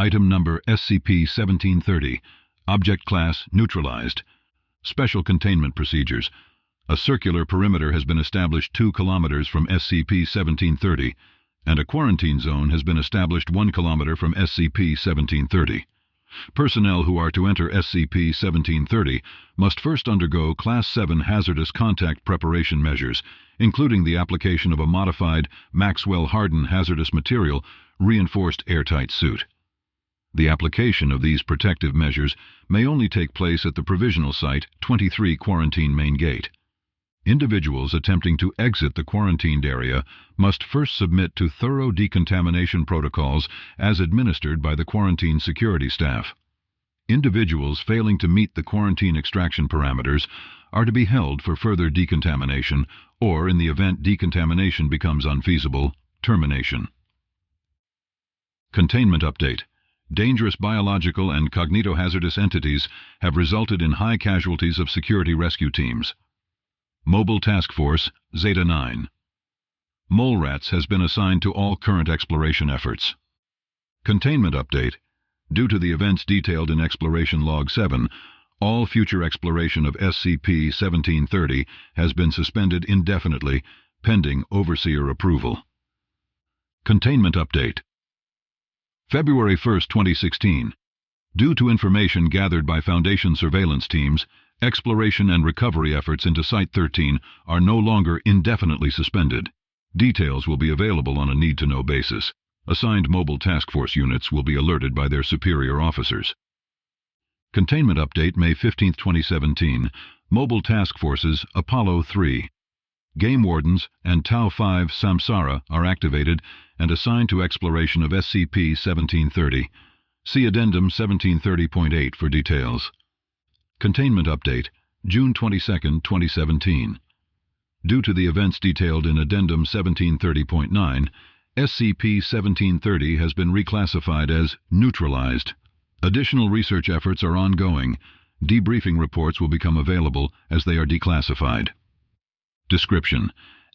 Item Number SCP-1730. Object Class Neutralized. Special Containment Procedures. A circular perimeter has been established 2 kilometers from SCP-1730, and a quarantine zone has been established 1 kilometer from SCP-1730. Personnel who are to enter SCP-1730 must first undergo Class 7 hazardous contact preparation measures, including the application of a modified, Maxwell-hardened hazardous material reinforced airtight suit. The application of these protective measures may only take place at the Provisional Site 23 Quarantine Main Gate. Individuals attempting to exit the quarantined area must first submit to thorough decontamination protocols as administered by the quarantine security staff. Individuals failing to meet the quarantine extraction parameters are to be held for further decontamination, or in the event decontamination becomes unfeasible, termination. Containment Update. Dangerous biological and cognitohazardous entities have resulted in high casualties of security rescue teams. Mobile Task Force Zeta 9. Mole Rats has been assigned to all current exploration efforts. Containment Update. Due to the events detailed in Exploration Log 7, all future exploration of SCP-1730 has been suspended indefinitely, pending Overseer approval. Containment Update. February 1, 2016. Due to information gathered by Foundation surveillance teams, exploration and recovery efforts into Site-13 are no longer indefinitely suspended. Details will be available on a need-to-know basis. Assigned mobile task force units will be alerted by their superior officers. Containment Update, May 15, 2017. Mobile Task Forces Apollo 3. Game Wardens and Tau-5 Samsara are activated and assigned to exploration of SCP-1730. See Addendum 1730.8 for details. Containment Update, June 22, 2017. Due to the events detailed in Addendum 1730.9, SCP-1730 has been reclassified as Neutralized. Additional research efforts are ongoing. Debriefing reports will become available as they are declassified. Description: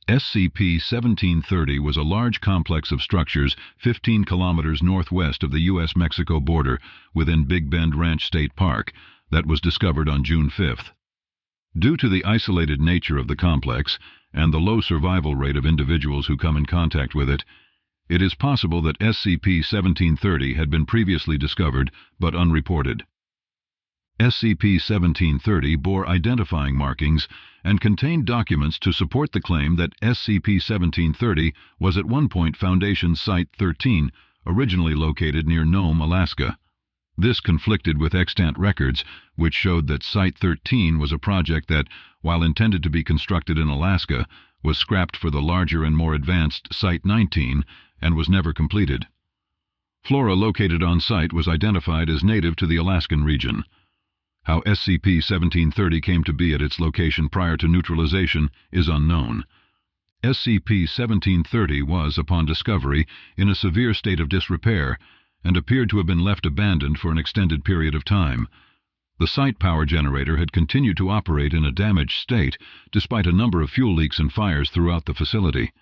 SCP-1730 was a large complex of structures 15 kilometers northwest of the U.S.-Mexico border within Big Bend Ranch State Park that was discovered on June 5th. Due to the isolated nature of the complex and the low survival rate of individuals who come in contact with it, it is possible that SCP-1730 had been previously discovered but unreported. SCP-1730 bore identifying markings and contained documents to support the claim that SCP-1730 was at one point Foundation Site-13, originally located near Nome, Alaska. This conflicted with extant records, which showed that Site-13 was a project that, while intended to be constructed in Alaska, was scrapped for the larger and more advanced Site-19 and was never completed. Flora located on site was identified as native to the Alaskan region. How SCP-1730 came to be at its location prior to neutralization is unknown. SCP-1730 was, upon discovery, in a severe state of disrepair and appeared to have been left abandoned for an extended period of time. The site power generator had continued to operate in a damaged state, despite a number of fuel leaks and fires throughout the facility.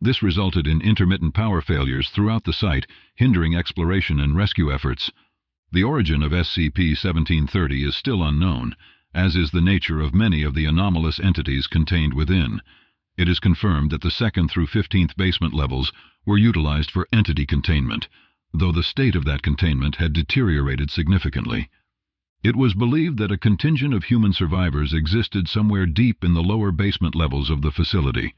This resulted in intermittent power failures throughout the site, hindering exploration and rescue efforts. The origin of SCP-1730 is still unknown, as is the nature of many of the anomalous entities contained within. It is confirmed that the 2nd through 15th basement levels were utilized for entity containment, though the state of that containment had deteriorated significantly. It was believed that a contingent of human survivors existed somewhere deep in the lower basement levels of the facility.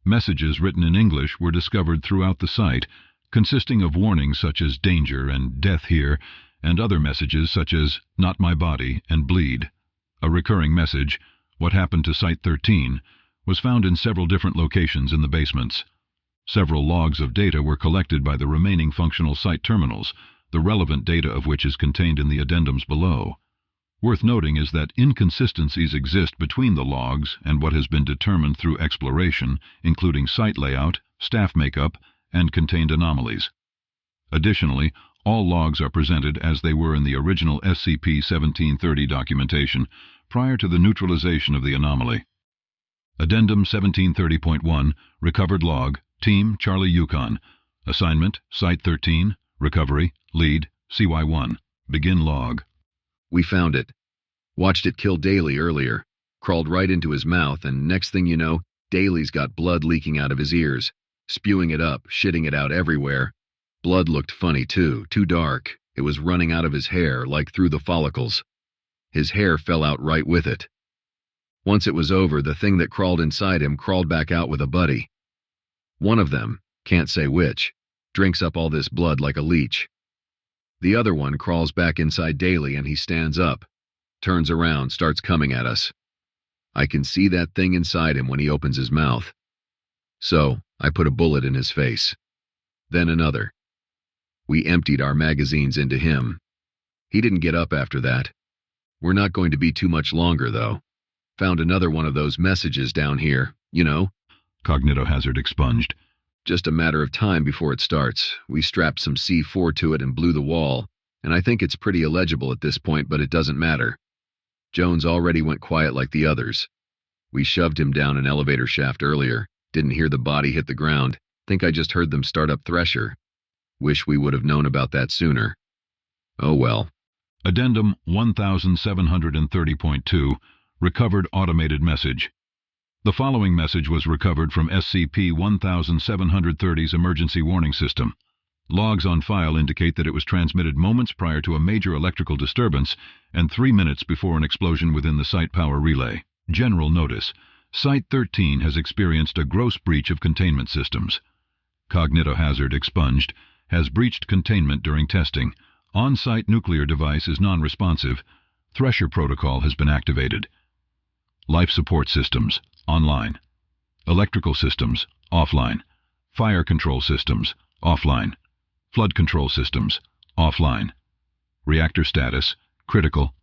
Messages written in English were discovered throughout the site, consisting of warnings such as danger and death here, and other messages such as not my body and bleed. A recurring message, what happened to Site-13, was found in several different locations in the basements. Several logs of data were collected by the remaining functional site terminals, the relevant data of which is contained in the addendums below. Worth noting is that inconsistencies exist between the logs and what has been determined through exploration, including site layout, staff makeup, and contained anomalies. Additionally, all logs are presented as they were in the original SCP-1730 documentation prior to the neutralization of the anomaly. Addendum 1730.1, Recovered Log, Team Charlie Yukon. Assignment, Site-13, Recovery, Lead, CY1. Begin log. We found it. Watched it kill Daly earlier. Crawled right into his mouth, and next thing you know, Daly's got blood leaking out of his ears. Spewing it up, shitting it out everywhere. Blood looked funny too dark. It was running out of his hair, like through the follicles. His hair fell out right with it. Once it was over, the thing that crawled inside him crawled back out with a buddy. One of them, can't say which, drinks up all this blood like a leech. The other one crawls back inside Daly and he stands up, turns around, starts coming at us. I can see that thing inside him when he opens his mouth. So, I put a bullet in his face. Then another. We emptied our magazines into him. He didn't get up after that. We're not going to be too much longer, though. Found another one of those messages down here, you know? Cognitohazard expunged. Just a matter of time before it starts. We strapped some C4 to it and blew the wall, and I think it's pretty illegible at this point, but it doesn't matter. Jones already went quiet like the others. We shoved him down an elevator shaft earlier. Didn't hear the body hit the ground. Think I just heard them start up Thresher. Wish we would have known about that sooner. Oh well. Addendum 1730.2. Recovered automated message. The following message was recovered from SCP-1730's emergency warning system. Logs on file indicate that it was transmitted moments prior to a major electrical disturbance and 3 minutes before an explosion within the site power relay. General notice. Site-13 has experienced a gross breach of containment systems. Cognitohazard expunged. Has breached containment during testing. On-site nuclear device is non-responsive. Thresher protocol has been activated. Life support systems, online. Electrical systems, offline. Fire control systems, offline. Flood control systems, offline. Reactor status, critical.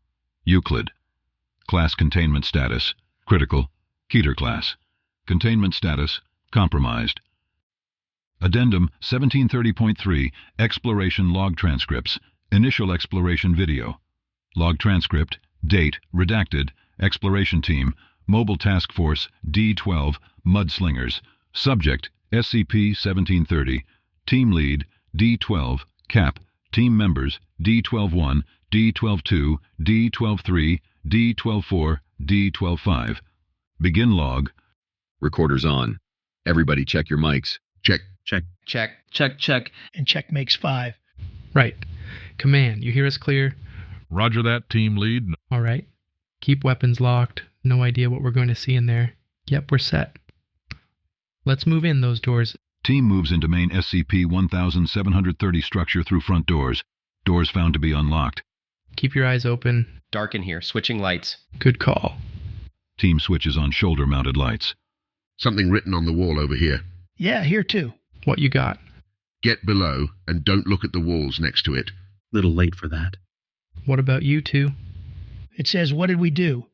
Euclid. Class containment status, critical. Keter class. Containment status, compromised. Addendum 1730.3. Exploration log transcripts. Initial exploration video. Log transcript. Date. Redacted. Exploration team. Mobile Task Force D-12. Mudslingers. Subject. SCP-1730. Team lead. D-12. Cap. Team members. D-12-1, D-12-2, D-12-3, D-12-4, D-12-5. Begin log. Recorders on. Everybody check your mics. Check. Check. Check. Check. Check. And check makes 5. Right. Command, you hear us clear? Roger that, team lead. All right. Keep weapons locked. No idea what we're going to see in there. Yep, we're set. Let's move in those doors. Team moves into main SCP-1730 structure through front doors. Doors found to be unlocked. Keep your eyes open. Dark in here. Switching lights. Good call. Team switches on shoulder-mounted lights. Something written on the wall over here. Yeah, here too. What you got? Get below and don't look at the walls next to it. Little late for that. What about you two? It says, what did we do?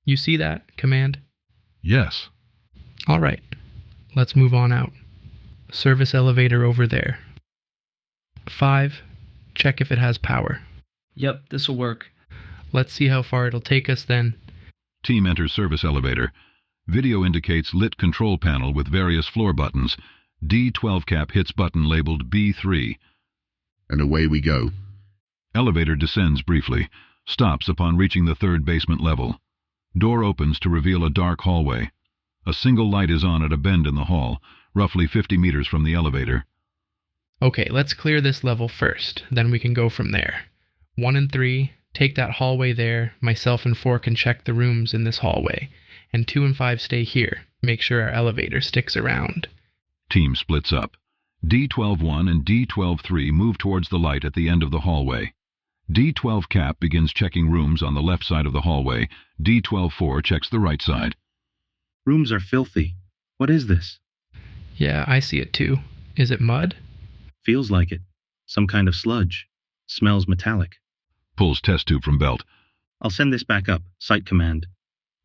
You see that, Command? Yes. All right. Let's move on out. Service elevator over there. 5. Check if it has power. Yep, this'll work. Let's see how far it'll take us then. Team enters service elevator. Video indicates lit control panel with various floor buttons. D-12 cap hits button labeled B3. And away we go. Elevator descends briefly. Stops upon reaching the 3rd basement level. Door opens to reveal a dark hallway. A single light is on at a bend in the hall, roughly 50 meters from the elevator. Okay, let's clear this level first. Then we can go from there. 1 and 3, take that hallway there. Myself and 4 can check the rooms in this hallway. And 2 and 5 stay here. Make sure our elevator sticks around. Team splits up. D-12-1 and D-12-3 move towards the light at the end of the hallway. D-12 cap begins checking rooms on the left side of the hallway. D-12-4 checks the right side. Rooms are filthy. What is this? Yeah, I see it too. Is it mud? Feels like it. Some kind of sludge. Smells metallic. Pulls test tube from belt. I'll send this back up, Site Command.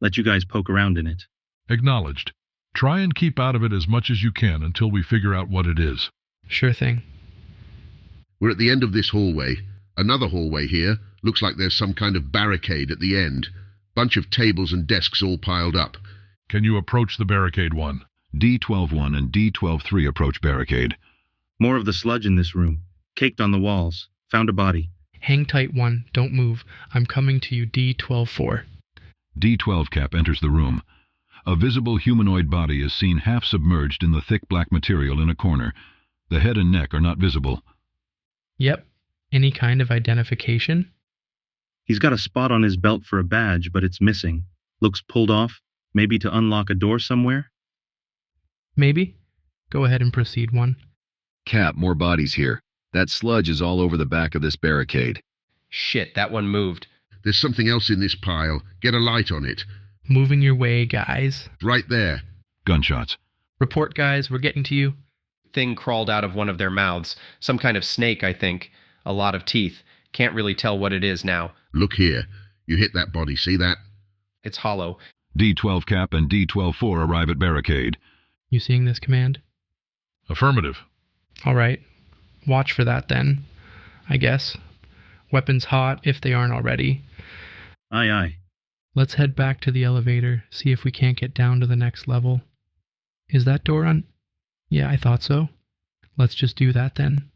Let you guys poke around in it. Acknowledged. Try and keep out of it as much as you can until we figure out what it is. Sure thing. We're at the end of this hallway. Another hallway here. Looks like there's some kind of barricade at the end. Bunch of tables and desks all piled up. Can you approach the barricade one? D-12-1 and D-12-3 approach barricade. More of the sludge in this room. Caked on the walls. Found a body. Hang tight, 1. Don't move. I'm coming to you, D-12-4. D-12 Cap enters the room. A visible humanoid body is seen half submerged in the thick black material in a corner. The head and neck are not visible. Yep. Any kind of identification? He's got a spot on his belt for a badge, but it's missing. Looks pulled off, maybe to unlock a door somewhere? Maybe. Go ahead and proceed, 1. Cap, more bodies here. That sludge is all over the back of this barricade. Shit, that one moved. There's something else in this pile. Get a light on it. Moving your way, guys. Right there. Gunshots. Report, guys. We're getting to you. Thing crawled out of one of their mouths. Some kind of snake, I think. A lot of teeth. Can't really tell what it is now. Look here. You hit that body, see that? It's hollow. D-12 Cap and D-12-4 arrive at barricade. You seeing this, Command? Affirmative. All right. Watch for that, then. I guess. Weapons hot, if they aren't already. Aye, aye. Let's head back to the elevator, see if we can't get down to the next level. Is that door on? Yeah, I thought so. Let's just do that, then.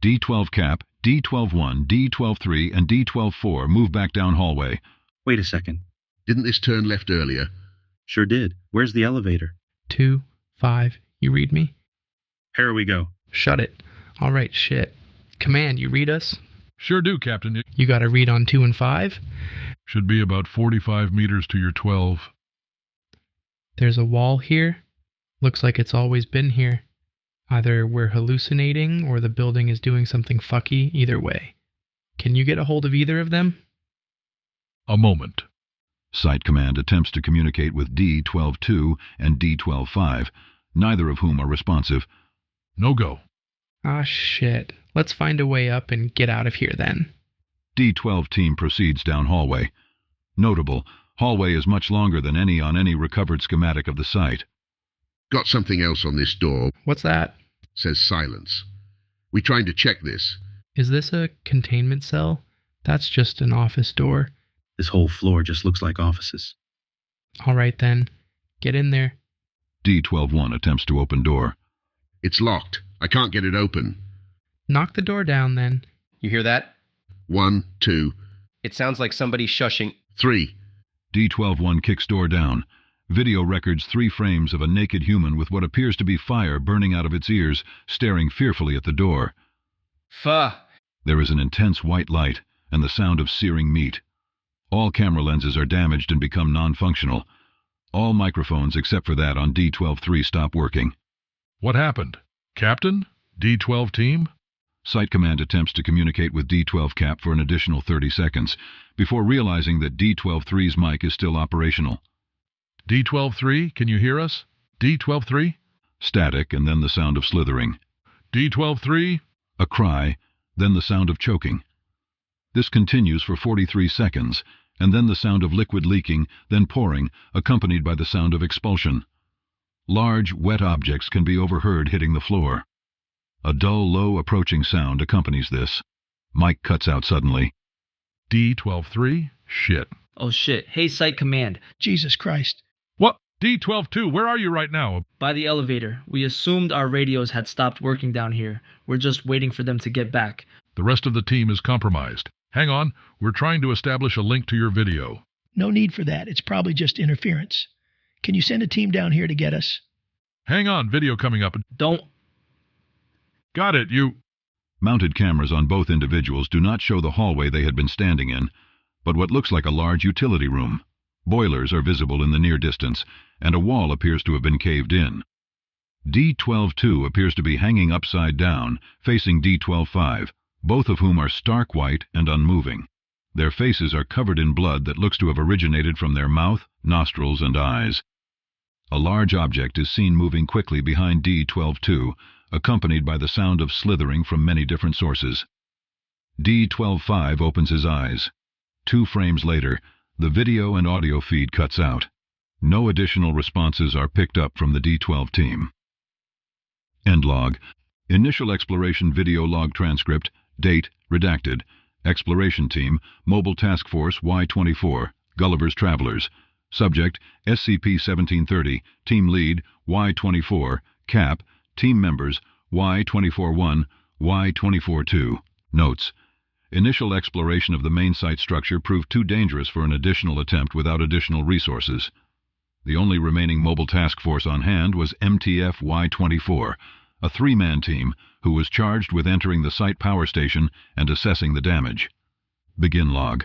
D-12 Cap, D-12-1, D-12-3, and D-12-4 move back down hallway. Wait a second. Didn't this turn left earlier? Sure did. Where's the elevator? 2, 5. You read me? Here we go. Shut it. All right, shit. Command, you read us? Sure do, Captain. You got a read on 2 and 5? Should be about 45 meters to your 12. There's a wall here. Looks like it's always been here. Either we're hallucinating or the building is doing something fucky, either way. Can you get a hold of either of them? A moment. Site Command attempts to communicate with D-12-2 and D-12-5, neither of whom are responsive. No go. Ah, shit. Let's find a way up and get out of here then. D-12 team proceeds down hallway. Notable, hallway is much longer than any on any recovered schematic of the site. Got something else on this door. What's that? Says silence. We trying to check this. Is this a containment cell? That's just an office door. This whole floor just looks like offices. All right then. Get in there. D-12-1 attempts to open door. It's locked. I can't get it open. Knock the door down then. You hear that? 1, 2, It sounds like somebody shushing. 3. D-12-1 kicks door down. Video records 3 frames of a naked human with what appears to be fire burning out of its ears, staring fearfully at the door. Fuh! There is an intense white light and the sound of searing meat. All camera lenses are damaged and become non-functional. All microphones except for that on D-12-3 stop working. What happened? Captain? D-12 team? Site Command attempts to communicate with D-12 Cap for an additional 30 seconds, before realizing that D-12-3's mic is still operational. D-12-3, can you hear us? D-12-3? Static, and then the sound of slithering. D-12-3? A cry, then the sound of choking. This continues for 43 seconds, and then the sound of liquid leaking, then pouring, accompanied by the sound of expulsion. Large, wet objects can be overheard hitting the floor. A dull, low approaching sound accompanies this. Mike cuts out suddenly. D-12-3? Shit. Oh shit. Hey, Site Command. Jesus Christ. What? D-12-2, where are you right now? By the elevator. We assumed our radios had stopped working down here. We're just waiting for them to get back. The rest of the team is compromised. Hang on, we're trying to establish a link to your video. No need for that. It's probably just interference. Can you send a team down here to get us? Hang on, video coming up. Don't... Got it, you... Mounted cameras on both individuals do not show the hallway they had been standing in, but what looks like a large utility room. Boilers are visible in the near distance, and a wall appears to have been caved in. D-12-2 appears to be hanging upside down, facing D-12-5, both of whom are stark white and unmoving. Their faces are covered in blood that looks to have originated from their mouth, nostrils, and eyes. A large object is seen moving quickly behind D-12-2, accompanied by the sound of slithering from many different sources. D-12-5 opens his eyes. 2 frames later, the video and audio feed cuts out. No additional responses are picked up from the D-12 team. End log. Initial exploration video log transcript. Date, redacted. Exploration team, Mobile Task Force Y-24, Gulliver's Travelers. Subject, SCP-1730. Team lead, Y-24. Cap. Team members, Y-24-1, Y-24-2. Notes. Initial exploration of the main site structure proved too dangerous for an additional attempt without additional resources. The only remaining mobile task force on hand was MTF Y-24, a three-man team who was charged with entering the site power station and assessing the damage. Begin log.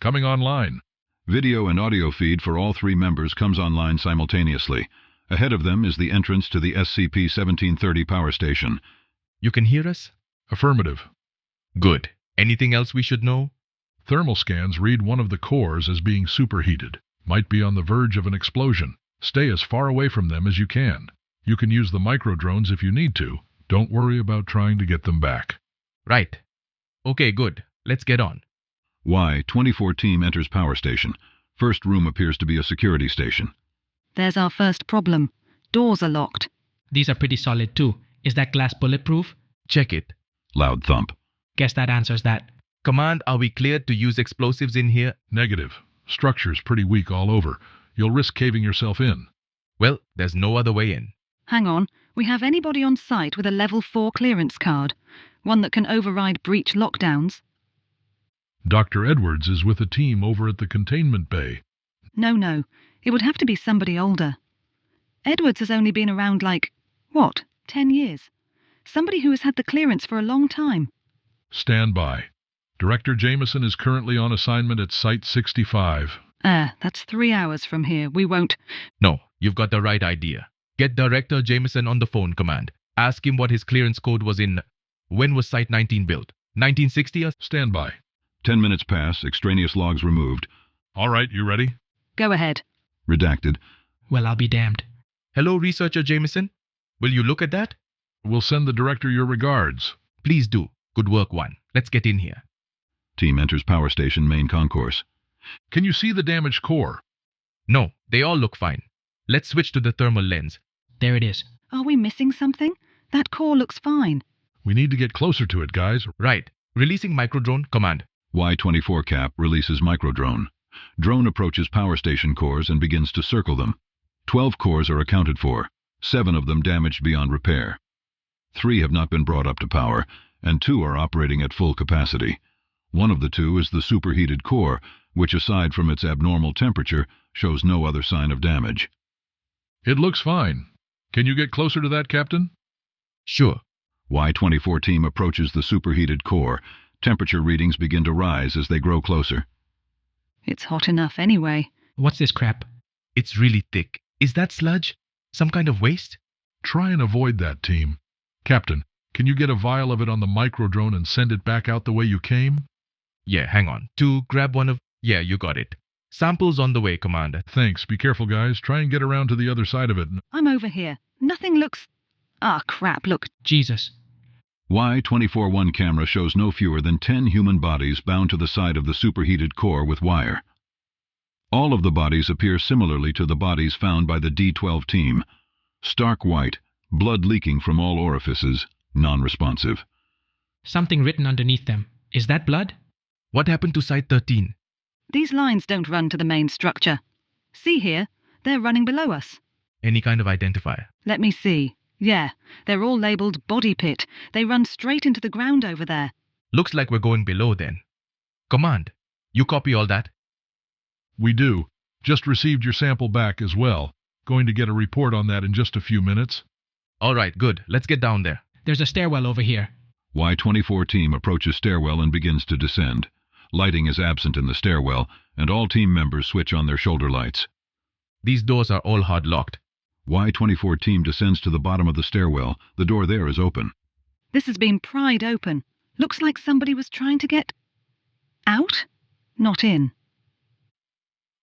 Coming online. Video and audio feed for all three members comes online simultaneously. Ahead of them is the entrance to the SCP-1730 power station. You can hear us? Affirmative. Good. Anything else we should know? Thermal scans read one of the cores as being superheated. Might be on the verge of an explosion. Stay as far away from them as you can. You can use the micro-drones if you need to. Don't worry about trying to get them back. Right. Okay, good. Let's get on. Y-24 team enters power station. First room appears to be a security station. There's our first problem. Doors are locked. These are pretty solid too. Is that glass bulletproof? Check it. Loud thump. Guess that answers that. Command, are we cleared to use explosives in here? Negative. Structure's pretty weak all over. You'll risk caving yourself in. Well, there's no other way in. Hang on. We have anybody on site with a level 4 clearance card? One that can override breach lockdowns? Dr. Edwards is with a team over at the containment bay. No. It would have to be somebody older. Edwards has only been around 10 years. Somebody who has had the clearance for a long time. Stand by. Director Jameson is currently on assignment at Site 65. That's 3 hours from here. We won't... No, you've got the right idea. Get Director Jameson on the phone, Command. Ask him what his clearance code was in... When was Site 19 built? 1960 or... Stand by. 10 minutes pass, extraneous logs removed. All right, you ready? Go ahead. Redacted. Well, I'll be damned. Hello, Researcher Jameson. Will you look at that? We'll send the director your regards. Please do. Good work, one. Let's get in here. Team enters power station main concourse. Can you see the damaged core? No, they all look fine. Let's switch to the thermal lens. There it is. Are we missing something? That core looks fine. We need to get closer to it, guys. Right. Releasing microdrone, Command. Y-24 cap releases microdrone. Drone approaches power station cores and begins to circle them. 12 cores are accounted for, 7 of them damaged beyond repair. 3 have not been brought up to power, and 2 are operating at full capacity. One of the 2 is the superheated core, which aside from its abnormal temperature, shows no other sign of damage. It looks fine. Can you get closer to that, Captain? Sure. Y-24 team approaches the superheated core. Temperature readings begin to rise as they grow closer. It's hot enough anyway. What's this crap? It's really thick. Is that sludge? Some kind of waste? Try and avoid that, team. Captain, can you get a vial of it on the microdrone and send it back out the way you came? Yeah, hang on. To grab one of... Yeah, you got it. Samples on the way, Commander. Thanks. Be careful, guys. Try and get around to the other side of it. I'm over here. Nothing looks... crap, look. Jesus. Y-24-1 camera shows no fewer than 10 human bodies bound to the side of the superheated core with wire. All of the bodies appear similarly to the bodies found by the D-12 team. Stark white, blood leaking from all orifices, non-responsive. Something written underneath them. Is that blood? What happened to Site 13? These lines don't run to the main structure. See here, they're running below us. Any kind of identifier? Let me see. Yeah, they're all labelled body pit. They run straight into the ground over there. Looks like we're going below then. Command, you copy all that? We do. Just received your sample back as well. Going to get a report on that in just a few minutes. All right, good. Let's get down there. There's a stairwell over here. Y-24 team approaches stairwell and begins to descend. Lighting is absent in the stairwell, and all team members switch on their shoulder lights. These doors are all hard locked. Y-24 team descends to the bottom of the stairwell. The door there is open. This has been pried open. Looks like somebody was trying to get... out? Not in.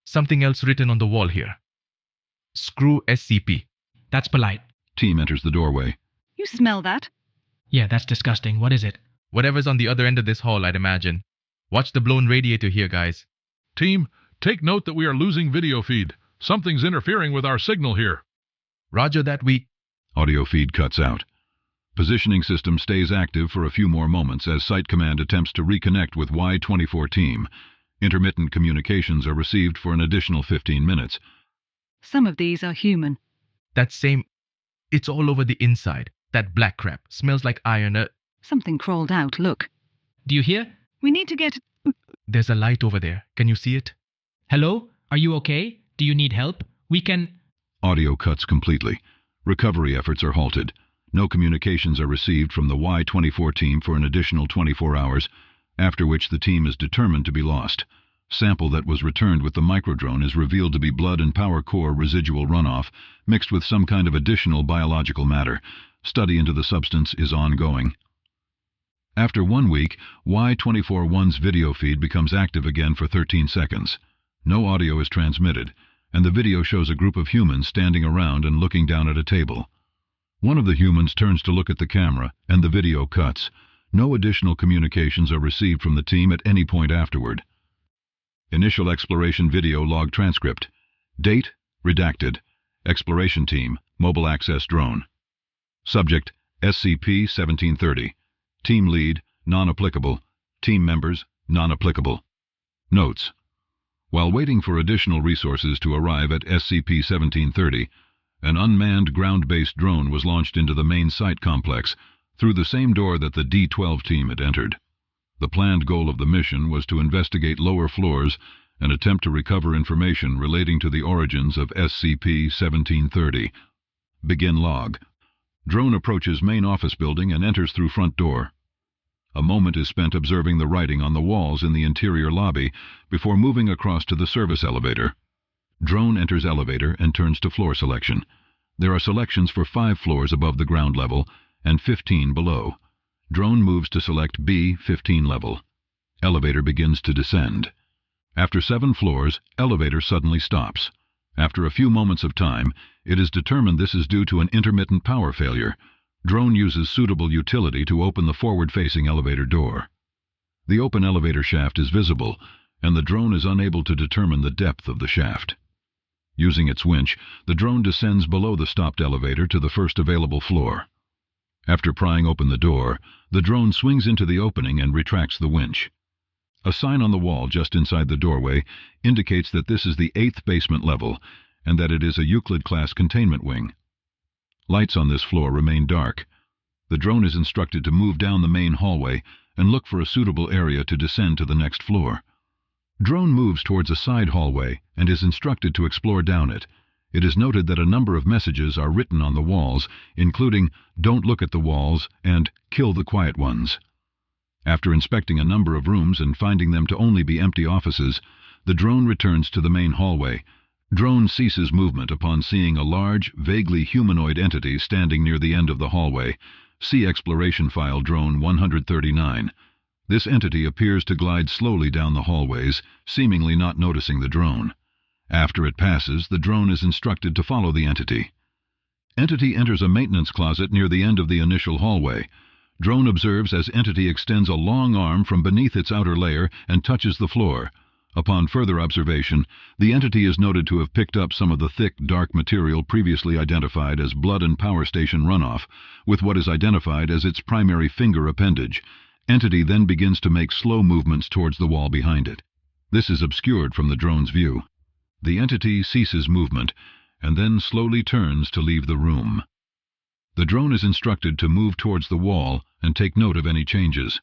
Something else written on the wall here. Screw SCP. That's polite. Team enters the doorway. You smell that? Yeah, that's disgusting. What is it? Whatever's on the other end of this hall, I'd imagine. Watch the blown radiator here, guys. Team, take note that we are losing video feed. Something's interfering with our signal here. Roger that. Audio feed cuts out. Positioning system stays active for a few more moments as Site Command attempts to reconnect with Y-24 team. Intermittent communications are received for an additional 15 minutes. Some of these are human. That same... It's all over the inside. That black crap. Smells like iron. Something crawled out, look. Do you hear? We need to get... There's a light over there. Can you see it? Hello? Are you okay? Do you need help? We can... Audio cuts completely. Recovery efforts are halted. No communications are received from the Y-24 team for an additional 24 hours, after which the team is determined to be lost. Sample that was returned with the microdrone is revealed to be blood and power core residual runoff, mixed with some kind of additional biological matter. Study into the substance is ongoing. After 1 week, Y-24-1's video feed becomes active again for 13 seconds. No audio is transmitted, and the video shows a group of humans standing around and looking down at a table. One of the humans turns to look at the camera, and the video cuts. No additional communications are received from the team at any point afterward. Initial exploration video log transcript. Date, redacted. Exploration team, mobile access drone. Subject, SCP-1730. Team lead, non-applicable. Team members, non-applicable. Notes. While waiting for additional resources to arrive at SCP-1730, an unmanned ground-based drone was launched into the main site complex through the same door that the D-12 team had entered. The planned goal of the mission was to investigate lower floors and attempt to recover information relating to the origins of SCP-1730. Begin log. Drone approaches main office building and enters through front door. A moment is spent observing the writing on the walls in the interior lobby before moving across to the service elevator. Drone enters elevator and turns to floor selection. There are selections for 5 floors above the ground level and 15 below. Drone moves to select B, 15 level. Elevator begins to descend. After 7 floors, elevator suddenly stops. After a few moments of time, it is determined this is due to an intermittent power failure. Drone uses suitable utility to open the forward-facing elevator door. The open elevator shaft is visible, and the drone is unable to determine the depth of the shaft. Using its winch, the drone descends below the stopped elevator to the first available floor. After prying open the door, the drone swings into the opening and retracts the winch. A sign on the wall just inside the doorway indicates that this is the 8th basement level and that it is a Euclid-class containment wing. Lights on this floor remain dark. The drone is instructed to move down the main hallway and look for a suitable area to descend to the next floor. Drone moves towards a side hallway and is instructed to explore down it. It is noted that a number of messages are written on the walls, including "Don't look at the walls" and "Kill the quiet ones." After inspecting a number of rooms and finding them to only be empty offices, the drone returns to the main hallway. Drone ceases movement upon seeing a large, vaguely humanoid entity standing near the end of the hallway. See Exploration File Drone 139. This entity appears to glide slowly down the hallways, seemingly not noticing the drone. After it passes, the drone is instructed to follow the entity. Entity enters a maintenance closet near the end of the initial hallway. Drone observes as entity extends a long arm from beneath its outer layer and touches the floor. Upon further observation, the entity is noted to have picked up some of the thick, dark material previously identified as blood and power station runoff, with what is identified as its primary finger appendage. Entity then begins to make slow movements towards the wall behind it. This is obscured from the drone's view. The entity ceases movement, and then slowly turns to leave the room. The drone is instructed to move towards the wall and take note of any changes.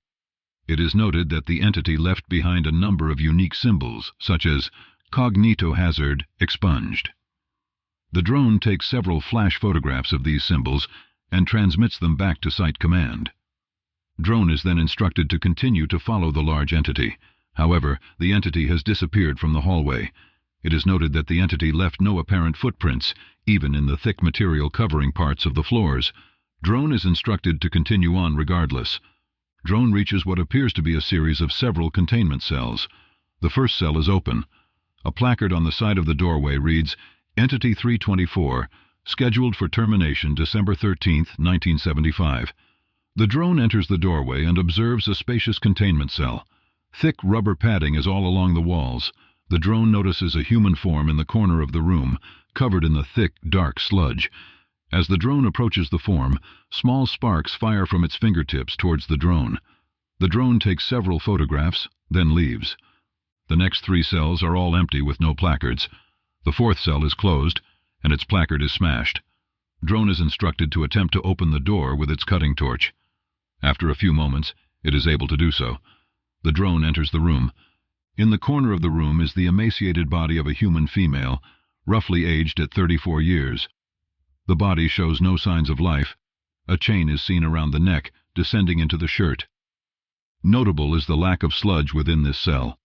It is noted that the entity left behind a number of unique symbols, such as cognitohazard expunged. The drone takes several flash photographs of these symbols and transmits them back to Site Command. Drone is then instructed to continue to follow the large entity. However, the entity has disappeared from the hallway. It is noted that the entity left no apparent footprints, even in the thick material covering parts of the floors. Drone is instructed to continue on regardless. Drone reaches what appears to be a series of several containment cells. The first cell is open. A placard on the side of the doorway reads, Entity 324, scheduled for termination December 13, 1975. The drone enters the doorway and observes a spacious containment cell. Thick rubber padding is all along the walls. The drone notices a human form in the corner of the room, covered in the thick, dark sludge. As the drone approaches the form, small sparks fire from its fingertips towards the drone. The drone takes several photographs, then leaves. The next 3 cells are all empty with no placards. The 4th cell is closed, and its placard is smashed. Drone is instructed to attempt to open the door with its cutting torch. After a few moments, it is able to do so. The drone enters the room. In the corner of the room is the emaciated body of a human female, roughly aged at 34 years. The body shows no signs of life. A chain is seen around the neck, descending into the shirt. Notable is the lack of sludge within this cell,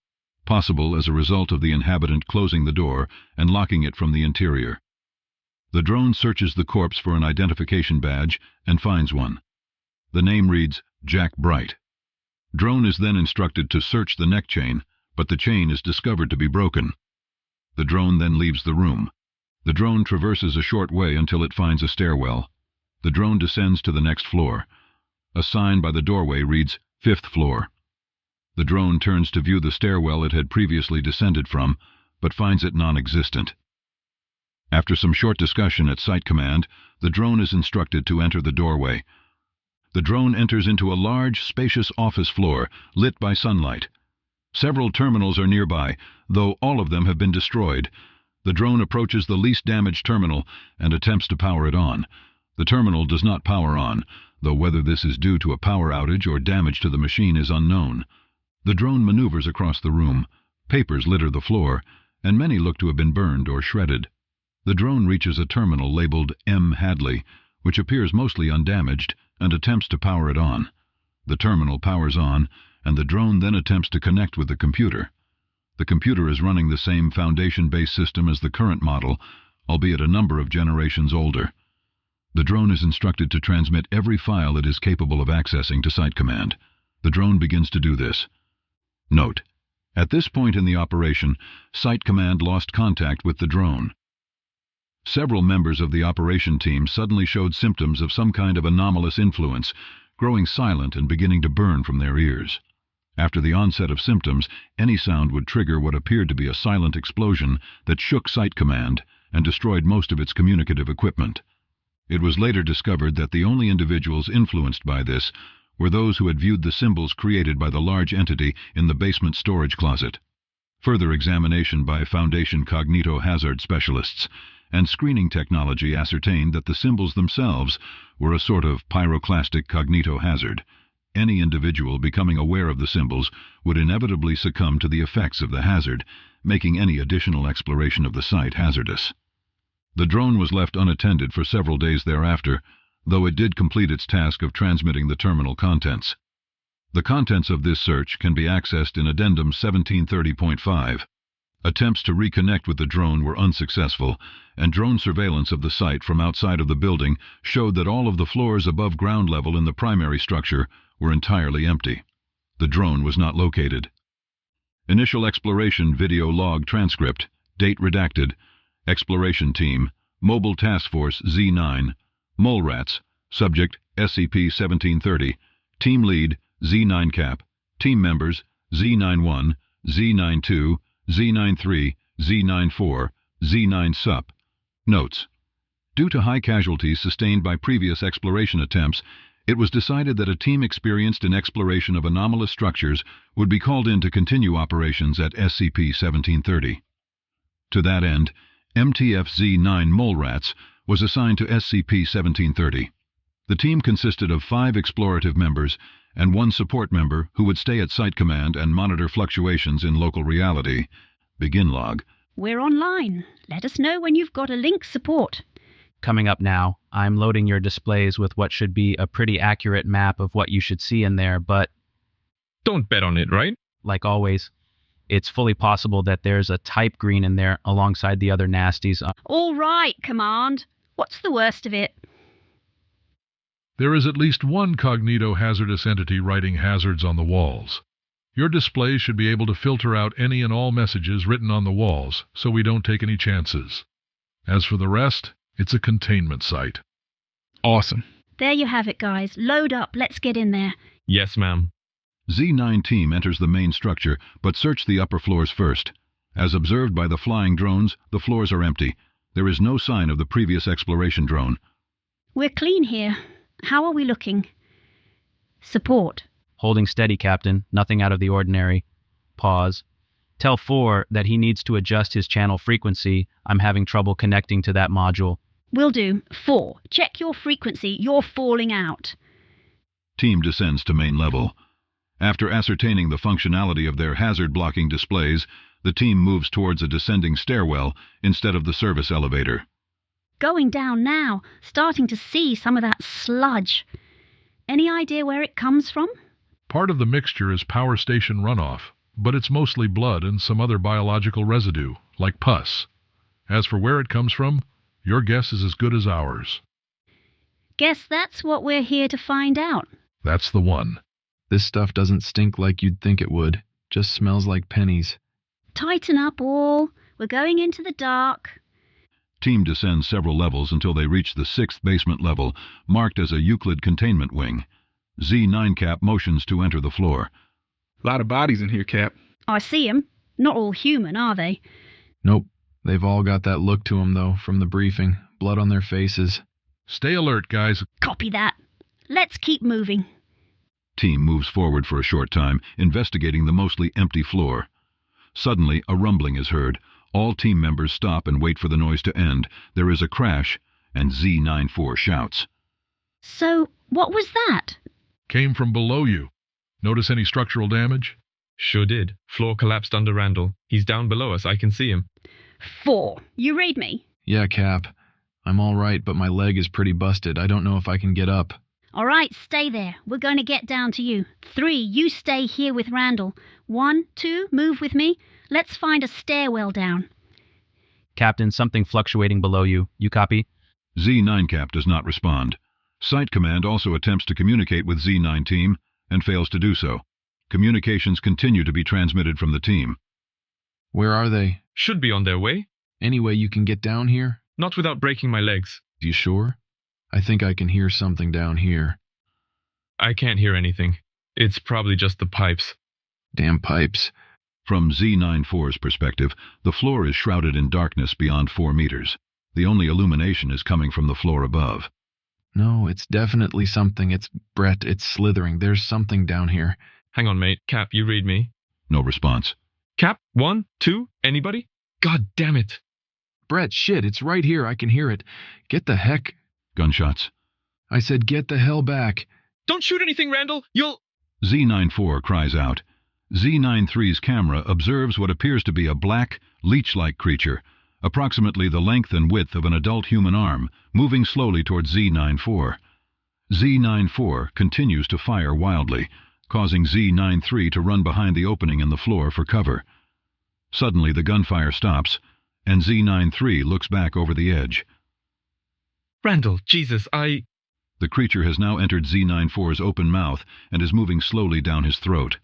possible as a result of the inhabitant closing the door and locking it from the interior. The drone searches the corpse for an identification badge and finds one. The name reads Jack Bright. Drone is then instructed to search the neck chain, but the chain is discovered to be broken. The drone then leaves the room. The drone traverses a short way until it finds a stairwell. The drone descends to the next floor. A sign by the doorway reads 5th floor. The drone turns to view the stairwell it had previously descended from, but finds it non-existent. After some short discussion at Site Command, the drone is instructed to enter the doorway. The drone enters into a large, spacious office floor, lit by sunlight. Several terminals are nearby, though all of them have been destroyed. The drone approaches the least damaged terminal and attempts to power it on. The terminal does not power on, though whether this is due to a power outage or damage to the machine is unknown. The drone maneuvers across the room. Papers litter the floor, and many look to have been burned or shredded. The drone reaches a terminal labeled M. Hadley, which appears mostly undamaged, and attempts to power it on. The terminal powers on, and the drone then attempts to connect with the computer. The computer is running the same Foundation-based system as the current model, albeit a number of generations older. The drone is instructed to transmit every file it is capable of accessing to Site Command. The drone begins to do this. Note: at this point in the operation, Site Command lost contact with the drone. Several members of the operation team suddenly showed symptoms of some kind of anomalous influence, growing silent and beginning to burn from their ears. After the onset of symptoms, any sound would trigger what appeared to be a silent explosion that shook Site Command and destroyed most of its communicative equipment. It was later discovered that the only individuals influenced by this were those who had viewed the symbols created by the large entity in the basement storage closet. Further examination by Foundation cognito-hazard specialists and screening technology ascertained that the symbols themselves were a sort of pyroclastic cognito-hazard. Any individual becoming aware of the symbols would inevitably succumb to the effects of the hazard, making any additional exploration of the site hazardous. The drone was left unattended for several days thereafter, though it did complete its task of transmitting the terminal contents. The contents of this search can be accessed in Addendum 1730.5. Attempts to reconnect with the drone were unsuccessful, and drone surveillance of the site from outside of the building showed that all of the floors above ground level in the primary structure were entirely empty. The drone was not located. Initial exploration video log transcript, date redacted, exploration team, Mobile Task Force Z9, Mole Rats, subject SCP-1730, team lead Z9 Cap, team members Z91, Z92, Z93, Z94, Z9 Sup. Notes: due to high casualties sustained by previous exploration attempts, it was decided that a team experienced in exploration of anomalous structures would be called in to continue operations at SCP-1730. To that end, MTF-Z9 Mole Rats was assigned to SCP-1730. The team consisted of 5 explorative members and 1 support member who would stay at Site Command and monitor fluctuations in local reality. Begin log. We're online. Let us know when you've got a link support. Coming up now, I'm loading your displays with what should be a pretty accurate map of what you should see in there, but... Don't bet on it, right? Like always, it's fully possible that there's a type green in there alongside the other nasties. All right, Command. What's the worst of it? There is at least one cognito-hazardous entity writing hazards on the walls. Your display should be able to filter out any and all messages written on the walls, so we don't take any chances. As for the rest, it's a containment site. Awesome. There you have it, guys. Load up. Let's get in there. Yes, ma'am. Z9 team enters the main structure, but search the upper floors first. As observed by the flying drones, the floors are empty. There is no sign of the previous exploration drone. We're clean here. How are we looking? Support. Holding steady, Captain. Nothing out of the ordinary. Pause. Tell 4 that he needs to adjust his channel frequency. I'm having trouble connecting to that module. Will do. 4. Check your frequency. You're falling out. Team descends to main level. After ascertaining the functionality of their hazard-blocking displays, the team moves towards a descending stairwell instead of the service elevator. Going down now, starting to see some of that sludge. Any idea where it comes from? Part of the mixture is power station runoff, but it's mostly blood and some other biological residue, like pus. As for where it comes from, your guess is as good as ours. Guess that's what we're here to find out. That's the one. This stuff doesn't stink like you'd think it would. Just smells like pennies. Tighten up all. We're going into the dark. Team descends several levels until they reach the 6th basement level, marked as a Euclid containment wing. Z9 Cap motions to enter the floor. A lot of bodies in here, Cap. I see 'em. Not all human, are they? Nope. They've all got that look to 'em, though, from the briefing. Blood on their faces. Stay alert, guys. Copy that. Let's keep moving. Team moves forward for a short time, investigating the mostly empty floor. Suddenly, a rumbling is heard. All team members stop and wait for the noise to end. There is a crash, and Z94 shouts. So, what was that? Came from below you. Notice any structural damage? Sure did. Floor collapsed under Randall. He's down below us. I can see him. 4. You read me? Yeah, Cap. I'm all right, but my leg is pretty busted. I don't know if I can get up. All right, stay there. We're going to get down to you. 3, you stay here with Randall. 1, 2, move with me. Let's find a stairwell down. Captain, something fluctuating below you. You copy? Z9 Cap does not respond. Site Command also attempts to communicate with Z9 Team and fails to do so. Communications continue to be transmitted from the team. Where are they? Should be on their way. Any way you can get down here? Not without breaking my legs. You sure? I think I can hear something down here. I can't hear anything. It's probably just the pipes. Damn pipes. From Z94's perspective, the floor is shrouded in darkness beyond 4 meters. The only illumination is coming from the floor above. No, it's definitely something. It's Brett. It's slithering. There's something down here. Hang on, mate. Cap, you read me. No response. Cap, 1, 2, anybody? God damn it. Brett, shit, it's right here. I can hear it. Get the heck... Gunshots. I said get the hell back. Don't shoot anything, Randall. You'll... Z94 cries out. Z93's camera observes what appears to be a black, leech-like creature, approximately the length and width of an adult human arm, moving slowly towards Z94. Z94 continues to fire wildly, causing Z93 to run behind the opening in the floor for cover. Suddenly the gunfire stops, and Z93 looks back over the edge. Randall, Jesus, The creature has now entered Z94's open mouth and is moving slowly down his throat.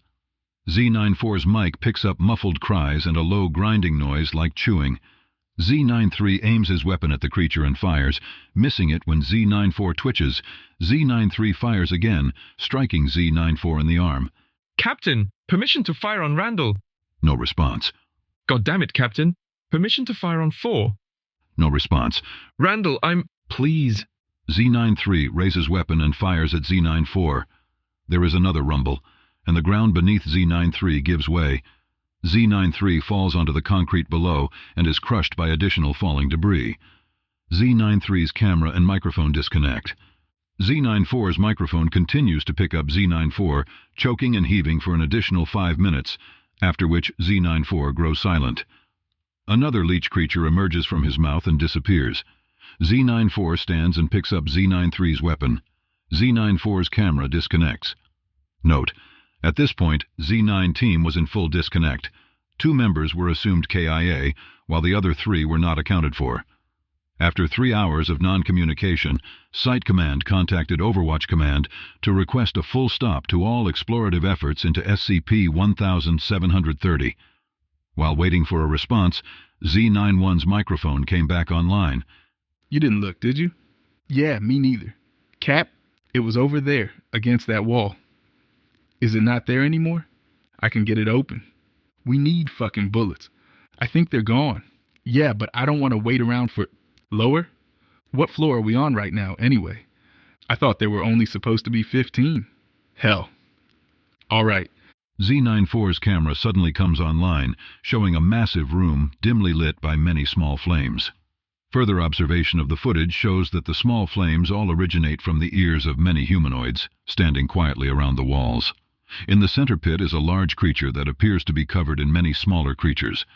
Z94's mic picks up muffled cries and a low grinding noise like chewing. Z93 aims his weapon at the creature and fires, missing it when Z94 twitches. Z93 fires again, striking Z94 in the arm. Captain, permission to fire on Randall. No response. God damn it, Captain. Permission to fire on 4. No response. Randall, Please. Z93 raises weapon and fires at Z94. There is another rumble, and the ground beneath Z93 gives way. Z93 falls onto the concrete below and is crushed by additional falling debris. Z93's camera and microphone disconnect. Z94's microphone continues to pick up Z94, choking and heaving for an additional 5 minutes, after which Z94 grows silent. Another leech creature emerges from his mouth and disappears. Z94 stands and picks up Z93's weapon. Z94's camera disconnects. Note: at this point, Z9 Team was in full disconnect. 2 members were assumed KIA, while the other 3 were not accounted for. After 3 hours of non-communication, Site Command contacted Overwatch Command to request a full stop to all explorative efforts into SCP-1730. While waiting for a response, Z91's microphone came back online. You didn't look, did you? Yeah, me neither. Cap, it was over there, against that wall. Is it not there anymore? I can get it open. We need fucking bullets. I think they're gone. Yeah, but I don't want to wait around for... Lower? What floor are we on right now, anyway? I thought there were only supposed to be 15. Hell. All right. Z94's camera suddenly comes online, showing a massive room dimly lit by many small flames. Further observation of the footage shows that the small flames all originate from the ears of many humanoids, standing quietly around the walls. In the center pit is a large creature that appears to be covered in many smaller creatures.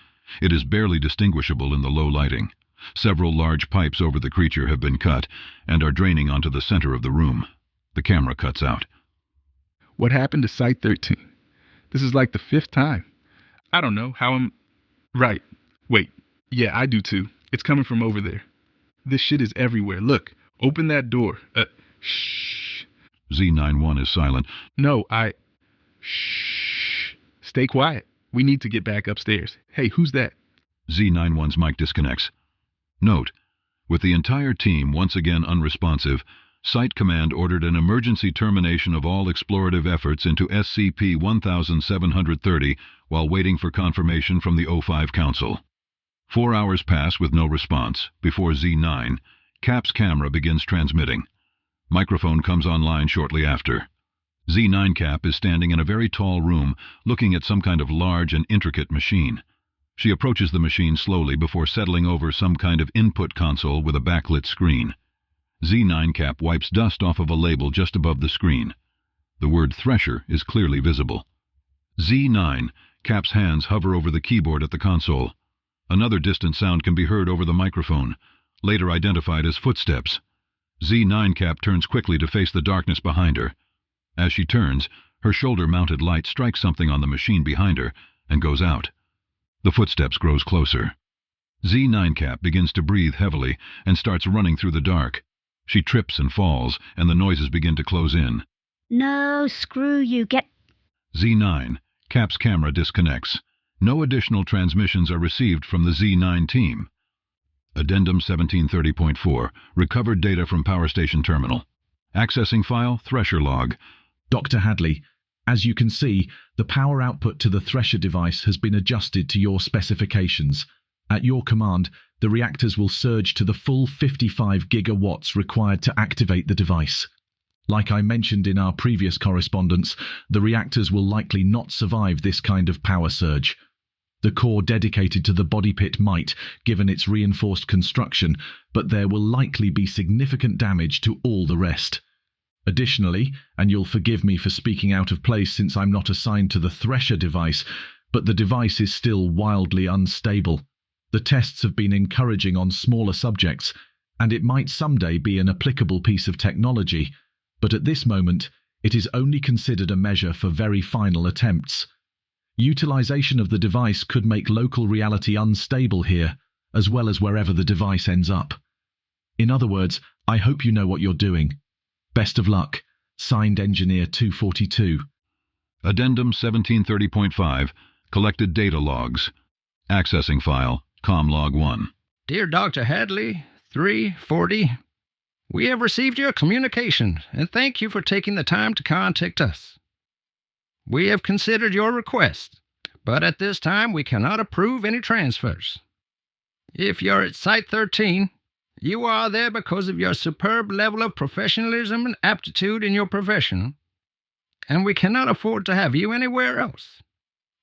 It is barely distinguishable in the low lighting. Several large pipes over the creature have been cut and are draining onto the center of the room. The camera cuts out. What happened to Site-13? This is like the 5th time. I don't know how I'm... Right. Wait. Yeah, I do too. It's coming from over there. This shit is everywhere. Look. Open that door. Shh. Z91 is silent. No, Shh. Stay quiet. We need to get back upstairs. Hey, who's that? Z91's mic disconnects. Note: with the entire team once again unresponsive, Site Command ordered an emergency termination of all explorative efforts into SCP-1730 while waiting for confirmation from the O5 Council. 4 hours pass with no response before Z9, Cap's camera begins transmitting. Microphone comes online shortly after. Z9 Cap is standing in a very tall room, looking at some kind of large and intricate machine. She approaches the machine slowly before settling over some kind of input console with a backlit screen. Z9 Cap wipes dust off of a label just above the screen. The word Thresher is clearly visible. Z9 Cap's hands hover over the keyboard at the console. Another distant sound can be heard over the microphone, later identified as footsteps. Z9 Cap turns quickly to face the darkness behind her. As she turns, her shoulder-mounted light strikes something on the machine behind her and goes out. The footsteps grows closer. Z9 Cap begins to breathe heavily and starts running through the dark. She trips and falls, and the noises begin to close in. No, screw you, get... Z9, Cap's camera disconnects. No additional transmissions are received from the Z9 team. Addendum 1730.4, recovered data from power station terminal. Accessing file, Thresher log. Dr. Hadley, as you can see, the power output to the Thresher device has been adjusted to your specifications. At your command, the reactors will surge to the full 55 gigawatts required to activate the device. Like I mentioned in our previous correspondence, the reactors will likely not survive this kind of power surge. The core dedicated to the body pit might, given its reinforced construction, but there will likely be significant damage to all the rest. Additionally, and you'll forgive me for speaking out of place since I'm not assigned to the Thresher device, but the device is still wildly unstable. The tests have been encouraging on smaller subjects, and it might someday be an applicable piece of technology, but at this moment, it is only considered a measure for very final attempts. Utilization of the device could make local reality unstable here, as well as wherever the device ends up. In other words, I hope you know what you're doing. Best of luck. Signed Engineer 242. Addendum 1730.5, collected data logs. Accessing file, ComLog 1. Dear Dr. Hadley, 340, we have received your communication, and thank you for taking the time to contact us. We have considered your request, but at this time we cannot approve any transfers. If you're at Site-13, you are there because of your superb level of professionalism and aptitude in your profession, and we cannot afford to have you anywhere else.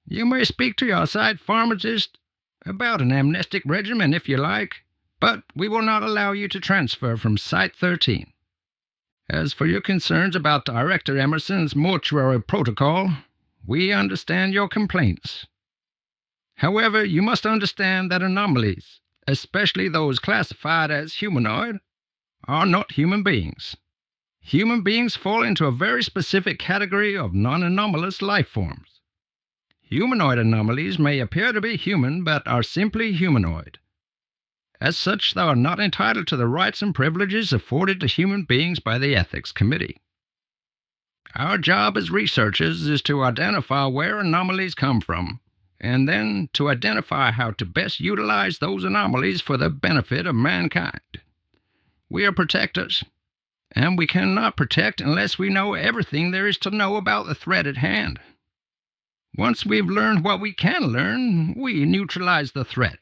You may speak to your site pharmacist about an amnestic regimen if you like, but we will not allow you to transfer from Site-13. As for your concerns about Director Emerson's mortuary protocol, we understand your complaints. However, you must understand that anomalies, especially those classified as humanoid, are not human beings. Human beings fall into a very specific category of non-anomalous life forms. Humanoid anomalies may appear to be human, but are simply humanoid. As such, they are not entitled to the rights and privileges afforded to human beings by the Ethics Committee. Our job as researchers is to identify where anomalies come from, and then to identify how to best utilize those anomalies for the benefit of mankind. We are protectors, and we cannot protect unless we know everything there is to know about the threat at hand. Once we've learned what we can learn, we neutralize the threat.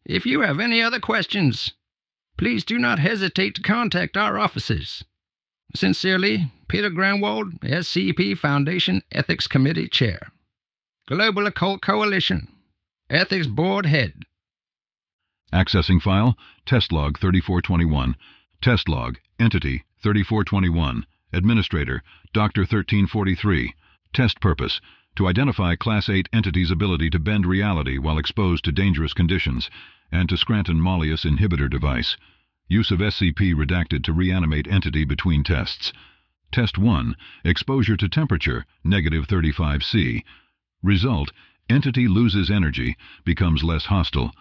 If you have any other questions, please do not hesitate to contact our offices. Sincerely, Peter Granwald, SCP Foundation Ethics Committee Chair. Global Occult Coalition, Ethics Board Head. Accessing file, Test Log 3421. Test Log, Entity 3421. Administrator, Dr. 1343. Test purpose, to identify Class 8 entity's ability to bend reality while exposed to dangerous conditions, and to Scranton Mollius inhibitor device. Use of SCP redacted to reanimate entity between tests. Test 1, exposure to temperature, -35°C. Result, entity loses energy, becomes less hostile.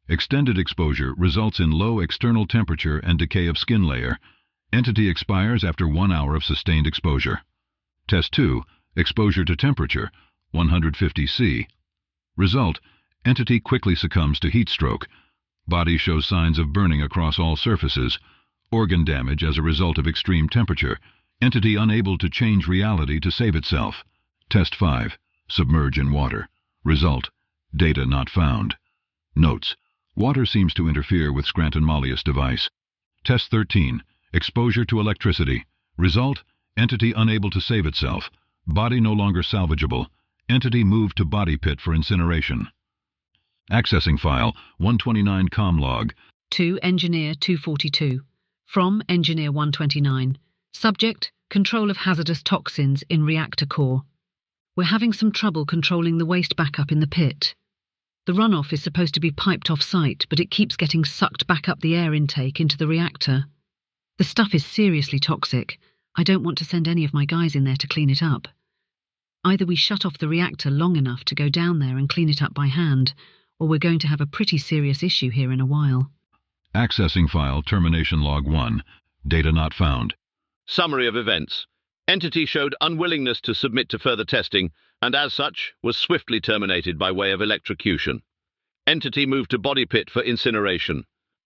Extended exposure results in low external temperature and decay of skin layer. Entity expires after 1 hour of sustained exposure. Test 2, exposure to temperature, 150°C. Result, entity quickly succumbs to heat stroke. Body shows signs of burning across all surfaces. Organ damage as a result of extreme temperature. Entity unable to change reality to save itself. Test 5, submerge in water. Result, data not found. Notes, water seems to interfere with Scranton Mollius device. Test 13, exposure to electricity. Result, entity unable to save itself. Body no longer salvageable. Entity moved to body pit for incineration. Accessing file 129 comlog. To Engineer 242. From Engineer 129. Subject, control of hazardous toxins in reactor core. We're having some trouble controlling the waste backup in the pit. The runoff is supposed to be piped off-site, but it keeps getting sucked back up the air intake into the reactor. The stuff is seriously toxic. I don't want to send any of my guys in there to clean it up. Either we shut off the reactor long enough to go down there and clean it up by hand, or we're going to have a pretty serious issue here in a while. Accessing file termination log 1. Data not found. Summary of events. Entity showed unwillingness to submit to further testing, and as such, was swiftly terminated by way of electrocution. Entity moved to body pit for incineration.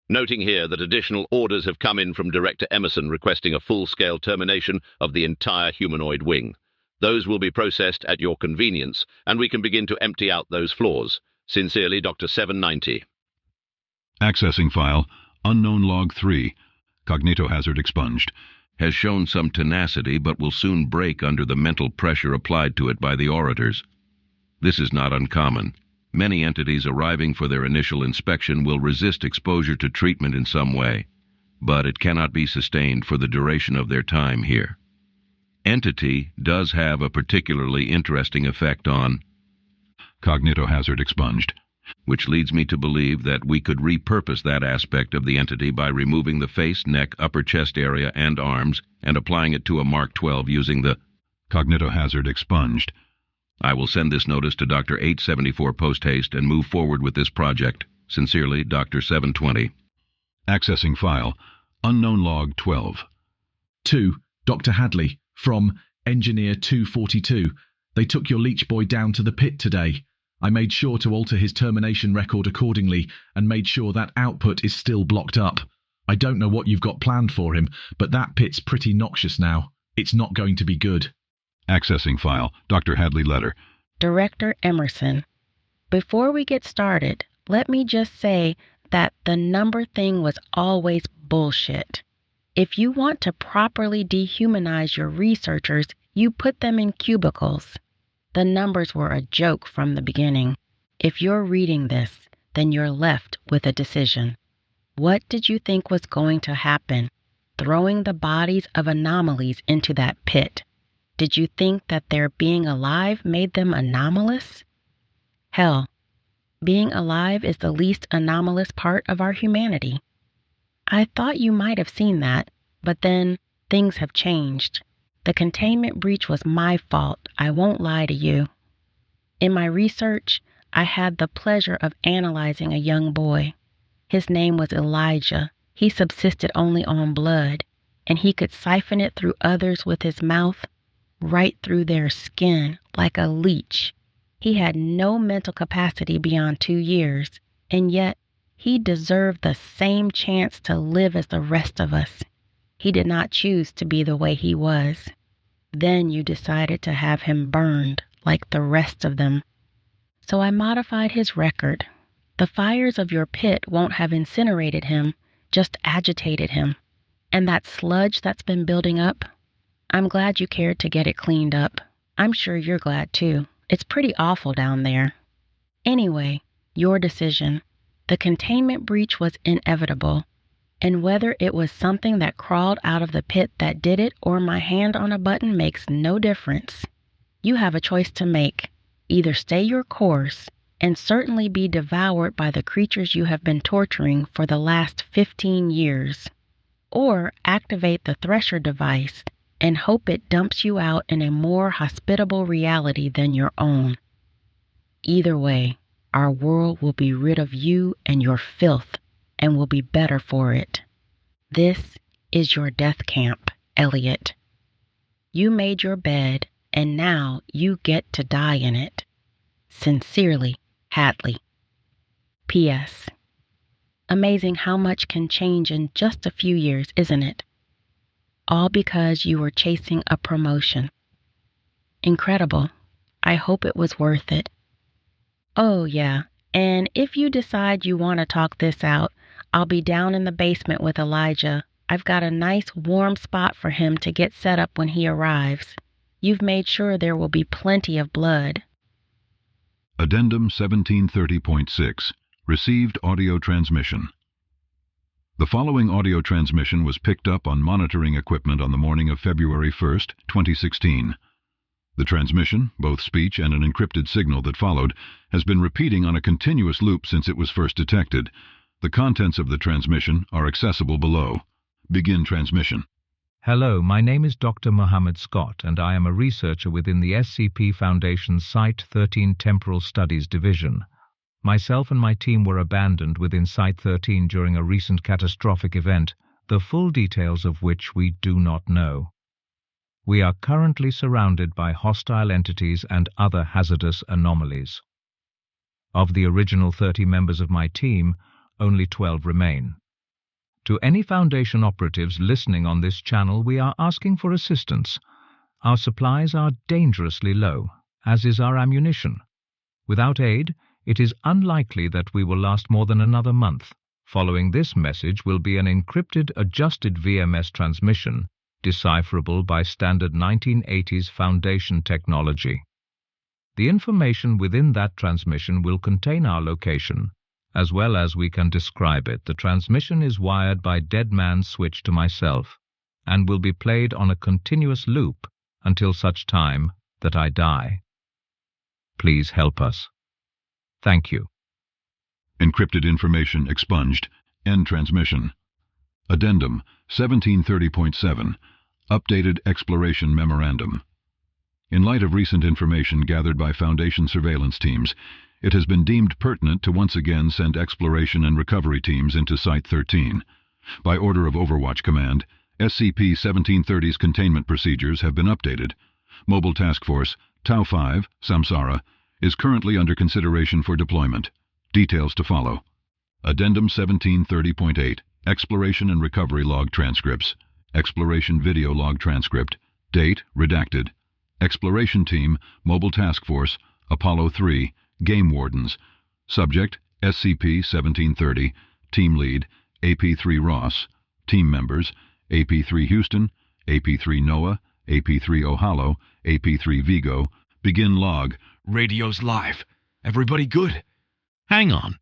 Noting here that additional orders have come in from Director Emerson requesting a full-scale termination of the entire humanoid wing. Those will be processed at your convenience, and we can begin to empty out those floors. Sincerely, Dr. 790. Accessing file, unknown log 3. Cognitohazard expunged. Has shown some tenacity but will soon break under the mental pressure applied to it by the orators. This is not uncommon. Many entities arriving for their initial inspection will resist exposure to treatment in some way, but it cannot be sustained for the duration of their time here. Entity does have a particularly interesting effect on Cognitohazard expunged. Which leads me to believe that we could repurpose that aspect of the entity by removing the face, neck, upper chest area, and arms, and applying it to a Mark 12 using the Cognitohazard expunged. I will send this notice to Dr. 874 post-haste and move forward with this project. Sincerely, Dr. 720. Accessing file, unknown log 12. To Dr. Hadley, from Engineer 242. They took your leech boy down to the pit today. I made sure to alter his termination record accordingly and made sure that output is still blocked up. I don't know what you've got planned for him, but that pit's pretty noxious now. It's not going to be good. Accessing file, Dr. Hadley letter. Director Emerson, before we get started, let me just say that the number thing was always bullshit. If you want to properly dehumanize your researchers, you put them in cubicles. The numbers were a joke from the beginning. If you're reading this, then you're left with a decision. What did you think was going to happen? Throwing the bodies of anomalies into that pit. Did you think that their being alive made them anomalous? Hell, being alive is the least anomalous part of our humanity. I thought you might have seen that, but then things have changed. The containment breach was my fault, I won't lie to you. In my research, I had the pleasure of analyzing a young boy. His name was Elijah. He subsisted only on blood, and he could siphon it through others with his mouth, right through their skin, like a leech. He had no mental capacity beyond 2 years, and yet he deserved the same chance to live as the rest of us. He did not choose to be the way he was. Then you decided to have him burned like the rest of them. So I modified his record. The fires of your pit won't have incinerated him, just agitated him. And that sludge that's been building up, I'm glad you cared to get it cleaned up. I'm sure you're glad too. It's pretty awful down there. Anyway, your decision. The containment breach was inevitable. And whether it was something that crawled out of the pit that did it or my hand on a button makes no difference. You have a choice to make. Either stay your course and certainly be devoured by the creatures you have been torturing for the last 15 years, or activate the Thresher device and hope it dumps you out in a more hospitable reality than your own. Either way, our world will be rid of you and your filth, and will be better for it. This is your death camp, Elliot. You made your bed, and now you get to die in it. Sincerely, Hadley. P.S. Amazing how much can change in just a few years, isn't it? All because you were chasing a promotion. Incredible. I hope it was worth it. Oh, yeah, and if you decide you want to talk this out, I'll be down in the basement with Elijah. I've got a nice warm spot for him to get set up when he arrives. You've made sure there will be plenty of blood. Addendum 1730.6. Received audio transmission. The following audio transmission was picked up on monitoring equipment on the morning of February 1st, 2016. The transmission, both speech and an encrypted signal that followed, has been repeating on a continuous loop since it was first detected. The contents of the transmission are accessible below. Begin transmission. Hello, my name is Dr. Mohammed Scott, and I am a researcher within the SCP Foundation's Site-13 Temporal Studies Division. Myself and my team were abandoned within Site-13 during a recent catastrophic event, the full details of which we do not know. We are currently surrounded by hostile entities and other hazardous anomalies. Of the original 30 members of my team, only 12 remain. To any Foundation operatives listening on this channel, we are asking for assistance. Our supplies are dangerously low, as is our ammunition. Without aid, it is unlikely that we will last more than another month. Following this message will be an encrypted adjusted VMS transmission, decipherable by standard 1980s Foundation technology. The information within that transmission will contain our location, as well as we can describe it. The transmission is wired by Dead Man's switch to myself, and will be played on a continuous loop until such time that I die. Please help us. Thank you. Encrypted information expunged. End transmission. Addendum 1730.7. Updated Exploration Memorandum. In light of recent information gathered by Foundation surveillance teams, it has been deemed pertinent to once again send exploration and recovery teams into Site-13. By order of Overwatch Command, SCP-1730's containment procedures have been updated. Mobile Task Force Tau-5, Samsara, is currently under consideration for deployment. Details to follow. Addendum 1730.8. Exploration and Recovery Log Transcripts. Exploration Video Log Transcript. Date redacted. Exploration Team, Mobile Task Force, Apollo 3, Game Wardens. Subject, SCP-1730. Team Lead, AP3 Ross. Team Members, AP3 Houston, AP3 Noah, AP3 Ohalo, AP3 Vigo. Begin log. Radio's live. Everybody good? Hang on.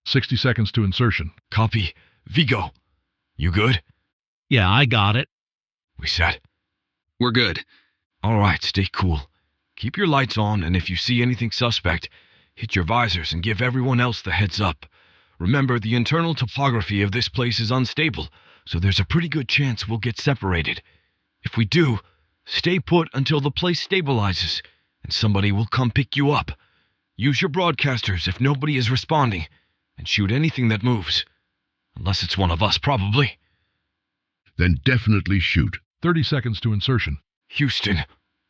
60 seconds to insertion. Copy. Vigo, you good? Yeah, I got it. We set? We're good. All right, stay cool. Keep your lights on, and if you see anything suspect, hit your visors and give everyone else the heads up. Remember, the internal topography of this place is unstable, so there's a pretty good chance we'll get separated. If we do, stay put until the place stabilizes, and somebody will come pick you up. Use your broadcasters if nobody is responding, and shoot anything that moves. Unless it's one of us, probably. Then definitely shoot. 30 seconds to insertion. Houston,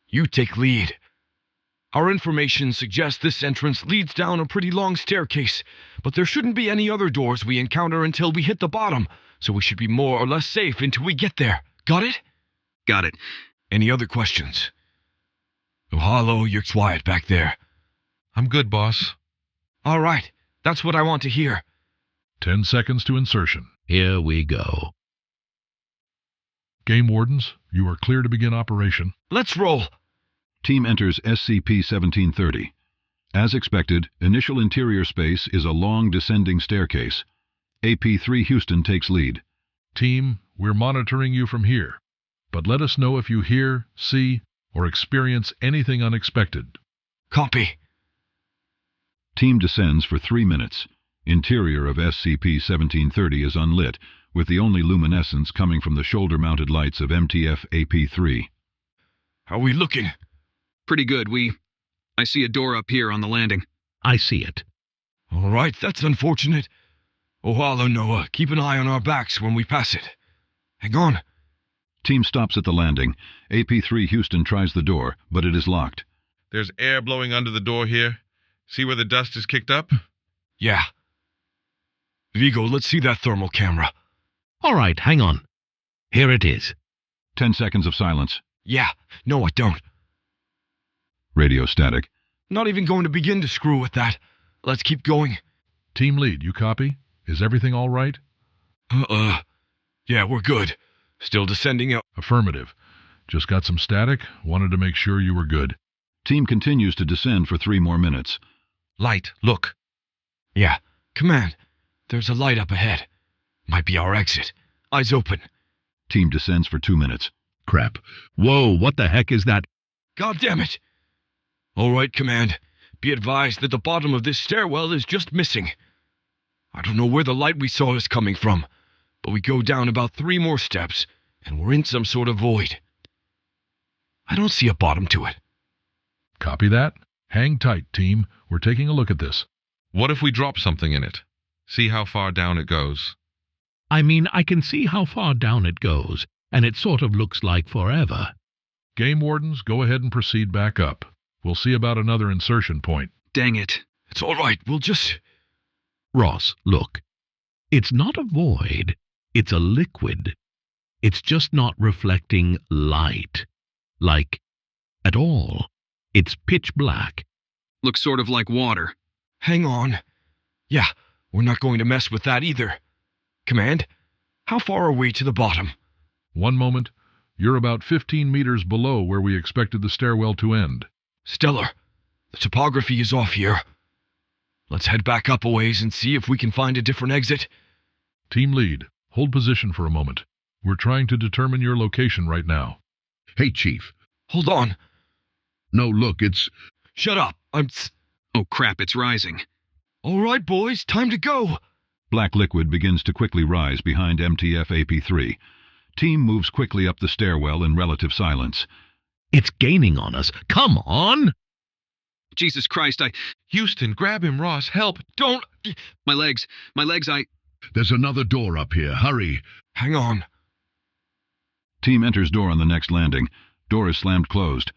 you take lead. Our information suggests this entrance leads down a pretty long staircase, but there shouldn't be any other doors we encounter until we hit the bottom, so we should be more or less safe until we get there. Got it? Got it. Any other questions? Ohalo, you're quiet back there. I'm good, boss. All right, that's what I want to hear. 10 seconds to insertion. Here we go. Game Wardens, you are clear to begin operation. Let's roll. Team enters SCP-1730. As expected, initial interior space is a long descending staircase. AP3 Houston takes lead. Team, we're monitoring you from here, but let us know if you hear, see, or experience anything unexpected. Copy. Team descends for 3 minutes. Interior of SCP-1730 is unlit, with the only luminescence coming from the shoulder-mounted lights of MTF-AP3. How are we looking? Pretty good. I see a door up here on the landing. I see it. All right, that's unfortunate. Ohalo, Noah, keep an eye on our backs when we pass it. Hang on. Team stops at the landing. AP3 Houston tries the door, but it is locked. There's air blowing under the door here. See where the dust is kicked up? Yeah. Vigo, let's see that thermal camera. All right, hang on. Here it is. 10 seconds of silence. Yeah. No, I don't. Radio static. Not even going to begin to screw with that. Let's keep going. Team lead, you copy? Is everything all right? Yeah, we're good. Still descending up. Affirmative. Just got some static. Wanted to make sure you were good. Team continues to descend for 3 more minutes. Light, look. Yeah. Command. There's a light up ahead. Might be our exit. Eyes open. Team descends for 2 minutes. Crap. Whoa, what the heck is that? God damn it! All right, Command. Be advised that the bottom of this stairwell is just missing. I don't know where the light we saw is coming from, but we go down about 3 more steps, and we're in some sort of void. I don't see a bottom to it. Copy that. Hang tight, team. We're taking a look at this. What if we drop something in it? See how far down it goes. I mean, I can see how far down it goes, and it sort of looks like forever. Game wardens, go ahead and proceed back up. We'll see about another insertion point. Dang it. It's all right. We'll just... Ross, look. It's not a void. It's a liquid. It's just not reflecting light. Like, at all. It's pitch black. Looks sort of like water. Hang on. Yeah, we're not going to mess with that either. Command, how far are we to the bottom? 1 moment. You're about 15 meters below where we expected the stairwell to end. Stellar. The topography is off here. Let's head back up a ways and see if we can find a different exit. Team lead, hold position for a moment. We're trying to determine your location right now. Hey, Chief. Hold on. No, look, it's... Shut up. Oh, crap, it's rising. All right, boys, time to go. Black liquid begins to quickly rise behind MTF-AP3. Team moves quickly up the stairwell in relative silence. It's gaining on us. Come on! Jesus Christ, Houston, grab him, Ross, help! Don't... My legs, There's another door up here. Hurry! Hang on. Team enters door on the next landing. Door is slammed closed.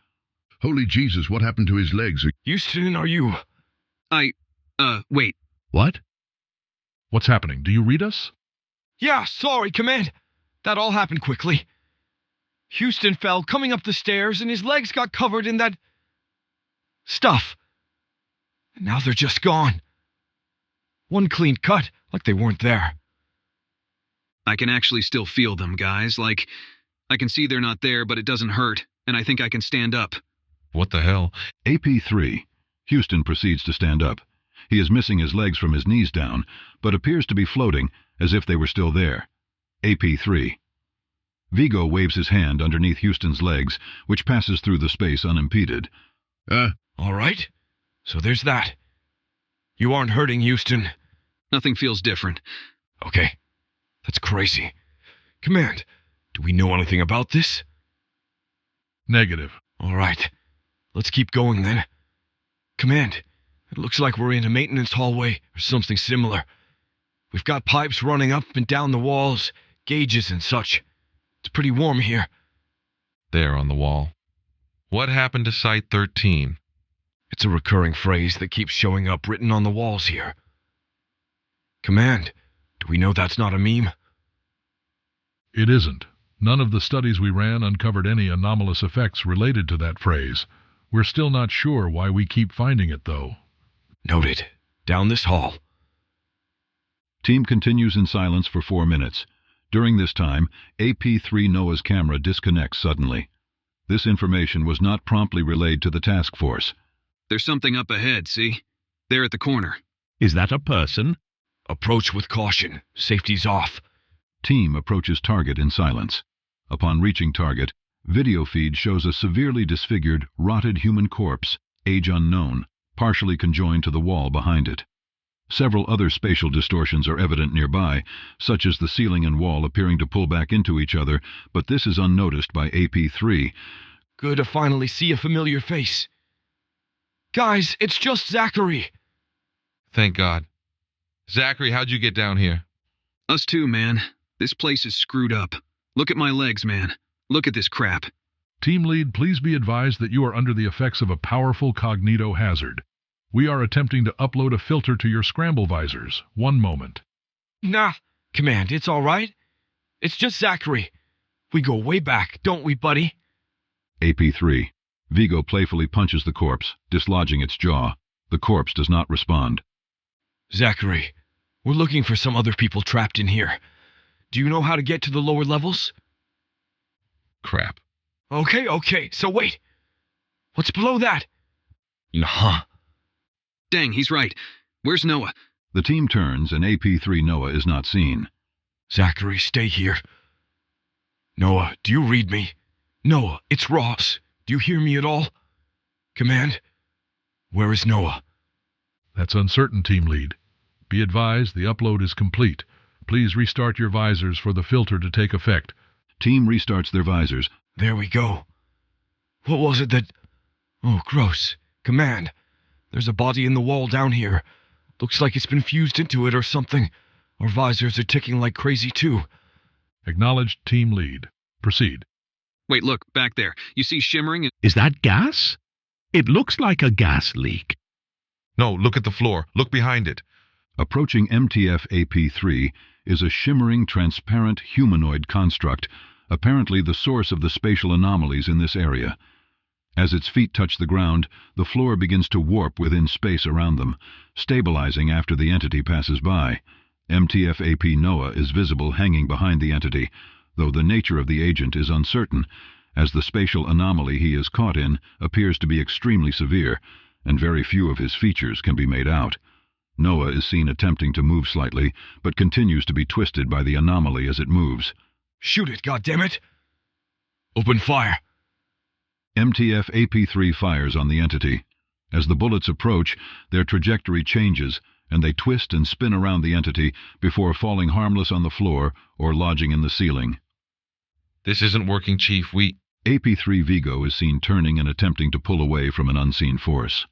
Holy Jesus, what happened to his legs? Houston, are you... wait. What? What's happening? Do you read us? Yeah, sorry, Command. That all happened quickly. Houston fell coming up the stairs and his legs got covered in that... stuff. And now they're just gone. One clean cut, like they weren't there. I can actually still feel them, guys. Like, I can see they're not there, but it doesn't hurt, and I think I can stand up. What the hell? AP3. Houston proceeds to stand up. He is missing his legs from his knees down, but appears to be floating, as if they were still there. AP3. Vigo waves his hand underneath Houston's legs, which passes through the space unimpeded. All right. So there's that. You aren't hurting, Houston. Nothing feels different. Okay. That's crazy. Command, do we know anything about this? Negative. All right. Let's keep going then. Command, it looks like we're in a maintenance hallway or something similar. We've got pipes running up and down the walls, gauges and such. It's pretty warm here. There on the wall. What happened to Site 13? It's a recurring phrase that keeps showing up written on the walls here. Command, do we know that's not a meme? It isn't. None of the studies we ran uncovered any anomalous effects related to that phrase. We're still not sure why we keep finding it, though. Noted. Down this hall. Team continues in silence for 4 minutes. During this time, AP3 Noah's camera disconnects suddenly. This information was not promptly relayed to the task force. There's something up ahead, see? There at the corner. Is that a person? Approach with caution. Safety's off. Team approaches target in silence. Upon reaching target, video feed shows a severely disfigured, rotted human corpse, age unknown, partially conjoined to the wall behind it. Several other spatial distortions are evident nearby, such as the ceiling and wall appearing to pull back into each other, but this is unnoticed by AP3. Good to finally see a familiar face. Guys, it's just Zachary. Thank God. Zachary, how'd you get down here? Us too, man. This place is screwed up. Look at my legs, man. Look at this crap. Team lead, please be advised that you are under the effects of a powerful cognito hazard. We are attempting to upload a filter to your scramble visors. One moment. Nah, Command, it's all right. It's just Zachary. We go way back, don't we, buddy? AP3. Vigo playfully punches the corpse, dislodging its jaw. The corpse does not respond. Zachary, we're looking for some other people trapped in here. Do you know how to get to the lower levels? Crap. Okay, so wait. What's below that? Nah. Dang, he's right. Where's Noah? The team turns, and AP3 Noah is not seen. Zachary, stay here. Noah, do you read me? Noah, it's Ross. Do you hear me at all? Command, where is Noah? That's uncertain, Team Lead. Be advised, the upload is complete. Please restart your visors for the filter to take effect. Team restarts their visors. There we go. What was it that... Oh, gross. Command, there's a body in the wall down here. Looks like it's been fused into it or something. Our visors are ticking like crazy, too. Acknowledged, Team Lead. Proceed. Wait, look, back there. You see shimmering? Is that gas? It looks like a gas leak. No, look at the floor. Look behind it. Approaching MTF-AP3 is a shimmering, transparent humanoid construct, apparently the source of the spatial anomalies in this area. As its feet touch the ground, the floor begins to warp within space around them, stabilizing after the entity passes by. MTF-AP Noah is visible hanging behind the entity, though the nature of the agent is uncertain, as the spatial anomaly he is caught in appears to be extremely severe, and very few of his features can be made out. Noah is seen attempting to move slightly, but continues to be twisted by the anomaly as it moves. Shoot it, goddammit! Open fire! MTF-AP3 fires on the entity. As the bullets approach, their trajectory changes, and they twist and spin around the entity before falling harmless on the floor or lodging in the ceiling. This isn't working, Chief. AP3 Vigo is seen turning and attempting to pull away from an unseen force.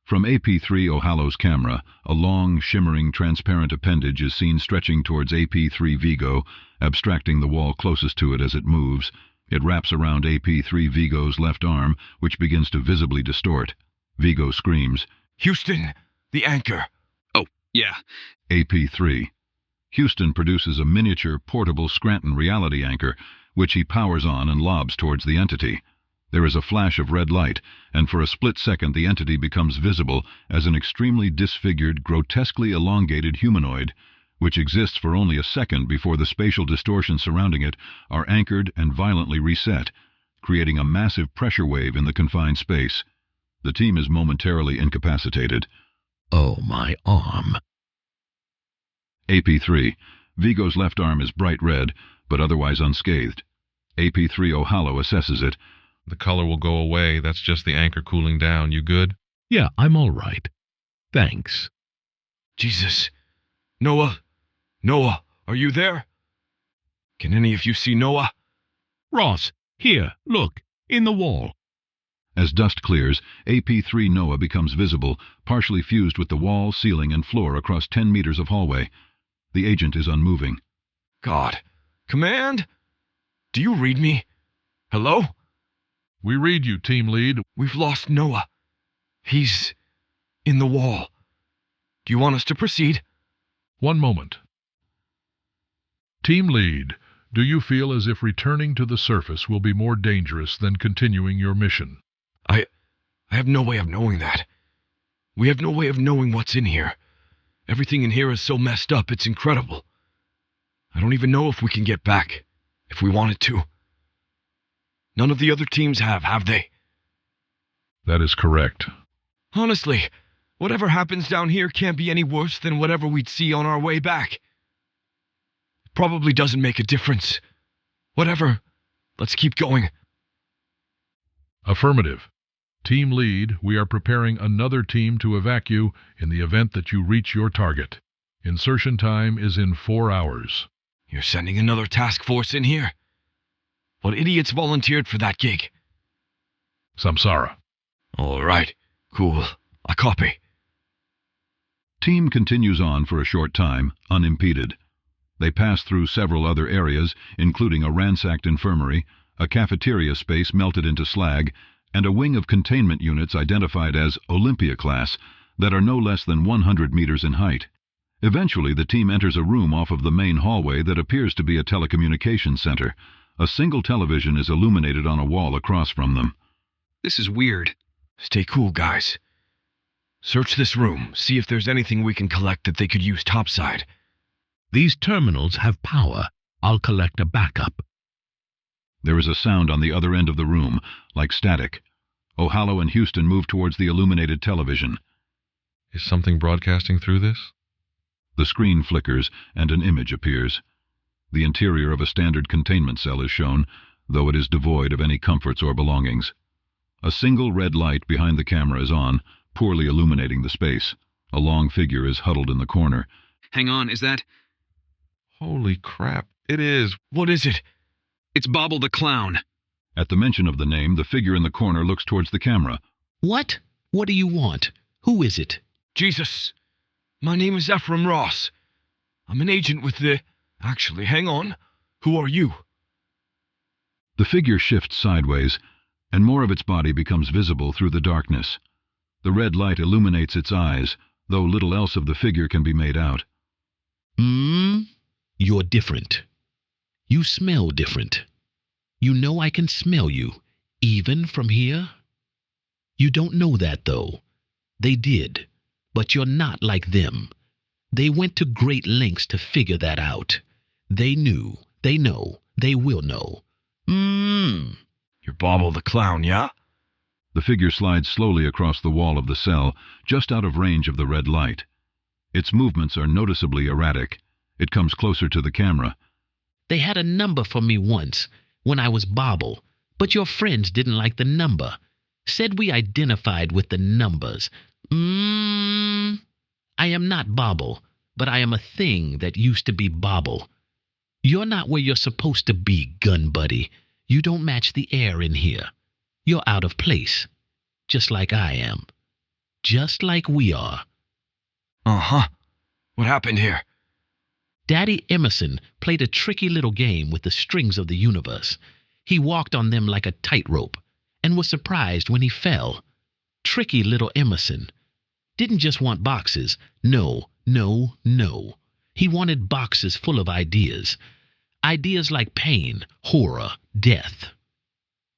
From AP3 Ohalo's camera, a long, shimmering, transparent appendage is seen stretching towards AP3 Vigo, abstracting the wall closest to it as it moves. It wraps around AP3 Vigo's left arm, which begins to visibly distort. Vigo screams, Houston, the anchor. Oh, yeah. AP3. Houston produces a miniature, portable Scranton reality anchor, which he powers on and lobs towards the entity. There is a flash of red light, and for a split second the entity becomes visible as an extremely disfigured, grotesquely elongated humanoid, which exists for only a second before the spatial distortions surrounding it are anchored and violently reset, creating a massive pressure wave in the confined space. The team is momentarily incapacitated. Oh, my arm. AP3. Vigo's left arm is bright red, but otherwise unscathed. AP3 Ohalo assesses it. The color will go away. That's just the anchor cooling down. You good? Yeah, I'm all right. Thanks. Jesus. Noah, are you there? Can any of you see Noah? Ross, here, look, in the wall. As dust clears, AP3 Noah becomes visible, partially fused with the wall, ceiling, and floor across 10 meters of hallway. The agent is unmoving. God. Command? Do you read me? Hello? We read you, Team Lead. We've lost Noah. He's in the wall. Do you want us to proceed? One moment. Team Lead, do you feel as if returning to the surface will be more dangerous than continuing your mission? I have no way of knowing that. We have no way of knowing what's in here. Everything in here is so messed up, it's incredible. I don't even know if we can get back, if we wanted to. None of the other teams have they? That is correct. Honestly, whatever happens down here can't be any worse than whatever we'd see on our way back. Probably doesn't make a difference. Whatever. Let's keep going. Affirmative. Team lead, we are preparing another team to evacuate in the event that you reach your target. Insertion time is in 4 hours. You're sending another task force in here? What idiots volunteered for that gig? Samsara. All right. Cool. I copy. Team continues on for a short time, unimpeded. They pass through several other areas, including a ransacked infirmary, a cafeteria space melted into slag, and a wing of containment units identified as Olympia class that are no less than 100 meters in height. Eventually, the team enters a room off of the main hallway that appears to be a telecommunications center. A single television is illuminated on a wall across from them. This is weird. Stay cool, guys. Search this room, see if there's anything we can collect that they could use topside. These terminals have power. I'll collect a backup. There is a sound on the other end of the room, like static. O'Hallow and Houston move towards the illuminated television. Is something broadcasting through this? The screen flickers, and an image appears. The interior of a standard containment cell is shown, though it is devoid of any comforts or belongings. A single red light behind the camera is on, poorly illuminating the space. A long figure is huddled in the corner. Hang on, is that... Holy crap, it is. What is it? It's Bobble the Clown. At the mention of the name, the figure in the corner looks towards the camera. What? What do you want? Who is it? Jesus. My name is Ephraim Ross. I'm an agent with the... Actually, hang on. Who are you? The figure shifts sideways, and more of its body becomes visible through the darkness. The red light illuminates its eyes, though little else of the figure can be made out. You're different. You smell different. You know I can smell you, even from here? You don't know that, though. They did, but you're not like them. They went to great lengths to figure that out. They knew, they know, they will know. You're Bobble the Clown, yeah? The figure slides slowly across the wall of the cell, just out of range of the red light. Its movements are noticeably erratic. It comes closer to the camera. They had a number for me once, when I was Bobble, but your friends didn't like the number. Said we identified with the numbers. I am not Bobble, but I am a thing that used to be Bobble. You're not where you're supposed to be, gun buddy. You don't match the air in here. You're out of place, just like I am. Just like we are. Uh-huh. What happened here? Daddy Emerson played a tricky little game with the strings of the universe. He walked on them like a tightrope, and was surprised when he fell. Tricky little Emerson. Didn't just want boxes. No. He wanted boxes full of ideas. Ideas like pain, horror, death.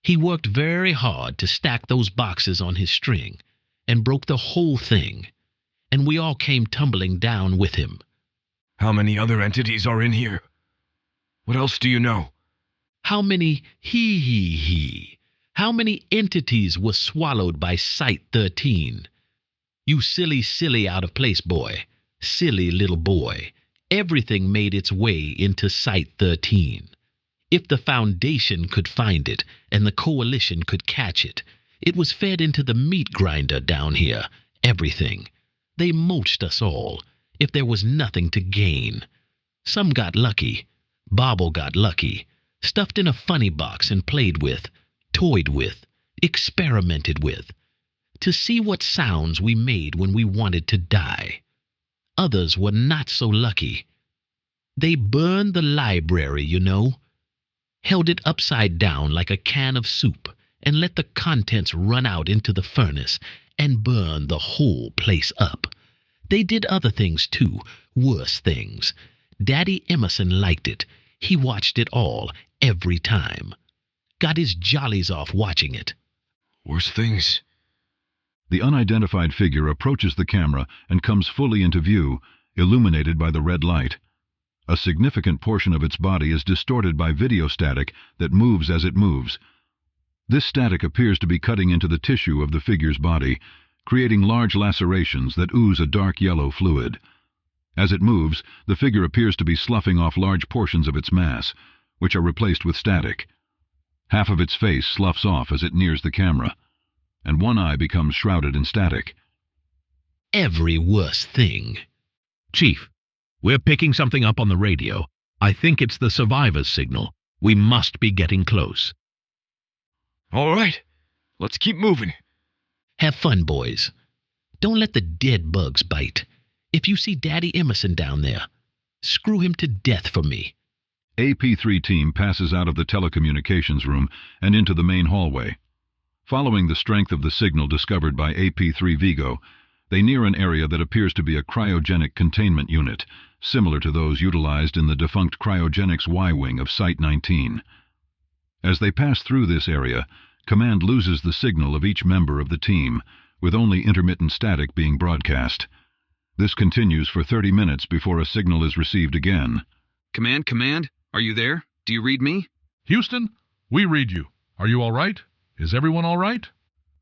He worked very hard to stack those boxes on his string, and broke the whole thing. And we all came tumbling down with him. How many other entities are in here? What else do you know? How many How many entities were swallowed by Site-13? You silly out of place boy. Silly little boy. Everything made its way into Site-13. If the Foundation could find it, and the Coalition could catch it, it was fed into the meat grinder down here. Everything. They mulched us all. If there was nothing to gain. Some got lucky. Bobble got lucky. Stuffed in a funny box and played with, toyed with, experimented with, to see what sounds we made when we wanted to die. Others were not so lucky. They burned the library, you know. Held it upside down like a can of soup and let the contents run out into the furnace and burn the whole place up. They did other things, too, worse things. Daddy Emerson liked it. He watched it all, every time. Got his jollies off watching it. Worse things? The unidentified figure approaches the camera and comes fully into view, illuminated by the red light. A significant portion of its body is distorted by video static that moves as it moves. This static appears to be cutting into the tissue of the figure's body, creating large lacerations that ooze a dark yellow fluid. As it moves, the figure appears to be sloughing off large portions of its mass, which are replaced with static. Half of its face sloughs off as it nears the camera, and one eye becomes shrouded in static. Every worse thing. Chief, we're picking something up on the radio. I think it's the survivor's signal. We must be getting close. All right, let's keep moving. Have fun, boys. Don't let the dead bugs bite. If you see Daddy Emerson down there, screw him to death for me. AP3 team passes out of the telecommunications room and into the main hallway. Following the strength of the signal discovered by AP3 Vigo, they near an area that appears to be a cryogenic containment unit, similar to those utilized in the defunct cryogenics Y-wing of Site-19. As they pass through this area, Command loses the signal of each member of the team, with only intermittent static being broadcast. This continues for 30 minutes before a signal is received again. Command, are you there? Do you read me? Houston, we read you. Are you all right? Is everyone all right?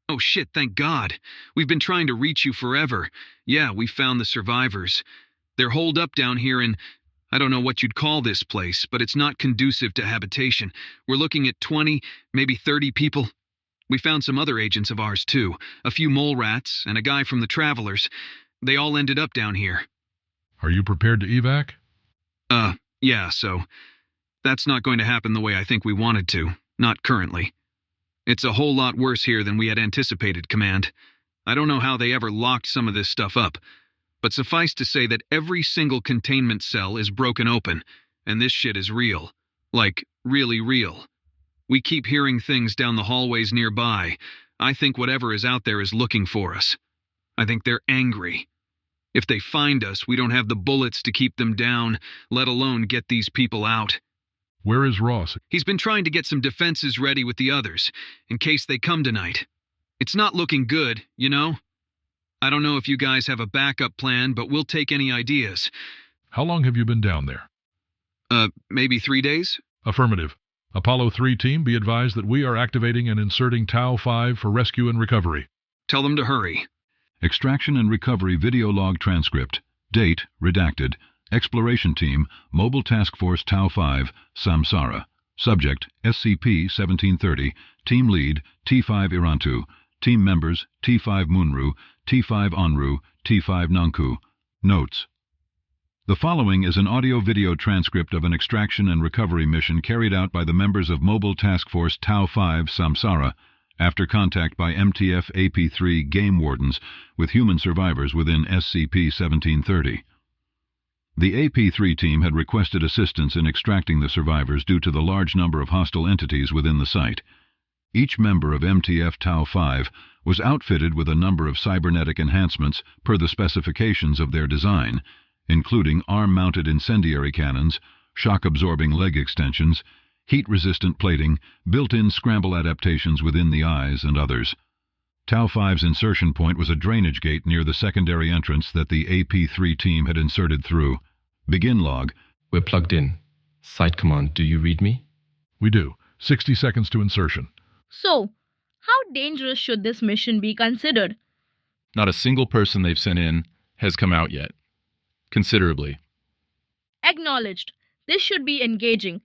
Oh shit, thank God. We've been trying to reach you forever. Yeah, we found the survivors. They're holed up down here in... I don't know what you'd call this place, but it's not conducive to habitation. We're looking at 20, maybe 30 people. We found some other agents of ours, too. A few mole rats, and a guy from the Travelers. They all ended up down here. Are you prepared to evac? Yeah, so... That's not going to happen the way I think we wanted to. Not currently. It's a whole lot worse here than we had anticipated, Command. I don't know how they ever locked some of this stuff up, but suffice to say that every single containment cell is broken open, and this shit is real. Like, really real. We keep hearing things down the hallways nearby. I think whatever is out there is looking for us. I think they're angry. If they find us, we don't have the bullets to keep them down, let alone get these people out. Where is Ross? He's been trying to get some defenses ready with the others, in case they come tonight. It's not looking good, you know? I don't know if you guys have a backup plan, but we'll take any ideas. How long have you been down there? Maybe 3 days? Affirmative. Apollo 3 team, be advised that we are activating and inserting Tau 5 for rescue and recovery. Tell them to hurry. Extraction and recovery video log transcript. Date, redacted. Exploration Team, Mobile Task Force Tau 5, Samsara. Subject, SCP-1730. Team Lead, T5 Irantu. Team Members, T5 Munru, T5 Onru, T5 Nanku. Notes. The following is an audio-video transcript of an extraction and recovery mission carried out by the members of Mobile Task Force Tau 5, Samsara, after contact by MTF AP3 game wardens with human survivors within SCP-1730. The AP3 team had requested assistance in extracting the survivors due to the large number of hostile entities within the site. Each member of MTF Tau 5 was outfitted with a number of cybernetic enhancements per the specifications of their design, including arm-mounted incendiary cannons, shock-absorbing leg extensions, heat-resistant plating, built-in scramble adaptations within the eyes, and others. Tau 5's insertion point was a drainage gate near the secondary entrance that the AP3 team had inserted through. Begin log. We're plugged in. Site command, do you read me? We do. 60 seconds to insertion. So, how dangerous should this mission be considered? Not a single person they've sent in has come out yet. Considerably. Acknowledged. This should be engaging.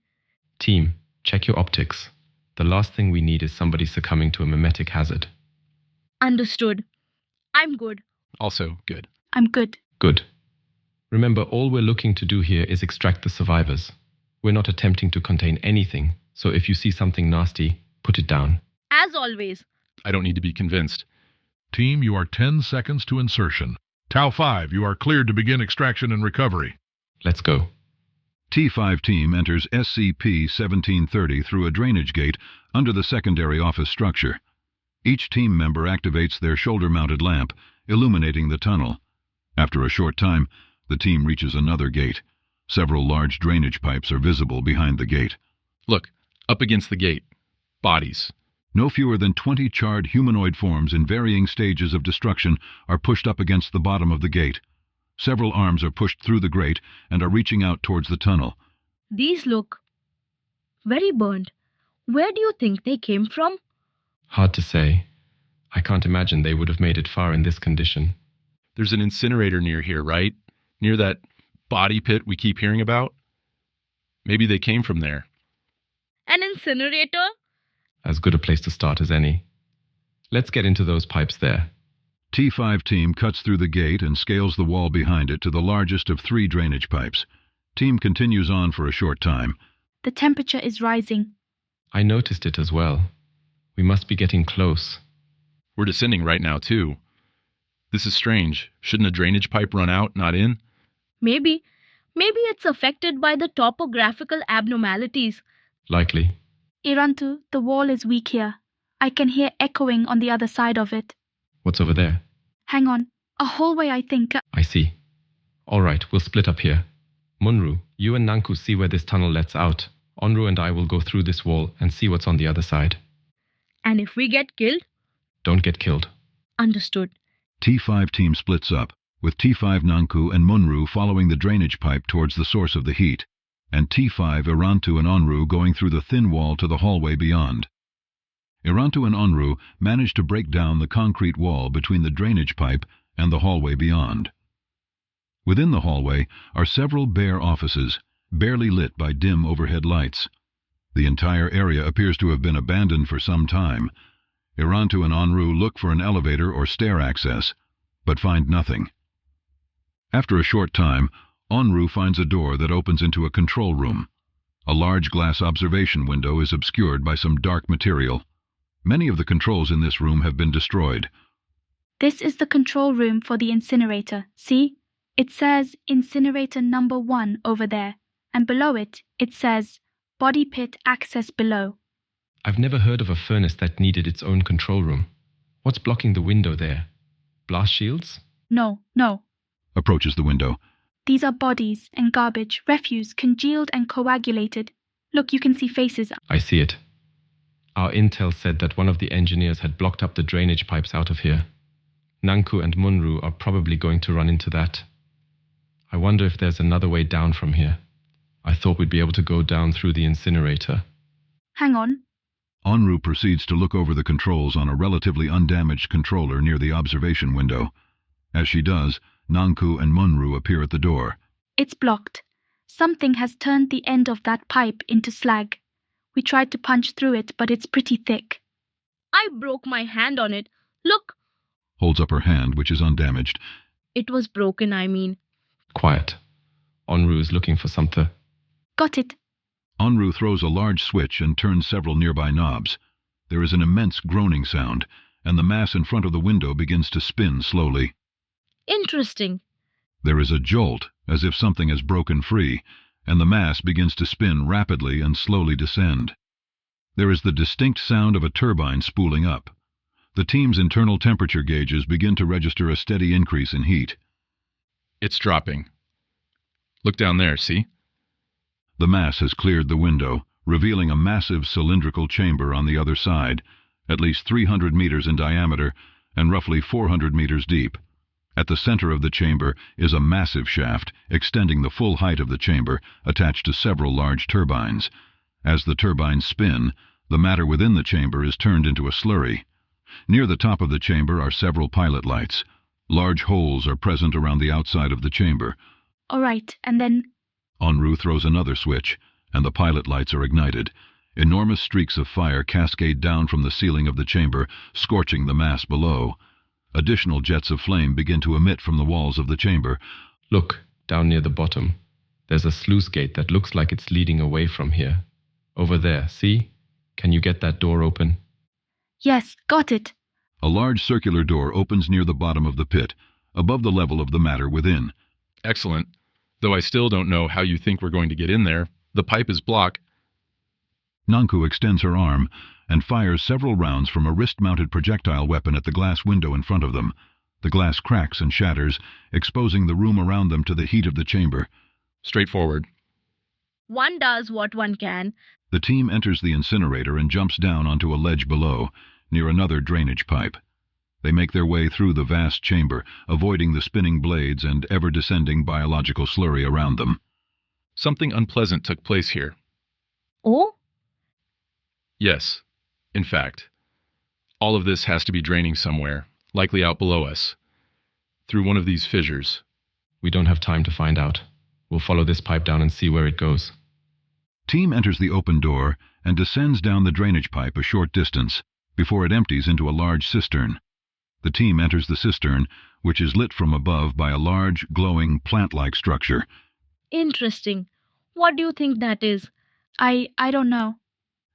Team, check your optics. The last thing we need is somebody succumbing to a mimetic hazard. Understood. I'm good. Also, good. I'm good. Good. Remember, all we're looking to do here is extract the survivors. We're not attempting to contain anything, so if you see something nasty, put it down. As always. I don't need to be convinced. Team, you are 10 seconds to insertion. Tau 5, you are cleared to begin extraction and recovery. Let's go. T5 team enters SCP-1730 through a drainage gate under the secondary office structure. Each team member activates their shoulder-mounted lamp, illuminating the tunnel. After a short time, the team reaches another gate. Several large drainage pipes are visible behind the gate. Look, up against the gate. Bodies. No fewer than 20 charred humanoid forms in varying stages of destruction are pushed up against the bottom of the gate. Several arms are pushed through the grate and are reaching out towards the tunnel. These look very burned. Where do you think they came from? Hard to say. I can't imagine they would have made it far in this condition. There's an incinerator near here, right? Near that body pit we keep hearing about? Maybe they came from there. An incinerator? As good a place to start as any. Let's get into those pipes there. T5 team cuts through the gate and scales the wall behind it to the largest of 3 drainage pipes. Team continues on for a short time. The temperature is rising. I noticed it as well. We must be getting close. We're descending right now, too. This is strange. Shouldn't a drainage pipe run out, not in? Maybe. Maybe it's affected by the topographical abnormalities. Likely. Irantu, the wall is weak here. I can hear echoing on the other side of it. What's over there? Hang on. A hallway, I think. I see. All right, we'll split up here. Munru, you and Nanku see where this tunnel lets out. Onru and I will go through this wall and see what's on the other side. And if we get killed? Don't get killed. Understood. T5 team splits up, with T5 Nanku and Munru following the drainage pipe towards the source of the heat, and T5 Irantu and Onru going through the thin wall to the hallway beyond. Irantu and Onru manage to break down the concrete wall between the drainage pipe and the hallway beyond. Within the hallway are several bare offices, barely lit by dim overhead lights. The entire area appears to have been abandoned for some time. Irantu and Onru look for an elevator or stair access, but find nothing. After a short time, Onru finds a door that opens into a control room. A large glass observation window is obscured by some dark material. Many of the controls in this room have been destroyed. This is the control room for the incinerator. See? It says incinerator number 1 over there, and below it, it says body pit access below. I've never heard of a furnace that needed its own control room. What's blocking the window there? Blast shields? No. Approaches the window. These are bodies and garbage, refuse, congealed and coagulated. Look, you can see faces. I see it. Our intel said that one of the engineers had blocked up the drainage pipes out of here. Nanku and Munru are probably going to run into that. I wonder if there's another way down from here. I thought we'd be able to go down through the incinerator. Hang on. Onru proceeds to look over the controls on a relatively undamaged controller near the observation window. As she does, Nanku and Munru appear at the door. It's blocked. Something has turned the end of that pipe into slag. We tried to punch through it, but it's pretty thick. I broke my hand on it. Look. Holds up her hand, which is undamaged. It was broken, I mean. Quiet. Onru is looking for something. Got it. Onru throws a large switch and turns several nearby knobs. There is an immense groaning sound, and the mass in front of the window begins to spin slowly. Interesting. There is a jolt, as if something has broken free, and the mass begins to spin rapidly and slowly descend. There is the distinct sound of a turbine spooling up. The team's internal temperature gauges begin to register a steady increase in heat. It's dropping. Look down there, see? The mass has cleared the window, revealing a massive cylindrical chamber on the other side, at least 300 meters in diameter and roughly 400 meters deep. At the center of the chamber is a massive shaft, extending the full height of the chamber, attached to several large turbines. As the turbines spin, the matter within the chamber is turned into a slurry. Near the top of the chamber are several pilot lights. Large holes are present around the outside of the chamber. All right, and then... Onru throws another switch, and the pilot lights are ignited. Enormous streaks of fire cascade down from the ceiling of the chamber, scorching the mass below. Additional jets of flame begin to emit from the walls of the chamber. Look, down near the bottom. There's a sluice gate that looks like it's leading away from here. Over there, see? Can you get that door open? Yes, got it. A large circular door opens near the bottom of the pit, above the level of the matter within. Excellent. Though I still don't know how you think we're going to get in there. The pipe is blocked. Nanku extends her arm and fires several rounds from a wrist-mounted projectile weapon at the glass window in front of them. The glass cracks and shatters, exposing the room around them to the heat of the chamber. Straightforward. One does what one can. The team enters the incinerator and jumps down onto a ledge below, near another drainage pipe. They make their way through the vast chamber, avoiding the spinning blades and ever-descending biological slurry around them. Something unpleasant took place here. Oh? Yes. In fact, all of this has to be draining somewhere, likely out below us, through one of these fissures. We don't have time to find out. We'll follow this pipe down and see where it goes. Team enters the open door and descends down the drainage pipe a short distance before it empties into a large cistern. The team enters the cistern, which is lit from above by a large, glowing, plant-like structure. Interesting. What do you think that is? I don't know.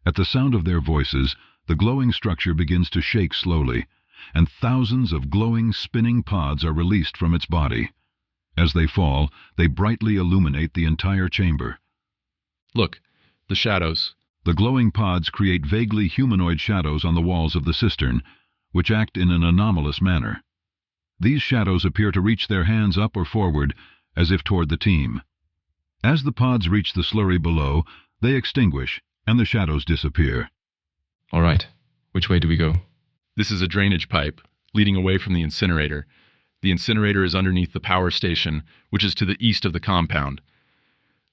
At the sound of their voices, the glowing structure begins to shake slowly, and thousands of glowing, spinning pods are released from its body. As they fall, they brightly illuminate the entire chamber. Look, the shadows. The glowing pods create vaguely humanoid shadows on the walls of the cistern, which act in an anomalous manner. These shadows appear to reach their hands up or forward, as if toward the team. As the pods reach the slurry below, they extinguish, and the shadows disappear. All right. Which way do we go? This is a drainage pipe, leading away from the incinerator. The incinerator is underneath the power station, which is to the east of the compound.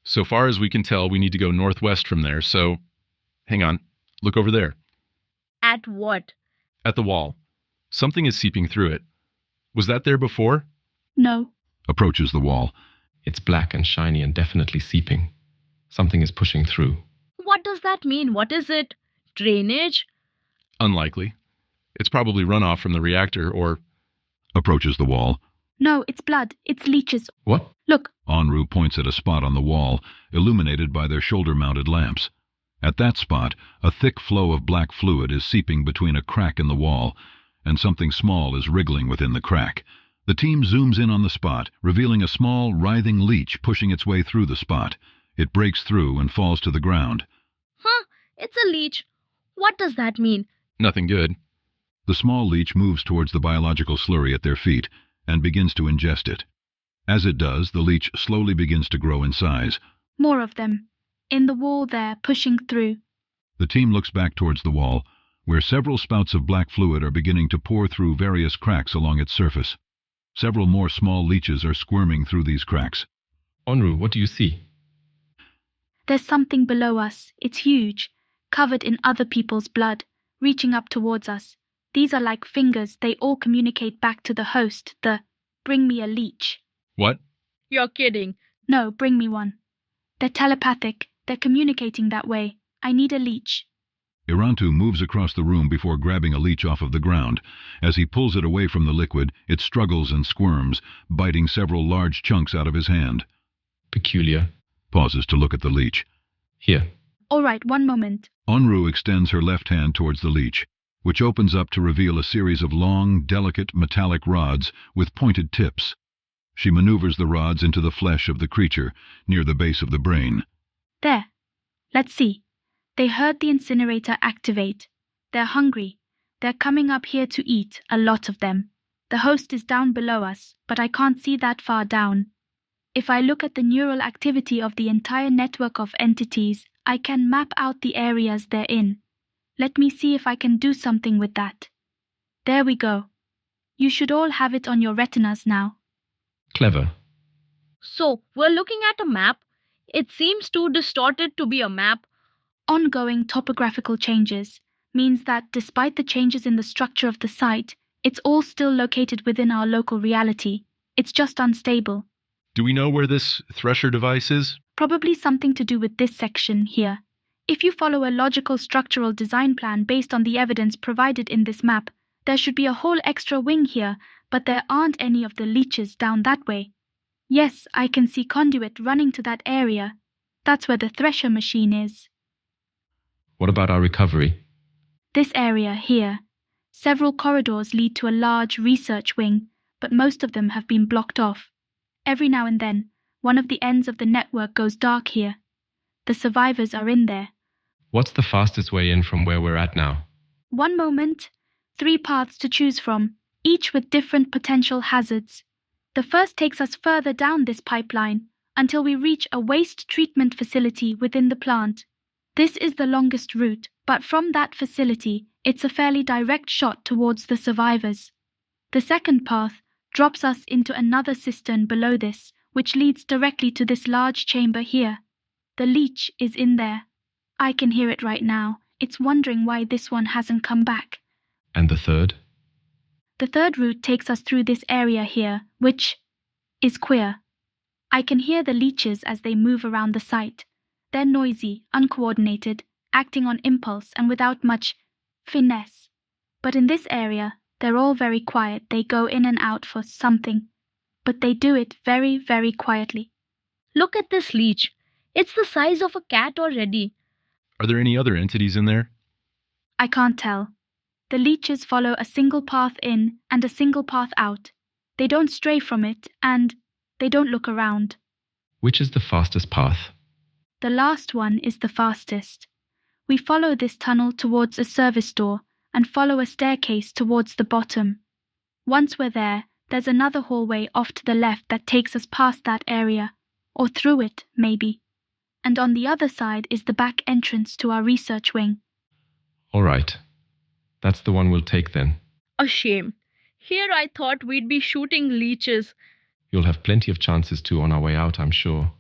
So far as we can tell, we need to go northwest from there, so... Hang on. Look over there. At what? At the wall. Something is seeping through it. Was that there before? No. Approaches the wall. It's black and shiny and definitely seeping. Something is pushing through. What does that mean? What is it? Drainage? Unlikely. It's probably runoff from the reactor, or... Approaches the wall. No, it's blood. It's leeches. What? Look. Enru points at a spot on the wall, illuminated by their shoulder-mounted lamps. At that spot, a thick flow of black fluid is seeping between a crack in the wall, and something small is wriggling within the crack. The team zooms in on the spot, revealing a small, writhing leech pushing its way through the spot. It breaks through and falls to the ground. Huh, it's a leech. What does that mean? Nothing good. The small leech moves towards the biological slurry at their feet and begins to ingest it. As it does, the leech slowly begins to grow in size. More of them. In the wall there, pushing through. The team looks back towards the wall, where several spouts of black fluid are beginning to pour through various cracks along its surface. Several more small leeches are squirming through these cracks. Enru, what do you see? There's something below us. It's huge, covered in other people's blood, reaching up towards us. These are like fingers. They all communicate back to the host, bring me a leech. What? You're kidding. No, bring me one. They're telepathic. They're communicating that way. I need a leech. Irantu moves across the room before grabbing a leech off of the ground. As he pulls it away from the liquid, it struggles and squirms, biting several large chunks out of his hand. Peculiar. Pauses to look at the leech. Here. All right, one moment. Enru extends her left hand towards the leech, which opens up to reveal a series of long, delicate, metallic rods with pointed tips. She maneuvers the rods into the flesh of the creature, near the base of the brain. There. Let's see. They heard the incinerator activate. They're hungry. They're coming up here to eat, a lot of them. The host is down below us, but I can't see that far down. If I look at the neural activity of the entire network of entities, I can map out the areas they're in. Let me see if I can do something with that. There we go. You should all have it on your retinas now. Clever. So, we're looking at a map. It seems too distorted to be a map. Ongoing topographical changes means that despite the changes in the structure of the site, it's all still located within our local reality. It's just unstable. Do we know where this thresher device is? Probably something to do with this section here. If you follow a logical structural design plan based on the evidence provided in this map, there should be a whole extra wing here, but there aren't any of the leeches down that way. Yes, I can see conduit running to that area. That's where the thresher machine is. What about our recovery? This area here. Several corridors lead to a large research wing, but most of them have been blocked off. Every now and then, one of the ends of the network goes dark here. The survivors are in there. What's the fastest way in from where we're at now? One moment. 3 paths to choose from, each with different potential hazards. The first takes us further down this pipeline until we reach a waste treatment facility within the plant. This is the longest route, but from that facility, it's a fairly direct shot towards the survivors. The second path drops us into another cistern below this, which leads directly to this large chamber here. The leech is in there. I can hear it right now. It's wondering why this one hasn't come back. And the third? The third route takes us through this area here, which is queer. I can hear the leeches as they move around the site. They're noisy, uncoordinated, acting on impulse and without much finesse. But in this area, they're all very quiet. They go in and out for something, but they do it very, very quietly. Look at this leech. It's the size of a cat already. Are there any other entities in there? I can't tell. The leeches follow a single path in and a single path out. They don't stray from it, and they don't look around. Which is the fastest path? The last one is the fastest. We follow this tunnel towards a service door and follow a staircase towards the bottom. Once we're there, there's another hallway off to the left that takes us past that area, or through it, maybe. And on the other side is the back entrance to our research wing. All right. That's the one we'll take then. A shame. Here I thought we'd be shooting leeches. You'll have plenty of chances to on our way out, I'm sure.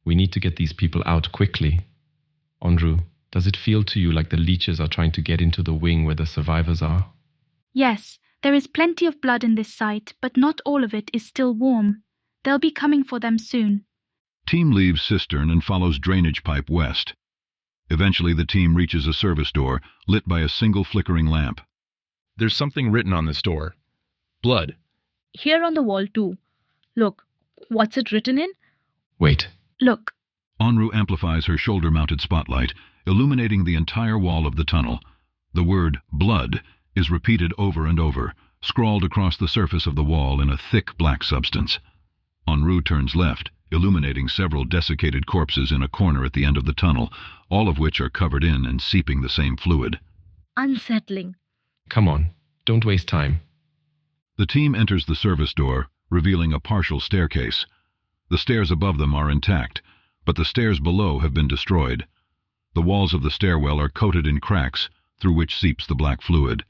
We need to get these people out quickly. Andrew, does it feel to you like the leeches are trying to get into the wing where the survivors are? Yes, there is plenty of blood in this site, but not all of it is still warm. They'll be coming for them soon. Team leaves cistern and follows drainage pipe west. Eventually the team reaches a service door, lit by a single flickering lamp. There's something written on this door. Blood. Here on the wall too. Look, what's it written in? Wait. Look. Onru amplifies her shoulder-mounted spotlight, illuminating the entire wall of the tunnel. The word blood is repeated over and over, scrawled across the surface of the wall in a thick black substance. Onru turns left, illuminating several desiccated corpses in a corner at the end of the tunnel, all of which are covered in and seeping the same fluid. Unsettling. Come on, don't waste time. The team enters the service door, revealing a partial staircase. The stairs above them are intact, but the stairs below have been destroyed. The walls of the stairwell are coated in cracks, through which seeps the black fluid.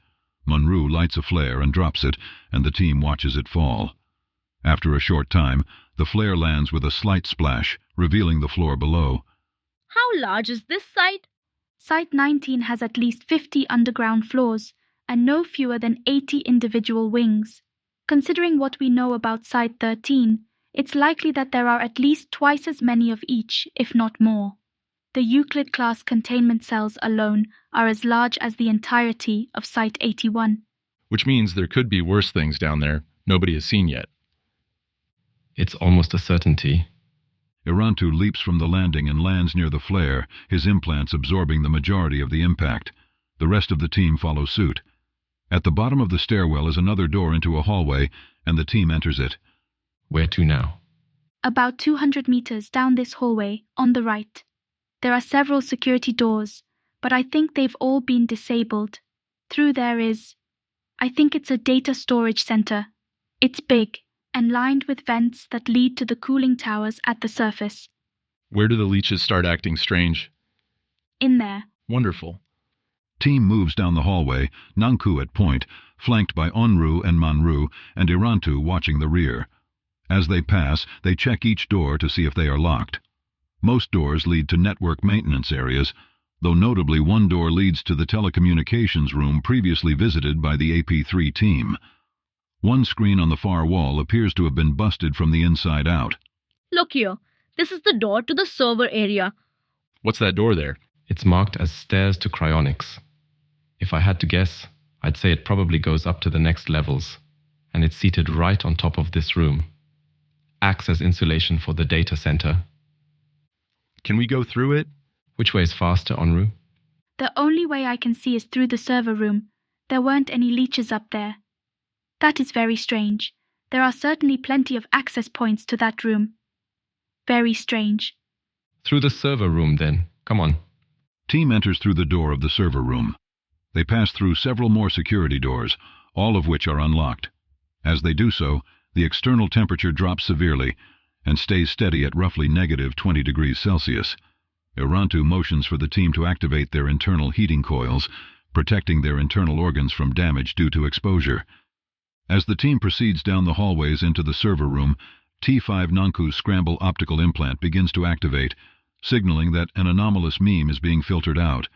Munru lights a flare and drops it, and the team watches it fall. After a short time, the flare lands with a slight splash, revealing the floor below. How large is this site? Site 19 has at least 50 underground floors, and no fewer than 80 individual wings. Considering what we know about Site 13, it's likely that there are at least twice as many of each, if not more. The Euclid-class containment cells alone are as large as the entirety of Site 81. Which means there could be worse things down there nobody has seen yet. It's almost a certainty. Irantu leaps from the landing and lands near the flare, his implants absorbing the majority of the impact. The rest of the team follow suit. At the bottom of the stairwell is another door into a hallway, and the team enters it. Where to now? About 200 meters down this hallway, on the right. There are several security doors, but I think they've all been disabled. Through there I think it's a data storage center. It's big, and lined with vents that lead to the cooling towers at the surface. Where do the leeches start acting strange? In there. Wonderful. Team moves down the hallway, Nanku at point, flanked by Onru and Manru, and Irantu watching the rear. As they pass, they check each door to see if they are locked. Most doors lead to network maintenance areas, though notably one door leads to the telecommunications room previously visited by the AP3 team. One screen on the far wall appears to have been busted from the inside out. Look here. This is the door to the server area. What's that door there? It's marked as stairs to cryonics. If I had to guess, I'd say it probably goes up to the next levels, and it's seated right on top of this room. Acts as insulation for the data center. Can we go through it? Which way is faster, Onru? The only way I can see is through the server room. There weren't any leeches up there. That is very strange. There are certainly plenty of access points to that room. Very strange. Through the server room, then. Come on. Team enters through the door of the server room. They pass through several more security doors, all of which are unlocked. As they do so, the external temperature drops severely and stays steady at roughly -20 degrees Celsius. Irantu motions for the team to activate their internal heating coils, protecting their internal organs from damage due to exposure. As the team proceeds down the hallways into the server room, T5 Nanku's scramble optical implant begins to activate, signaling that an anomalous meme is being filtered out.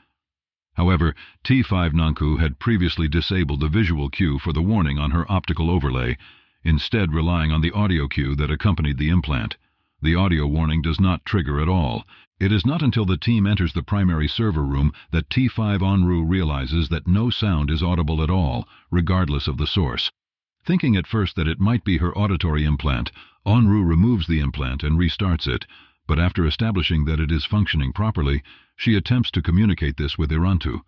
However, T5 Nanku had previously disabled the visual cue for the warning on her optical overlay, instead relying on the audio cue that accompanied the implant. The audio warning does not trigger at all. It is not until the team enters the primary server room that T5 Onru realizes that no sound is audible at all, regardless of the source. Thinking at first that it might be her auditory implant, Onru removes the implant and restarts it, but after establishing that it is functioning properly, she attempts to communicate this with Irantu.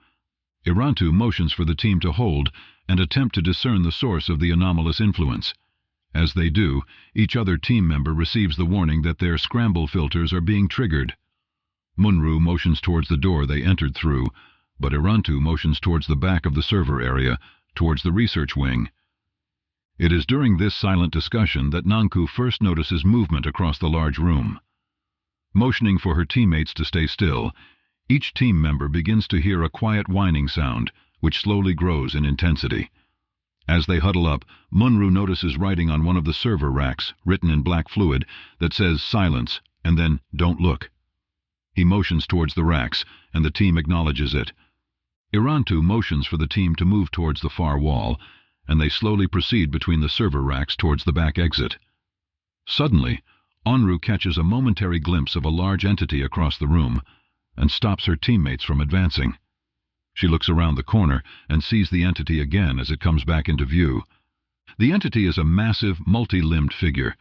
Irantu motions for the team to hold and attempt to discern the source of the anomalous influence. As they do, each other team member receives the warning that their scramble filters are being triggered. Munru motions towards the door they entered through, but Irantu motions towards the back of the server area, towards the research wing. It is during this silent discussion that Nanku first notices movement across the large room. Motioning for her teammates to stay still, each team member begins to hear a quiet whining sound, which slowly grows in intensity. As they huddle up, Munru notices writing on one of the server racks, written in black fluid, that says silence, and then don't look. He motions towards the racks, and the team acknowledges it. Irantu motions for the team to move towards the far wall, and they slowly proceed between the server racks towards the back exit. Suddenly, Onru catches a momentary glimpse of a large entity across the room, and stops her teammates from advancing. She looks around the corner and sees the entity again as it comes back into view. The entity is a massive, multi-limbed figure.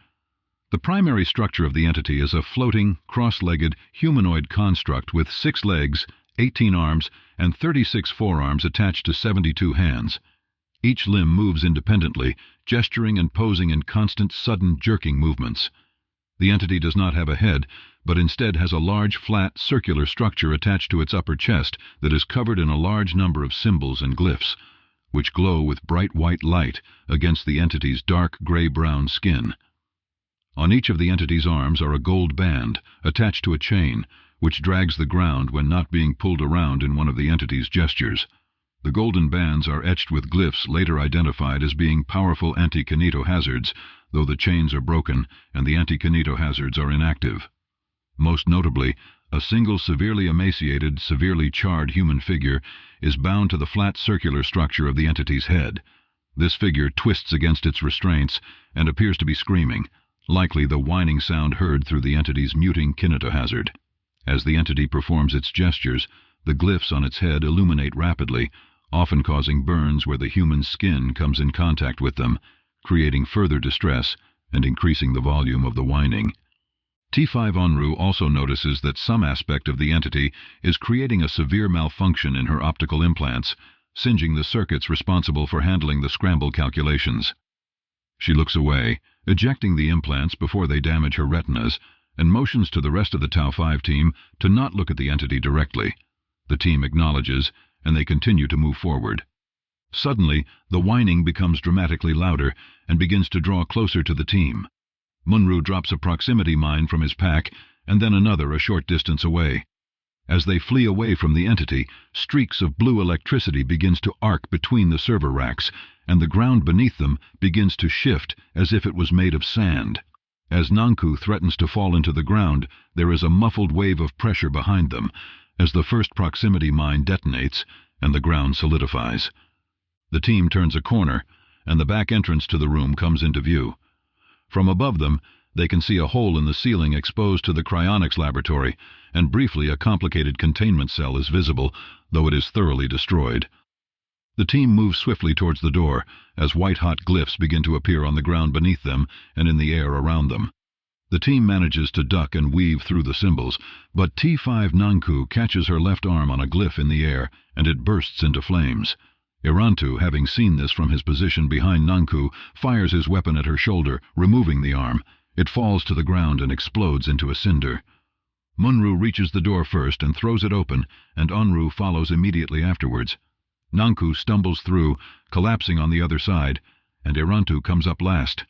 The primary structure of the entity is a floating, cross-legged, humanoid construct with 6 legs, 18 arms, and 36 forearms attached to 72 hands. Each limb moves independently, gesturing and posing in constant, sudden, jerking movements. The entity does not have a head, but instead has a large, flat, circular structure attached to its upper chest that is covered in a large number of symbols and glyphs, which glow with bright white light against the entity's dark gray-brown skin. On each of the entity's arms are a gold band attached to a chain, which drags the ground when not being pulled around in one of the entity's gestures. The golden bands are etched with glyphs later identified as being powerful anti-kinito hazards, though the chains are broken and the anti-kinito hazards are inactive. Most notably, a single severely emaciated, severely charred human figure is bound to the flat circular structure of the entity's head. This figure twists against its restraints and appears to be screaming, likely the whining sound heard through the entity's muting kinetohazard. As the entity performs its gestures, the glyphs on its head illuminate rapidly, often causing burns where the human skin comes in contact with them, creating further distress and increasing the volume of the whining. T5 Onru also notices that some aspect of the entity is creating a severe malfunction in her optical implants, singeing the circuits responsible for handling the scramble calculations. She looks away, ejecting the implants before they damage her retinas, and motions to the rest of the Tau 5 team to not look at the entity directly. The team acknowledges, and they continue to move forward. Suddenly, the whining becomes dramatically louder and begins to draw closer to the team. Munru drops a proximity mine from his pack, and then another a short distance away. As they flee away from the entity, streaks of blue electricity begins to arc between the server racks, and the ground beneath them begins to shift as if it was made of sand. As Nanku threatens to fall into the ground, there is a muffled wave of pressure behind them, as the first proximity mine detonates, and the ground solidifies. The team turns a corner, and the back entrance to the room comes into view. From above them, they can see a hole in the ceiling exposed to the cryonics laboratory, and briefly a complicated containment cell is visible, though it is thoroughly destroyed. The team moves swiftly towards the door, as white-hot glyphs begin to appear on the ground beneath them and in the air around them. The team manages to duck and weave through the symbols, but T5 Nanku catches her left arm on a glyph in the air, and it bursts into flames. Irantu, having seen this from his position behind Nanku, fires his weapon at her shoulder, removing the arm. It falls to the ground and explodes into a cinder. Munru reaches the door first and throws it open, and Onru follows immediately afterwards. Nanku stumbles through, collapsing on the other side, and Irantu comes up last.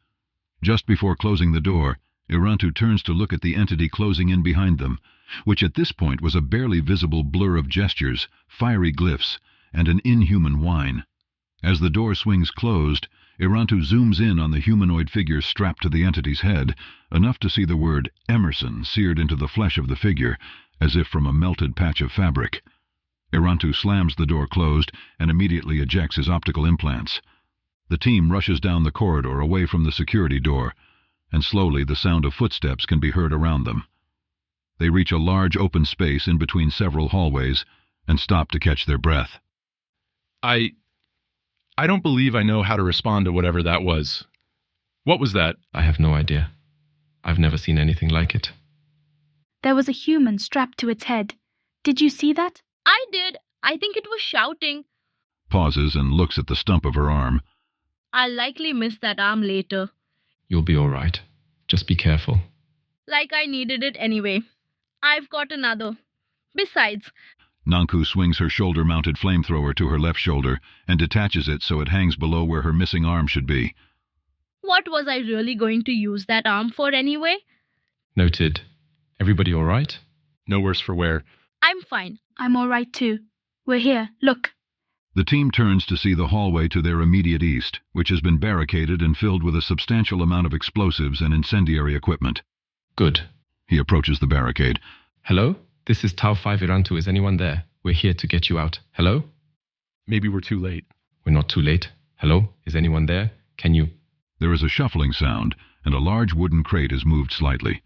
Just before closing the door, Irantu turns to look at the entity closing in behind them, which at this point was a barely visible blur of gestures, fiery glyphs, and an inhuman whine. As the door swings closed, Irantu zooms in on the humanoid figure strapped to the entity's head, enough to see the word Emerson seared into the flesh of the figure, as if from a melted patch of fabric. Irantu slams the door closed and immediately ejects his optical implants. The team rushes down the corridor away from the security door. and slowly the sound of footsteps can be heard around them. They reach a large open space in between several hallways and stop to catch their breath. I don't believe I know how to respond to whatever that was. What was that? I have no idea. I've never seen anything like it. There was a human strapped to its head. Did you see that? I did. I think it was shouting. Pauses and looks at the stump of her arm. I'll likely miss that arm later. You'll be all right. Just be careful. Like I needed it anyway. I've got another. Besides, Nanku swings her shoulder-mounted flamethrower to her left shoulder and detaches it so it hangs below where her missing arm should be. what was I really going to use that arm for anyway? Noted. Everybody all right? No worse for wear. I'm fine. I'm all right too. We're here. Look. The team turns to see the hallway to their immediate east, which has been barricaded and filled with a substantial amount of explosives and incendiary equipment. Good. He approaches the barricade. Hello? This is Tau 5 Irantu. Is anyone there? We're here to get you out. Hello? Maybe we're too late. We're not too late. Hello? Is anyone there? Can you... There is a shuffling sound, and a large wooden crate is moved slightly.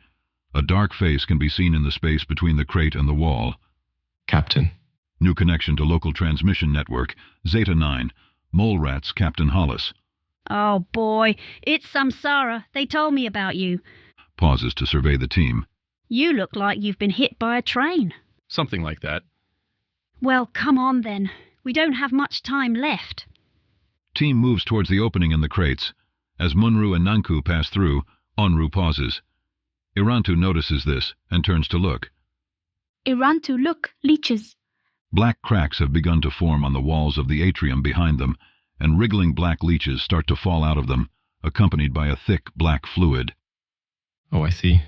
A dark face can be seen in the space between the crate and the wall. Captain. New connection to local transmission network. Zeta 9. Mole Rats, Captain Hollis. Oh boy, it's Samsara. They told me about you. Pauses to survey the team. You look like you've been hit by a train. Something like that. Well, come on then. We don't have much time left. Team moves towards the opening in the crates. As Munru and Nanku pass through, Onru pauses. Irantu notices this and turns to look. Irantu, look, leeches. Black cracks have begun to form on the walls of the atrium behind them, and wriggling black leeches start to fall out of them, accompanied by a thick black fluid. Oh, I see.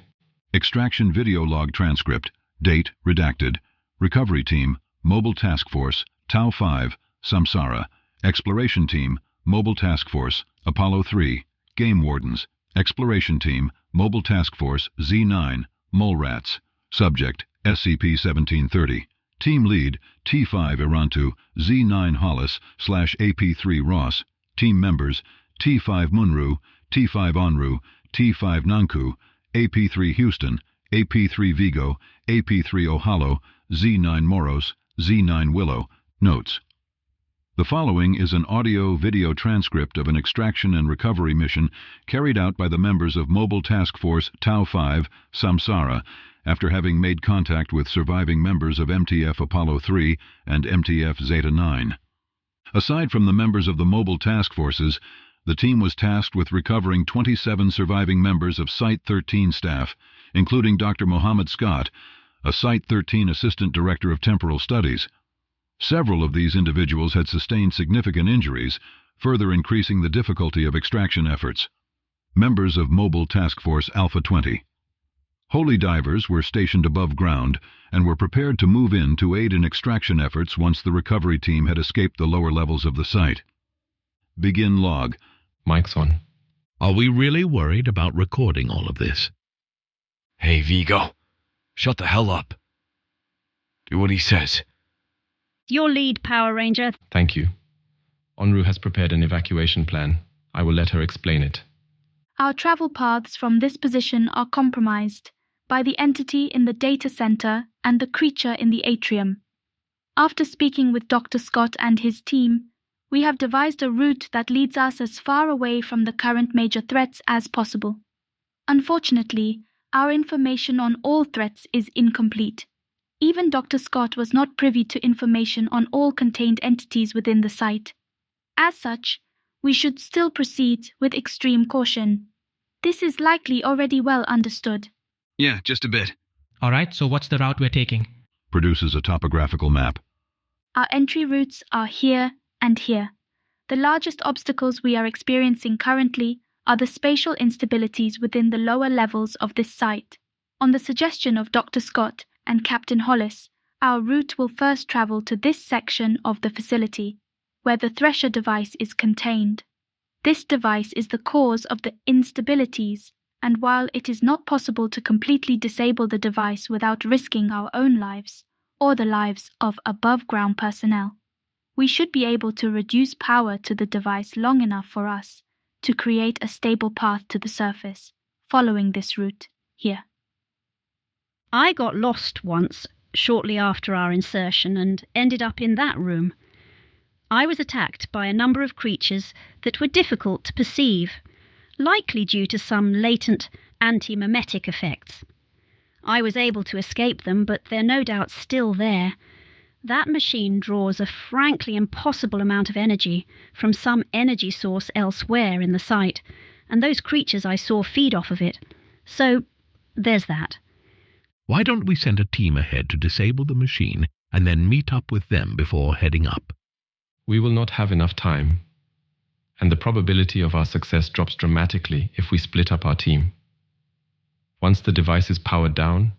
Extraction video log transcript. Date redacted. Recovery team, Mobile Task Force, Tau 5, Samsara. Exploration team, Mobile Task Force, Apollo 3. Game Wardens. Exploration team, Mobile Task Force, Z9, Mole Rats. Subject, SCP-1730. Team lead, T5 Irantu, Z9 Hollis /AP3 Ross. Team members, T5 Munru, T5 Onru, T5 Nanku, AP3 Houston, AP3 Vigo, AP3 Ohalo, Z9 Moros, Z9 Willow. Notes. The following is an audio-video transcript of an extraction and recovery mission carried out by the members of Mobile Task Force Tau 5, Samsara, after having made contact with surviving members of MTF Apollo 3 and MTF Zeta 9. Aside from the members of the Mobile Task Forces, the team was tasked with recovering 27 surviving members of Site-13 staff, including Dr. Mohammed Scott, a Site-13 Assistant Director of Temporal Studies. Several of these individuals had sustained significant injuries, further increasing the difficulty of extraction efforts. Members of Mobile Task Force Alpha 20. Holy divers were stationed above ground and were prepared to move in to aid in extraction efforts once the recovery team had escaped the lower levels of the site. Begin log. Mic's on. Are we really worried about recording all of this? Hey, Vigo. Shut the hell up. Do what he says. Your lead, Power Ranger. Thank you. Onru has prepared an evacuation plan. I will let her explain it. Our travel paths from this position are compromised by the entity in the data center and the creature in the atrium. After speaking with Dr. Scott and his team, we have devised a route that leads us as far away from the current major threats as possible. Unfortunately, our information on all threats is incomplete. Even Dr. Scott was not privy to information on all contained entities within the site. As such, we should still proceed with extreme caution. This is likely already well understood. Yeah, just a bit. All right, so what's the route we're taking? Produces a topographical map. Our entry routes are here and here. The largest obstacles we are experiencing currently are the spatial instabilities within the lower levels of this site. On the suggestion of Dr. Scott and Captain Hollis, our route will first travel to this section of the facility, where the Thresher device is contained. This device is the cause of the instabilities, and while it is not possible to completely disable the device without risking our own lives, or the lives of above-ground personnel, we should be able to reduce power to the device long enough for us to create a stable path to the surface, following this route here. I got lost once, shortly after our insertion, and ended up in that room. I was attacked by a number of creatures that were difficult to perceive, likely due to some latent anti-memetic effects. I was able to escape them, but they're no doubt still there. That machine draws a frankly impossible amount of energy from some energy source elsewhere in the site, and those creatures I saw feed off of it. So, there's that. Why don't we send a team ahead to disable the machine and then meet up with them before heading up? We will not have enough time, and the probability of our success drops dramatically if we split up our team. Once the device is powered down,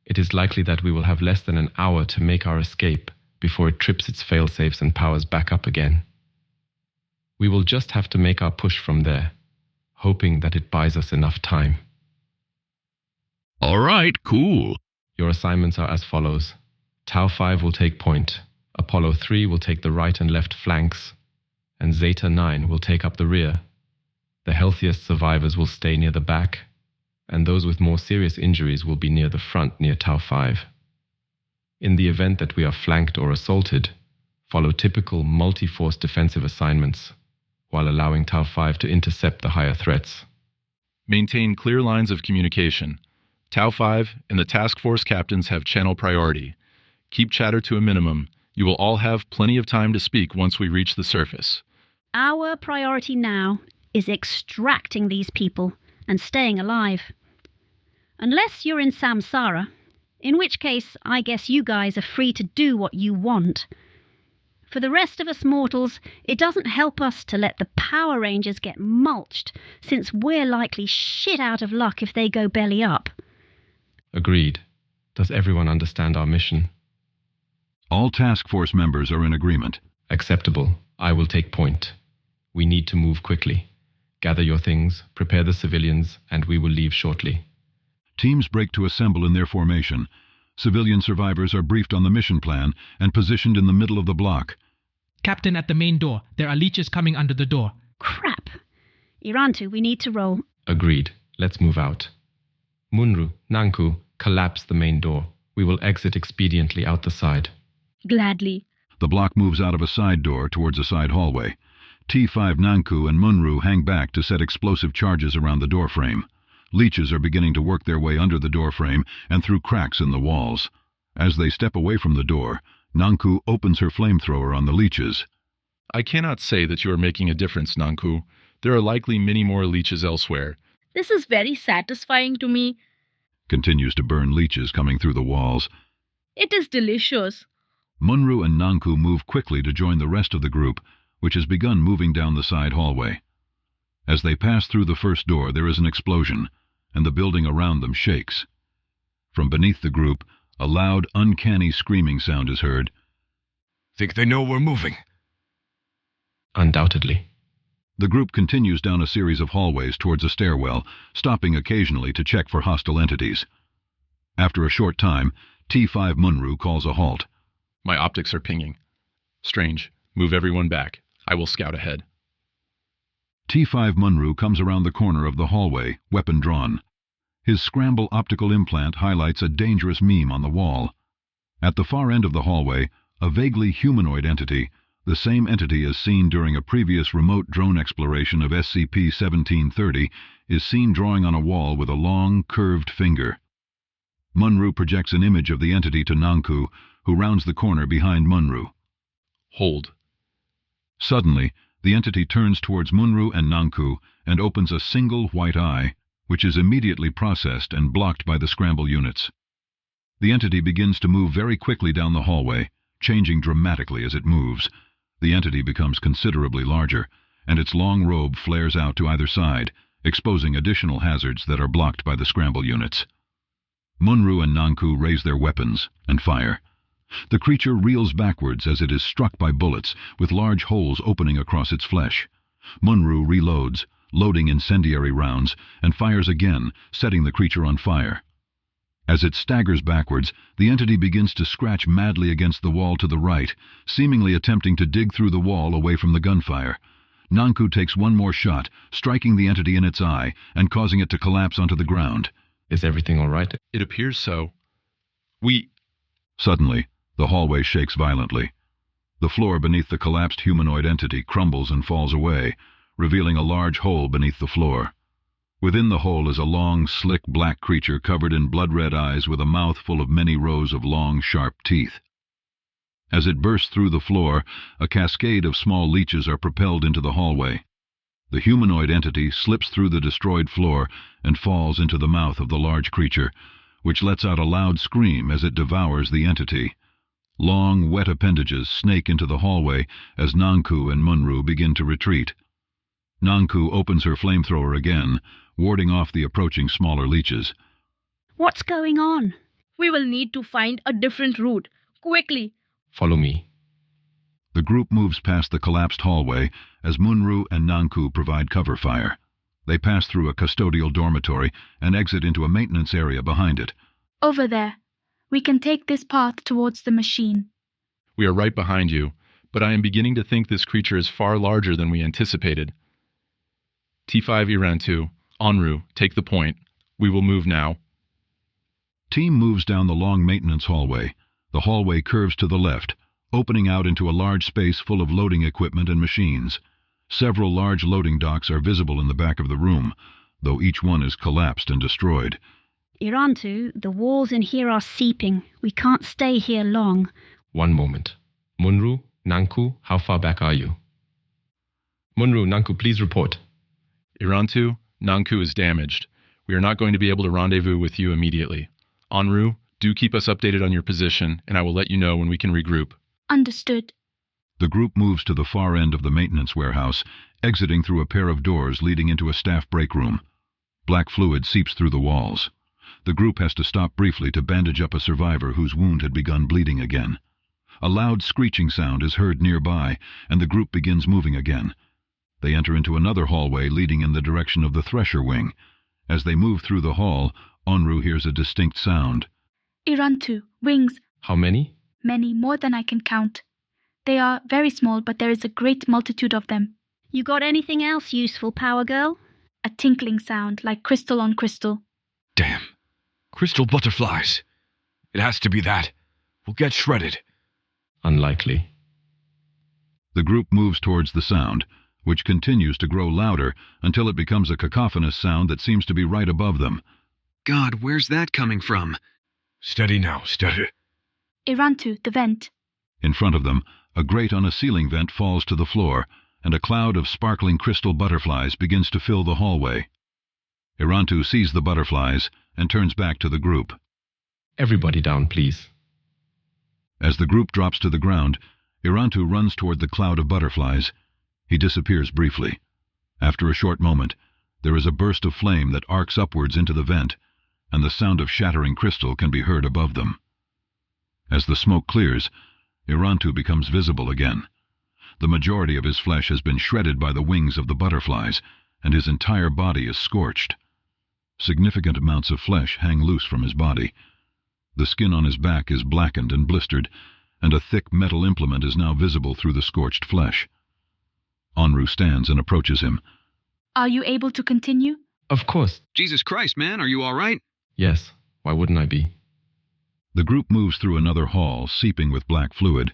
it is likely that we will have less than an hour to make our escape before it trips its failsafes and powers back up again. We will just have to make our push from there, hoping that it buys us enough time. All right, cool. Your assignments are as follows. Tau 5 will take point, Apollo 3 will take the right and left flanks, and Zeta 9 will take up the rear. The healthiest survivors will stay near the back, and those with more serious injuries will be near the front near Tau 5. In the event that we are flanked or assaulted, follow typical multi-force defensive assignments, while allowing Tau 5 to intercept the higher threats. Maintain clear lines of communication. Tau 5 and the task force captains have channel priority. Keep chatter to a minimum. You will all have plenty of time to speak once we reach the surface. Our priority now is extracting these people and staying alive. Unless you're in Samsara, in which case I guess you guys are free to do what you want. For the rest of us mortals, it doesn't help us to let the Power Rangers get mulched, since we're likely shit out of luck if they go belly up. Agreed. Does everyone understand our mission? All task force members are in agreement. Acceptable. I will take point. We need to move quickly. Gather your things, prepare the civilians, and we will leave shortly. Teams break to assemble in their formation. Civilian survivors are briefed on the mission plan and positioned in the middle of the block. Captain, at the main door. There are leeches coming under the door. Crap. Irantu, we need to roll. Agreed. Let's move out. Munru, Nanku, collapse the main door. We will exit expediently out the side. Gladly. The block moves out of a side door towards a side hallway. T5 Nanku and Munru hang back to set explosive charges around the doorframe. Leeches are beginning to work their way under the doorframe and through cracks in the walls. As they step away from the door, Nanku opens her flamethrower on the leeches. I cannot say that you are making a difference, Nanku. There are likely many more leeches elsewhere. This is very satisfying to me. Continues to burn leeches coming through the walls. It is delicious. Munru and Nanku move quickly to join the rest of the group, which has begun moving down the side hallway. As they pass through the first door, there is an explosion, and the building around them shakes. From beneath the group, a loud, uncanny screaming sound is heard. Think they know we're moving? Undoubtedly. The group continues down a series of hallways towards a stairwell, stopping occasionally to check for hostile entities. After a short time, T5 Munru calls a halt. My optics are pinging. Strange. Move everyone back. I will scout ahead. T5 Munru comes around the corner of the hallway, weapon drawn. His scramble optical implant highlights a dangerous meme on the wall. At the far end of the hallway, a vaguely humanoid entity, the same entity as seen during a previous remote drone exploration of SCP-1730, is seen drawing on a wall with a long, curved finger. Munru projects an image of the entity to Nanku, who rounds the corner behind Munru. Hold. Suddenly, the entity turns towards Munru and Nanku and opens a single white eye, which is immediately processed and blocked by the scramble units. The entity begins to move very quickly down the hallway, changing dramatically as it moves. The entity becomes considerably larger, and its long robe flares out to either side, exposing additional hazards that are blocked by the scramble units. Munru and Nanku raise their weapons and fire. The creature reels backwards as it is struck by bullets, with large holes opening across its flesh. Munru reloads, loading incendiary rounds, and fires again, setting the creature on fire. As it staggers backwards, the entity begins to scratch madly against the wall to the right, seemingly attempting to dig through the wall away from the gunfire. Nanku takes one more shot, striking the entity in its eye and causing it to collapse onto the ground. Is everything all right? It appears so. Suddenly, the hallway shakes violently. The floor beneath the collapsed humanoid entity crumbles and falls away, revealing a large hole beneath the floor. Within the hole is a long, slick black creature covered in blood-red eyes with a mouth full of many rows of long, sharp teeth. As it bursts through the floor, a cascade of small leeches are propelled into the hallway. The humanoid entity slips through the destroyed floor and falls into the mouth of the large creature, which lets out a loud scream as it devours the entity. Long, wet appendages snake into the hallway as Nanku and Munru begin to retreat. Nanku opens her flamethrower again, warding off the approaching smaller leeches. What's going on? We will need to find a different route. Quickly! Follow me. The group moves past the collapsed hallway as Munru and Nanku provide cover fire. They pass through a custodial dormitory and exit into a maintenance area behind it. Over there. We can take this path towards the machine. We are right behind you, but I am beginning to think this creature is far larger than we anticipated. T5 Irantu, Onru, take the point. We will move now. Team moves down the long maintenance hallway. The hallway curves to the left, opening out into a large space full of loading equipment and machines. Several large loading docks are visible in the back of the room, though each one is collapsed and destroyed. Irantu, the walls in here are seeping. We can't stay here long. One moment. Munru, Nanku, how far back are you? Munru, Nanku, please report. Irantu, Nanku is damaged. We are not going to be able to rendezvous with you immediately. Onru, do keep us updated on your position, and I will let you know when we can regroup. Understood. The group moves to the far end of the maintenance warehouse, exiting through a pair of doors leading into a staff break room. Black fluid seeps through the walls. The group has to stop briefly to bandage up a survivor whose wound had begun bleeding again. A loud screeching sound is heard nearby, and the group begins moving again. They enter into another hallway leading in the direction of the Thresher wing. As they move through the hall, Onru hears a distinct sound. Irantu, wings. How many? Many, more than I can count. They are very small, but there is a great multitude of them. You got anything else useful, Power Girl? A tinkling sound, like crystal on crystal. Damn. Crystal butterflies. It has to be that. We'll get shredded. Unlikely. The group moves towards the sound, which continues to grow louder until it becomes a cacophonous sound that seems to be right above them. God, where's that coming from? Steady now, steady. Irantu, the vent. In front of them, a grate on a ceiling vent falls to the floor, and a cloud of sparkling crystal butterflies begins to fill the hallway. Irantu sees the butterflies and turns back to the group. Everybody down, please. As the group drops to the ground, Irantu runs toward the cloud of butterflies. He disappears briefly. After a short moment, there is a burst of flame that arcs upwards into the vent, and the sound of shattering crystal can be heard above them. As the smoke clears, Irantu becomes visible again. The majority of his flesh has been shredded by the wings of the butterflies, and his entire body is scorched. Significant amounts of flesh hang loose from his body. The skin on his back is blackened and blistered, and a thick metal implement is now visible through the scorched flesh. Onru stands and approaches him. Are you able to continue? Of course. Jesus Christ, man, are you all right? Yes. Why wouldn't I be? The group moves through another hall, seeping with black fluid,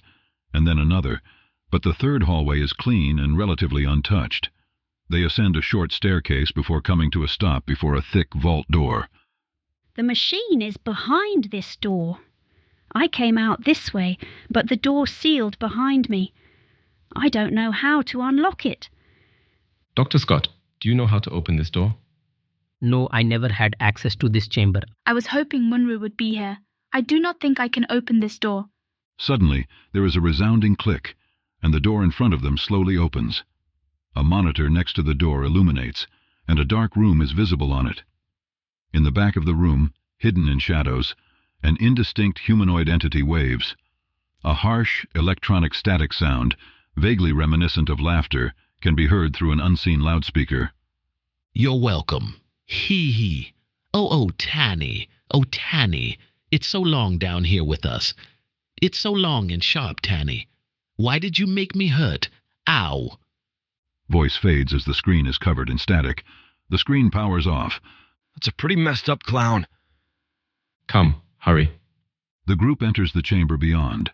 and then another, but the third hallway is clean and relatively untouched. They ascend a short staircase before coming to a stop before a thick vault door. The machine is behind this door. I came out this way, but the door sealed behind me. I don't know how to unlock it. Dr. Scott, do you know how to open this door? No, I never had access to this chamber. I was hoping Munru would be here. I do not think I can open this door. Suddenly, there is a resounding click, and the door in front of them slowly opens. A monitor next to the door illuminates, and a dark room is visible on it. In the back of the room, hidden in shadows, an indistinct humanoid entity waves. A harsh, electronic static sound, vaguely reminiscent of laughter, can be heard through an unseen loudspeaker. You're welcome. Hee. Oh, Tanny. Oh, Tanny. It's so long down here with us. It's so long and sharp, Tanny. Why did you make me hurt? Ow. Voice fades as the screen is covered in static. The screen powers off. That's a pretty messed up clown. Come, hurry. The group enters the chamber beyond.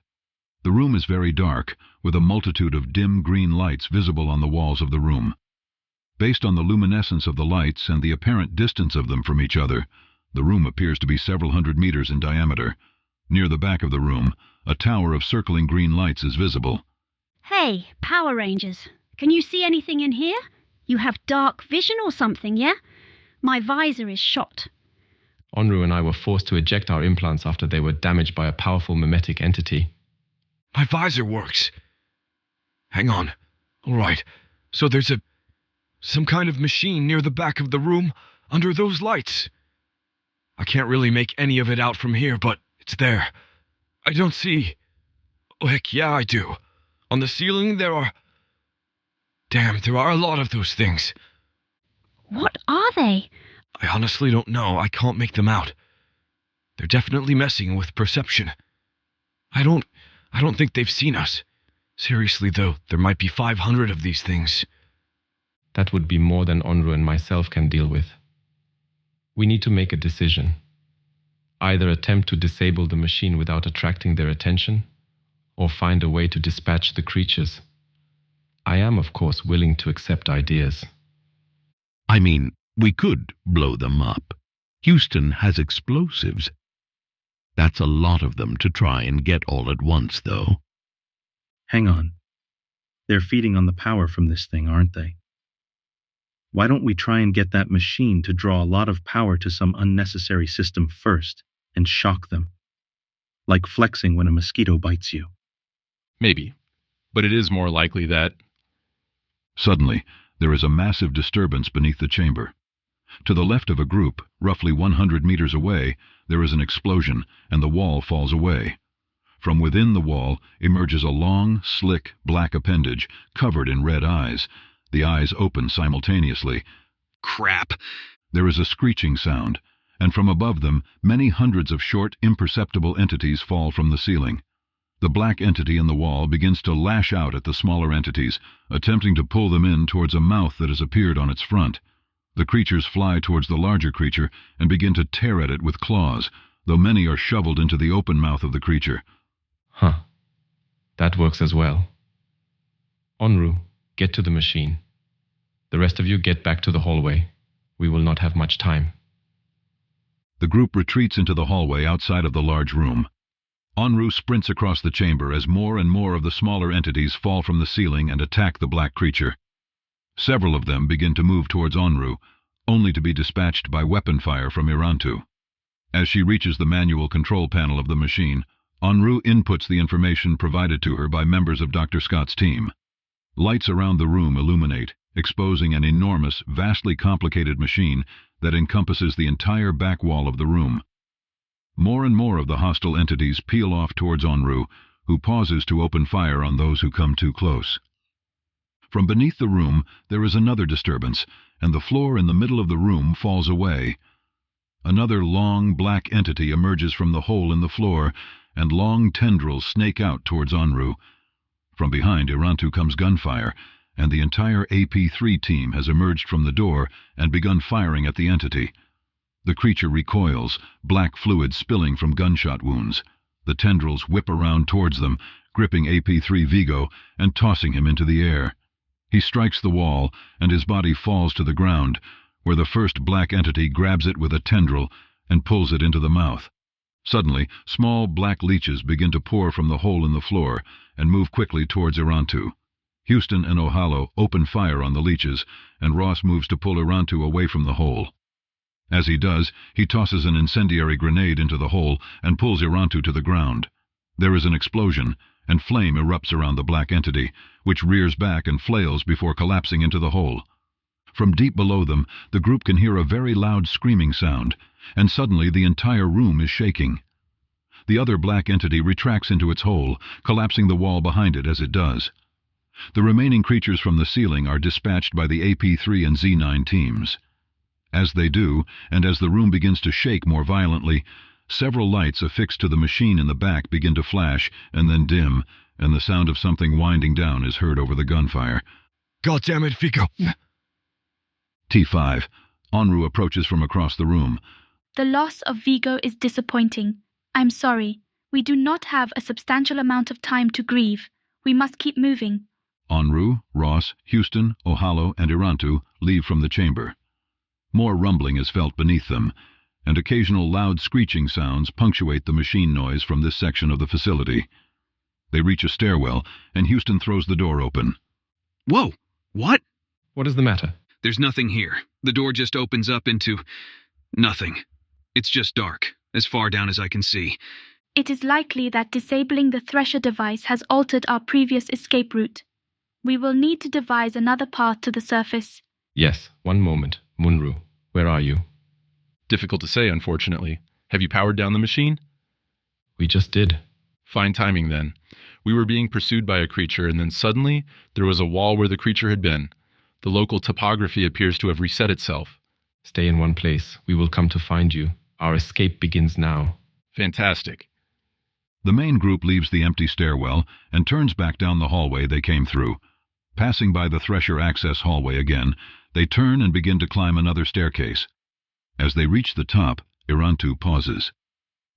The room is very dark, with a multitude of dim green lights visible on the walls of the room. Based on the luminescence of the lights and the apparent distance of them from each other, the room appears to be several hundred meters in diameter. Near the back of the room, a tower of circling green lights is visible. Hey, Power Rangers, can you see anything in here? You have dark vision or something, yeah? My visor is shot. Onru and I were forced to eject our implants after they were damaged by a powerful mimetic entity. My visor works. Hang on. All right. So there's some kind of machine near the back of the room under those lights. I can't really make any of it out from here, but it's there. I don't see... Oh, heck yeah, I do. On the ceiling there are... Damn, there are a lot of those things. What are they? I honestly don't know. I can't make them out. They're definitely messing with perception. I don't think they've seen us. Seriously, though, there might be 500 of these things. That would be more than Onru and myself can deal with. We need to make a decision. Either attempt to disable the machine without attracting their attention, or find a way to dispatch the creatures. I am, of course, willing to accept ideas. I mean, we could blow them up. Houston has explosives. That's a lot of them to try and get all at once, though. Hang on. They're feeding on the power from this thing, aren't they? Why don't we try and get that machine to draw a lot of power to some unnecessary system first and shock them? Like flexing when a mosquito bites you. Maybe. But it is more likely that... Suddenly, there is a massive disturbance beneath the chamber. To the left of a group, roughly 100 meters away, there is an explosion, and the wall falls away. From within the wall emerges a long, slick, black appendage, covered in red eyes. The eyes open simultaneously. Crap! There is a screeching sound, and from above them, many hundreds of short, imperceptible entities fall from the ceiling. The black entity in the wall begins to lash out at the smaller entities, attempting to pull them in towards a mouth that has appeared on its front. The creatures fly towards the larger creature and begin to tear at it with claws, though many are shoveled into the open mouth of the creature. Huh. That works as well. Onru, get to the machine. The rest of you get back to the hallway. We will not have much time. The group retreats into the hallway outside of the large room. Onru sprints across the chamber as more and more of the smaller entities fall from the ceiling and attack the black creature. Several of them begin to move towards Onru, only to be dispatched by weapon fire from Irantu. As she reaches the manual control panel of the machine, Onru inputs the information provided to her by members of Dr. Scott's team. Lights around the room illuminate, exposing an enormous, vastly complicated machine that encompasses the entire back wall of the room. More and more of the hostile entities peel off towards Onru, who pauses to open fire on those who come too close. From beneath the room there is another disturbance, and the floor in the middle of the room falls away. Another long, black entity emerges from the hole in the floor, and long tendrils snake out towards Onru. From behind Irantu comes gunfire, and the entire AP3 team has emerged from the door and begun firing at the entity. The creature recoils, black fluid spilling from gunshot wounds. The tendrils whip around towards them, gripping AP3 Vigo and tossing him into the air. He strikes the wall, and his body falls to the ground, where the first black entity grabs it with a tendril and pulls it into the mouth. Suddenly, small black leeches begin to pour from the hole in the floor and move quickly towards Irantu. Houston and Ohalo open fire on the leeches, and Ross moves to pull Irantu away from the hole. As he does, he tosses an incendiary grenade into the hole and pulls Irantu to the ground. There is an explosion, and flame erupts around the black entity, which rears back and flails before collapsing into the hole. From deep below them, the group can hear a very loud screaming sound, and suddenly the entire room is shaking. The other black entity retracts into its hole, collapsing the wall behind it as it does. The remaining creatures from the ceiling are dispatched by the AP3 and Z9 teams. As they do, and as the room begins to shake more violently, several lights affixed to the machine in the back begin to flash and then dim, and the sound of something winding down is heard over the gunfire. God damn it, Vigo. T5. Onru approaches from across the room. The loss of Vigo is disappointing. I'm sorry. We do not have a substantial amount of time to grieve. We must keep moving. Onru, Ross, Houston, Ohalo, and Irantu leave from the chamber. More rumbling is felt beneath them, and occasional loud screeching sounds punctuate the machine noise from this section of the facility. They reach a stairwell, and Houston throws the door open. Whoa! What? What is the matter? There's nothing here. The door just opens up into... nothing. It's just dark, as far down as I can see. It is likely that disabling the Thresher device has altered our previous escape route. We will need to devise another path to the surface. Yes, one moment. Munru, where are you? Difficult to say, unfortunately. Have you powered down the machine? We just did. Fine timing, then. We were being pursued by a creature, and then suddenly there was a wall where the creature had been. The local topography appears to have reset itself. Stay in one place. We will come to find you. Our escape begins now. Fantastic. The main group leaves the empty stairwell and turns back down the hallway they came through. Passing by the Thresher access hallway again, they turn and begin to climb another staircase. As they reach the top, Irantu pauses.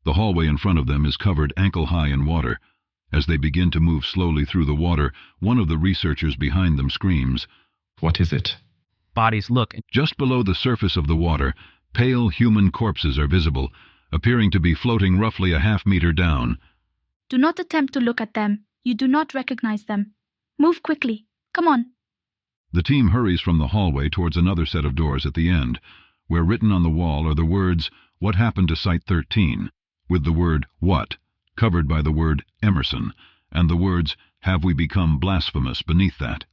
The hallway in front of them is covered ankle-high in water. As they begin to move slowly through the water, one of the researchers behind them screams, "What is it?" Bodies look. Just below the surface of the water, pale human corpses are visible, appearing to be floating roughly a half-meter down. Do not attempt to look at them. You do not recognize them. Move quickly. Come on. The team hurries from the hallway towards another set of doors at the end, where written on the wall are the words, "What happened to Site-13?" with the word "What?" covered by the word "Emerson," and the words, "Have we become blasphemous?" beneath that.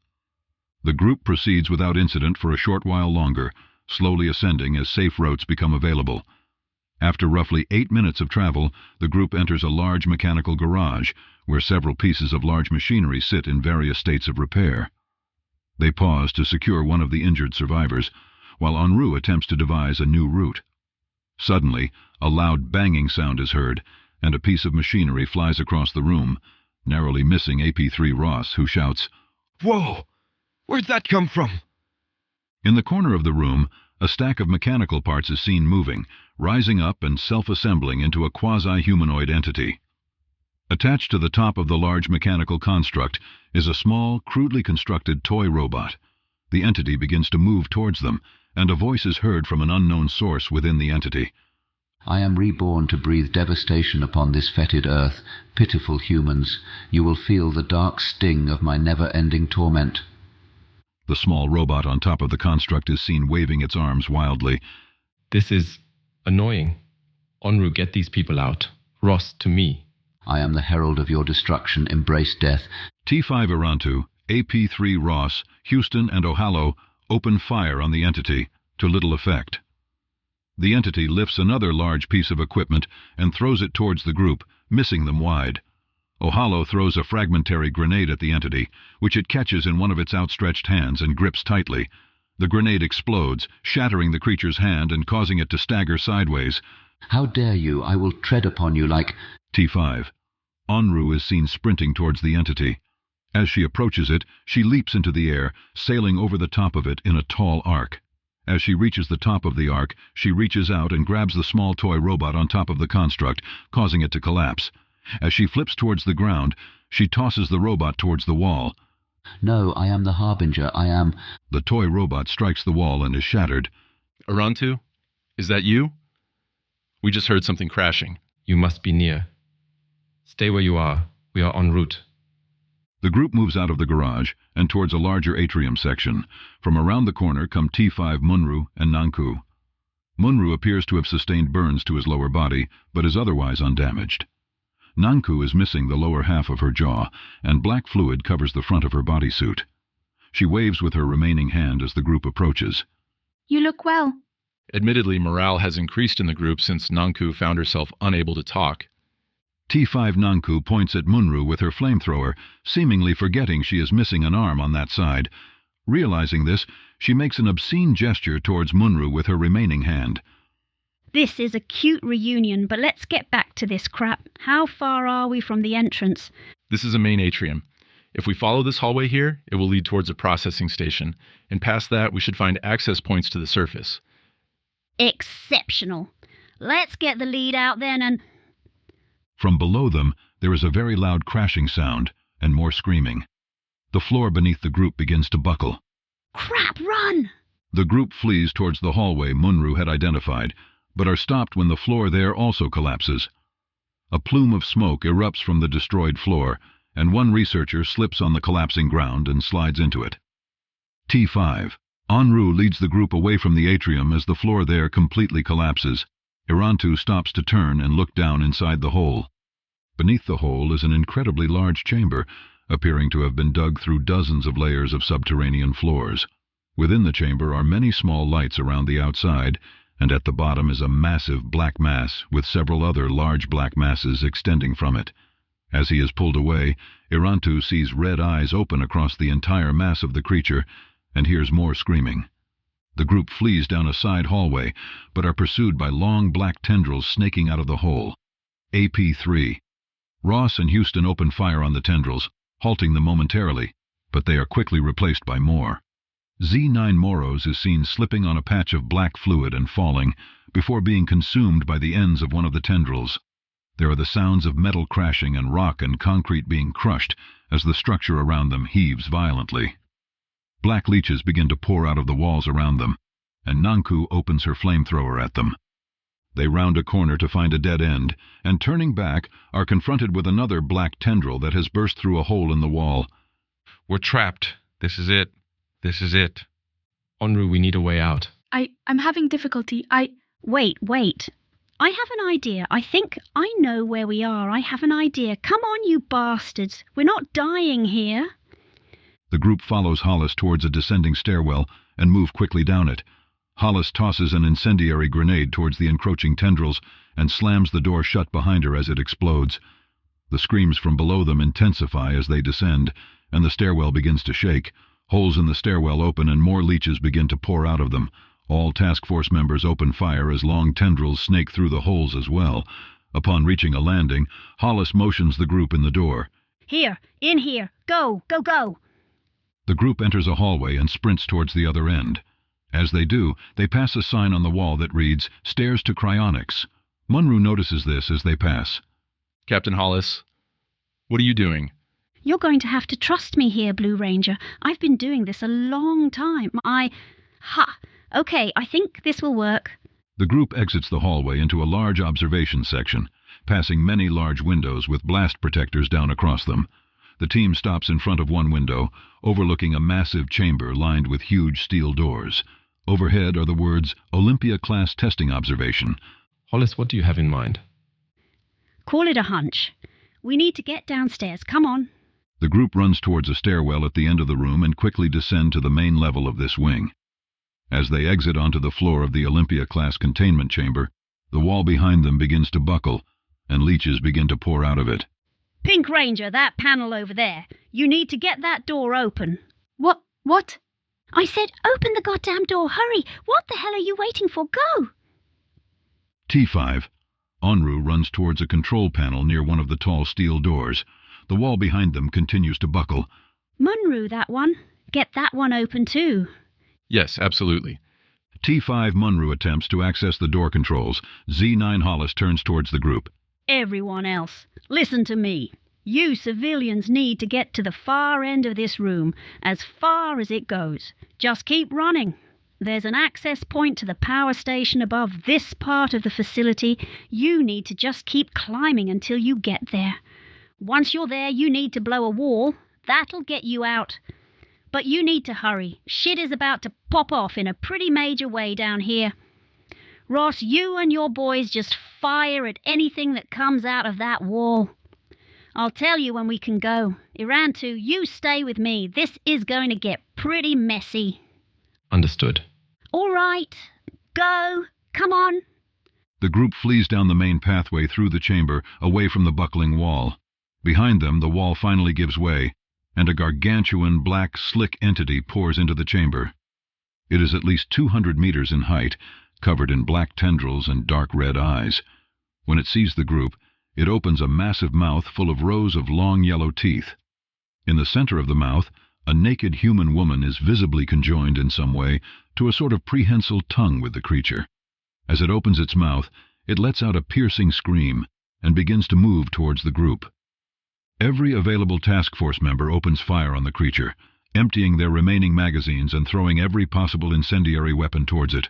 The group proceeds without incident for a short while longer, slowly ascending as safe routes become available. After roughly 8 minutes of travel, the group enters a large mechanical garage, where several pieces of large machinery sit in various states of repair. They pause to secure one of the injured survivors, while Onru attempts to devise a new route. Suddenly, a loud banging sound is heard, and a piece of machinery flies across the room, narrowly missing AP3 Ross, who shouts, "Whoa! Where'd that come from?" In the corner of the room, a stack of mechanical parts is seen moving, rising up and self-assembling into a quasi-humanoid entity. Attached to the top of the large mechanical construct is a small, crudely constructed toy robot. The entity begins to move towards them, and a voice is heard from an unknown source within the entity. "I am reborn to breathe devastation upon this fetid earth. Pitiful humans, you will feel the dark sting of my never-ending torment." The small robot on top of the construct is seen waving its arms wildly. "This is annoying. Onru, get these people out. Ross, to me." "I am the herald of your destruction. Embrace death." T5 Irantu, AP3 Ross, Houston, and Ohalo open fire on the entity, to little effect. The entity lifts another large piece of equipment and throws it towards the group, missing them wide. Ohalo throws a fragmentary grenade at the entity, which it catches in one of its outstretched hands and grips tightly. The grenade explodes, shattering the creature's hand and causing it to stagger sideways. "How dare you? I will tread upon you like—" T5. Onru is seen sprinting towards the entity. As she approaches it, she leaps into the air, sailing over the top of it in a tall arc. As she reaches the top of the arc, she reaches out and grabs the small toy robot on top of the construct, causing it to collapse. As she flips towards the ground, she tosses the robot towards the wall. "No, I am the Harbinger. I am—" The toy robot strikes the wall and is shattered. Irantu, is that you? We just heard something crashing. You must be near. Stay where you are. We are en route. The group moves out of the garage and towards a larger atrium section. From around the corner come T5 Munru and Nanku. Munru appears to have sustained burns to his lower body, but is otherwise undamaged. Nanku is missing the lower half of her jaw, and black fluid covers the front of her bodysuit. She waves with her remaining hand as the group approaches. You look well. Admittedly, morale has increased in the group since Nanku found herself unable to talk. T5 Nanku points at Munru with her flamethrower, seemingly forgetting she is missing an arm on that side. Realizing this, she makes an obscene gesture towards Munru with her remaining hand. This is a cute reunion, but let's get back to this crap. How far are we from the entrance? This is a main atrium. If we follow this hallway here, it will lead towards a processing station, and past that we should find access points to the surface. Exceptional. Let's get the lead out then and... From below them, there is a very loud crashing sound, and more screaming. The floor beneath the group begins to buckle. Crap, run! The group flees towards the hallway Munru had identified, but are stopped when the floor there also collapses. A plume of smoke erupts from the destroyed floor, and one researcher slips on the collapsing ground and slides into it. T5. Enru leads the group away from the atrium as the floor there completely collapses. Irantu stops to turn and look down inside the hole. Beneath the hole is an incredibly large chamber, appearing to have been dug through dozens of layers of subterranean floors. Within the chamber are many small lights around the outside, and at the bottom is a massive black mass with several other large black masses extending from it. As he is pulled away, Irantu sees red eyes open across the entire mass of the creature and hears more screaming. The group flees down a side hallway, but are pursued by long black tendrils snaking out of the hole. AP3. Ross and Houston open fire on the tendrils, halting them momentarily, but they are quickly replaced by more. Z9 Moros is seen slipping on a patch of black fluid and falling, before being consumed by the ends of one of the tendrils. There are the sounds of metal crashing and rock and concrete being crushed as the structure around them heaves violently. Black leeches begin to pour out of the walls around them, and Nanku opens her flamethrower at them. They round a corner to find a dead end, and turning back, are confronted with another black tendril that has burst through a hole in the wall. We're trapped. This is it. This is it. Enru, we need a way out. I'm having difficulty. Wait. I have an idea. I think I know where we are. I have an idea. Come on, you bastards. We're not dying here. The group follows Hollis towards a descending stairwell and move quickly down it. Hollis tosses an incendiary grenade towards the encroaching tendrils and slams the door shut behind her as it explodes. The screams from below them intensify as they descend, and the stairwell begins to shake. Holes in the stairwell open and more leeches begin to pour out of them. All task force members open fire as long tendrils snake through the holes as well. Upon reaching a landing, Hollis motions the group in the door. Here, in here. Go. The group enters a hallway and sprints towards the other end. As they do, they pass a sign on the wall that reads, "Stairs to Cryonics." Munru notices this as they pass. Captain Hollis, what are you doing? You're going to have to trust me here, Blue Ranger. I've been doing this a long time. Okay, I think this will work. The group exits the hallway into a large observation section, passing many large windows with blast protectors down across them. The team stops in front of one window, overlooking a massive chamber lined with huge steel doors. Overhead are the words, "Olympia-class testing observation." Hollis, what do you have in mind? Call it a hunch. We need to get downstairs. Come on. The group runs towards a stairwell at the end of the room and quickly descend to the main level of this wing. As they exit onto the floor of the Olympia-class containment chamber, the wall behind them begins to buckle, and leeches begin to pour out of it. Pink Ranger, that panel over there. You need to get that door open. What? I said open the goddamn door. Hurry. What the hell are you waiting for? Go. T5. Enru runs towards a control panel near one of the tall steel doors. The wall behind them continues to buckle. Munru, that one. Get that one open too. Yes, absolutely. T5 Munru attempts to access the door controls. Z9 Hollis turns towards the group. Everyone else, listen to me. You civilians need to get to the far end of this room, as far as it goes. Just keep running. There's an access point to the power station above this part of the facility. You need to just keep climbing until you get there. Once you're there, you need to blow a wall. That'll get you out. But you need to hurry. Shit is about to pop off in a pretty major way down here. Ross, you and your boys just fire at anything that comes out of that wall. I'll tell you when we can go. Irantu, you stay with me. This is going to get pretty messy. Understood. All right. Go. Come on. The group flees down the main pathway through the chamber, away from the buckling wall. Behind them, the wall finally gives way, and a gargantuan black, slick entity pours into the chamber. It is at least 200 meters in height, covered in black tendrils and dark red eyes. When it sees the group, it opens a massive mouth full of rows of long yellow teeth. In the center of the mouth, a naked human woman is visibly conjoined in some way to a sort of prehensile tongue with the creature. As it opens its mouth, it lets out a piercing scream and begins to move towards the group. Every available task force member opens fire on the creature, emptying their remaining magazines and throwing every possible incendiary weapon towards it.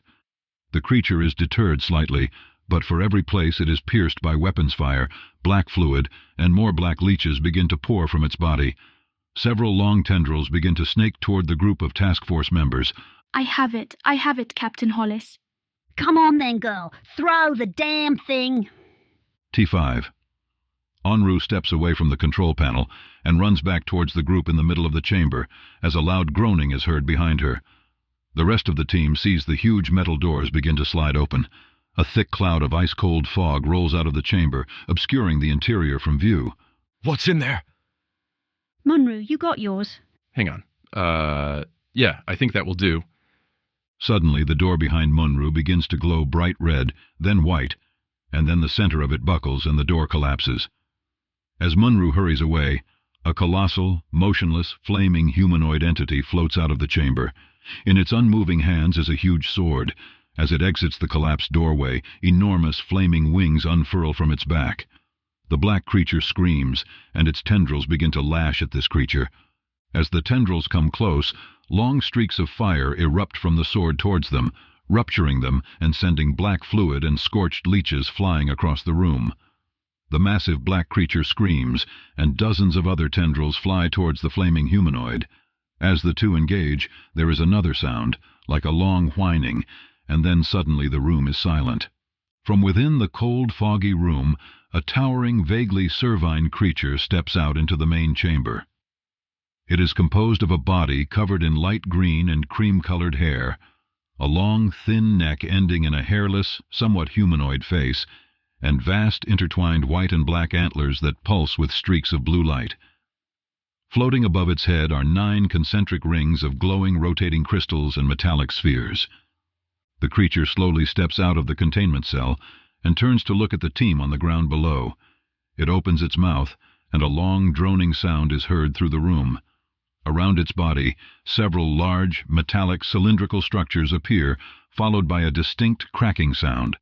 The creature is deterred slightly, but for every place it is pierced by weapons fire, black fluid, and more black leeches begin to pour from its body. Several long tendrils begin to snake toward the group of task force members. I have it, Captain Hollis. Come on then, girl. Throw the damn thing. T5. Enru steps away from the control panel and runs back towards the group in the middle of the chamber, as a loud groaning is heard behind her. The rest of the team sees the huge metal doors begin to slide open. A thick cloud of ice-cold fog rolls out of the chamber, obscuring the interior from view. What's in there? Munru, you got yours. Hang on. Yeah, I think that will do. Suddenly, the door behind Munru begins to glow bright red, then white, and then the center of it buckles and the door collapses. As Munru hurries away, a colossal, motionless, flaming humanoid entity floats out of the chamber. In its unmoving hands is a huge sword. As it exits the collapsed doorway, enormous flaming wings unfurl from its back. The black creature screams, and its tendrils begin to lash at this creature. As the tendrils come close, long streaks of fire erupt from the sword towards them, rupturing them and sending black fluid and scorched leeches flying across the room. The massive black creature screams, and dozens of other tendrils fly towards the flaming humanoid. As the two engage, there is another sound, like a long whining, and then suddenly the room is silent. From within the cold, foggy room, a towering, vaguely cervine creature steps out into the main chamber. It is composed of a body covered in light green and cream-colored hair, a long, thin neck ending in a hairless, somewhat humanoid face, and vast intertwined white and black antlers that pulse with streaks of blue light. Floating above its head are 9 concentric rings of glowing, rotating crystals and metallic spheres. The creature slowly steps out of the containment cell and turns to look at the team on the ground below. It opens its mouth, and a long, droning sound is heard through the room. Around its body, several large, metallic, cylindrical structures appear, followed by a distinct cracking sound.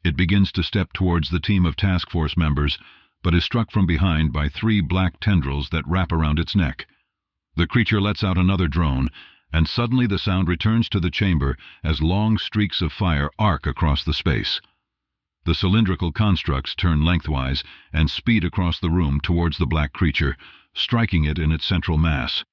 It begins to step towards the team of task force members, but is struck from behind by 3 black tendrils that wrap around its neck. The creature lets out another drone, and suddenly the sound returns to the chamber as long streaks of fire arc across the space. The cylindrical constructs turn lengthwise and speed across the room towards the black creature, striking it in its central mass.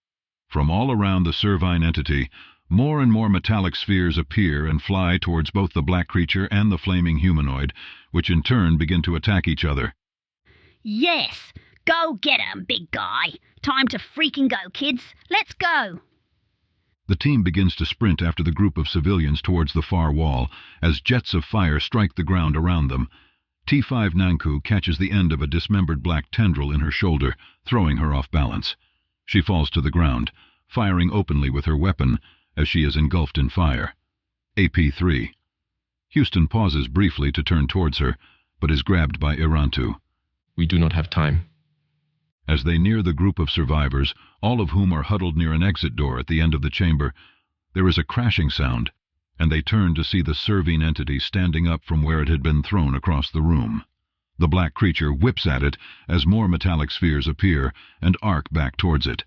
From all around the cervine entity, more and more metallic spheres appear and fly towards both the black creature and the flaming humanoid, which in turn begin to attack each other. Yes! Go get 'em, big guy! Time to freaking go, kids! Let's go! The team begins to sprint after the group of civilians towards the far wall, as jets of fire strike the ground around them. T5 Nanku catches the end of a dismembered black tendril in her shoulder, throwing her off balance. She falls to the ground, firing openly with her weapon, as she is engulfed in fire. AP3. Houston pauses briefly to turn towards her, but is grabbed by Irantu. We do not have time. As they near the group of survivors, all of whom are huddled near an exit door at the end of the chamber, there is a crashing sound, and they turn to see the cervine entity standing up from where it had been thrown across the room. The black creature whips at it as more metallic spheres appear and arc back towards it.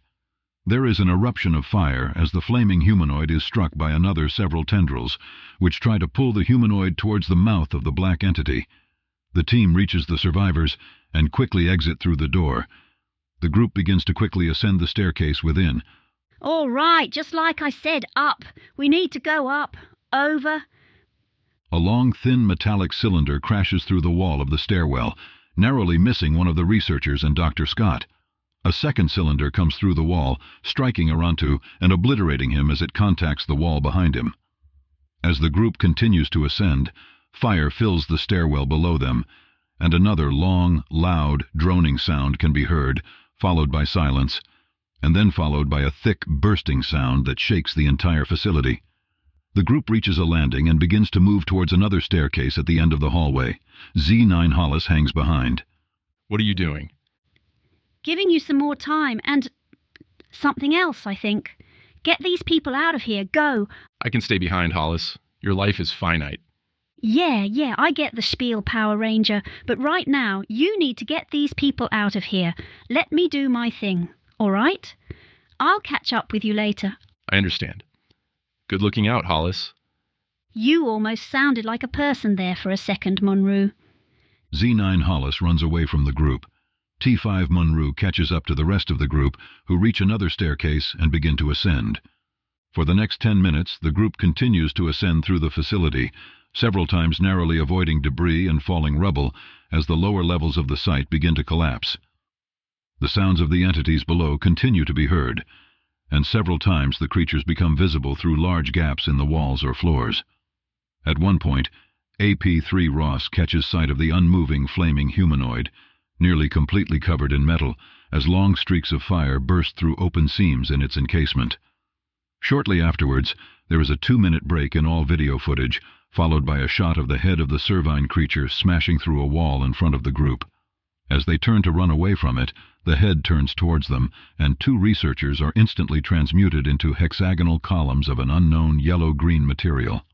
There is an eruption of fire as the flaming humanoid is struck by another several tendrils, which try to pull the humanoid towards the mouth of the black entity. The team reaches the survivors and quickly exit through the door. The group begins to quickly ascend the staircase within. All right, just like I said, up. We need to go up. Over. A long, thin metallic cylinder crashes through the wall of the stairwell, narrowly missing one of the researchers and Dr. Scott. A second cylinder comes through the wall, striking Irantu and obliterating him as it contacts the wall behind him. As the group continues to ascend, fire fills the stairwell below them, and another long, loud, droning sound can be heard, followed by silence, and then followed by a thick, bursting sound that shakes the entire facility. The group reaches a landing and begins to move towards another staircase at the end of the hallway. Z9 Hollis hangs behind. What are you doing? Giving you some more time, and Something else, I think. Get these people out of here, go! I can stay behind, Hollis. Your life is finite. Yeah, I get the spiel, Power Ranger, but right now, you need to get these people out of here. Let me do my thing, all right? I'll catch up with you later. I understand. Good looking out, Hollis. You almost sounded like a person there for a second, Munru. Z9 Hollis runs away from the group. T5 Munru catches up to the rest of the group, who reach another staircase and begin to ascend. For the next 10 minutes, the group continues to ascend through the facility, several times narrowly avoiding debris and falling rubble as the lower levels of the site begin to collapse. The sounds of the entities below continue to be heard, and several times the creatures become visible through large gaps in the walls or floors. At one point, AP3 Ross catches sight of the unmoving, flaming humanoid, nearly completely covered in metal, as long streaks of fire burst through open seams in its encasement. Shortly afterwards, there is a 2-minute break in all video footage, followed by a shot of the head of the Servine creature smashing through a wall in front of the group. As they turn to run away from it, the head turns towards them, and 2 researchers are instantly transmuted into hexagonal columns of an unknown yellow-green material.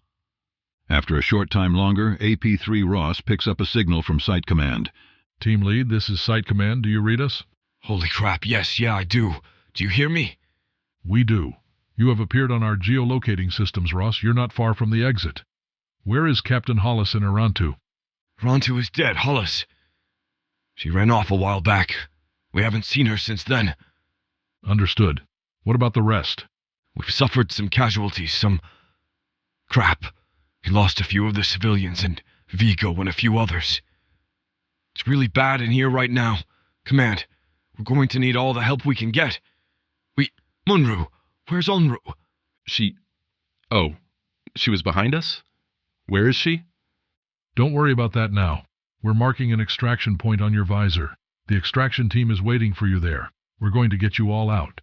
After a short time longer, AP3 Ross picks up a signal from Site Command. Team Lead, this is Site Command. Do you read us? Holy crap, yes, I do. Do you hear me? We do. You have appeared on our geolocating systems, Ross. You're not far from the exit. Where is Captain Hollis and Irantu? Irantu is dead, Hollis. She ran off a while back. We haven't seen her since then. Understood. What about the rest? We've suffered some casualties, some crap. We lost a few of the civilians and Vigo and a few others. It's really bad in here right now. Command, we're going to need all the help we can get. Munru, where's Onru? She was behind us? Where is she? Don't worry about that now. We're marking an extraction point on your visor. The extraction team is waiting for you there. We're going to get you all out.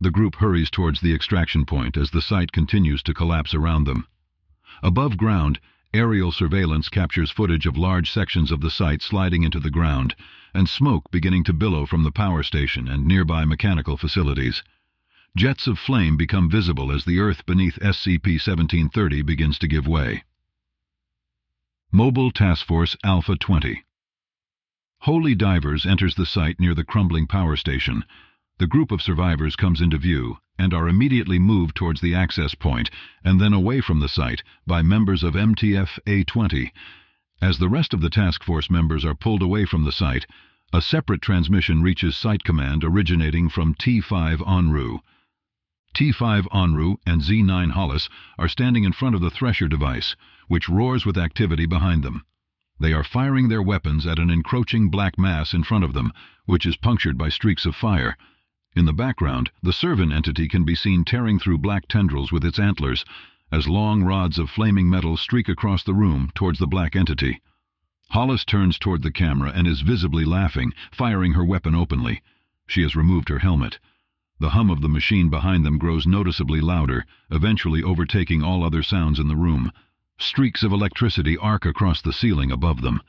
The group hurries towards the extraction point as the site continues to collapse around them. Above ground, aerial surveillance captures footage of large sections of the site sliding into the ground, and smoke beginning to billow from the power station and nearby mechanical facilities. Jets of flame become visible as the earth beneath SCP-1730 begins to give way. Mobile Task Force Alpha 20. Holy Divers enters the site near the crumbling power station. The group of survivors comes into view and are immediately moved towards the access point and then away from the site by members of MTF-A20. As the rest of the task force members are pulled away from the site, a separate transmission reaches Site Command originating from T5 Onru. T5 Onru and Z9 Hollis are standing in front of the Thresher device, which roars with activity behind them. They are firing their weapons at an encroaching black mass in front of them, which is punctured by streaks of fire. In the background, the Servine entity can be seen tearing through black tendrils with its antlers, as long rods of flaming metal streak across the room towards the black entity. Hollis turns toward the camera and is visibly laughing, firing her weapon openly. She has removed her helmet. The hum of the machine behind them grows noticeably louder, eventually overtaking all other sounds in the room. Streaks of electricity arc across the ceiling above them.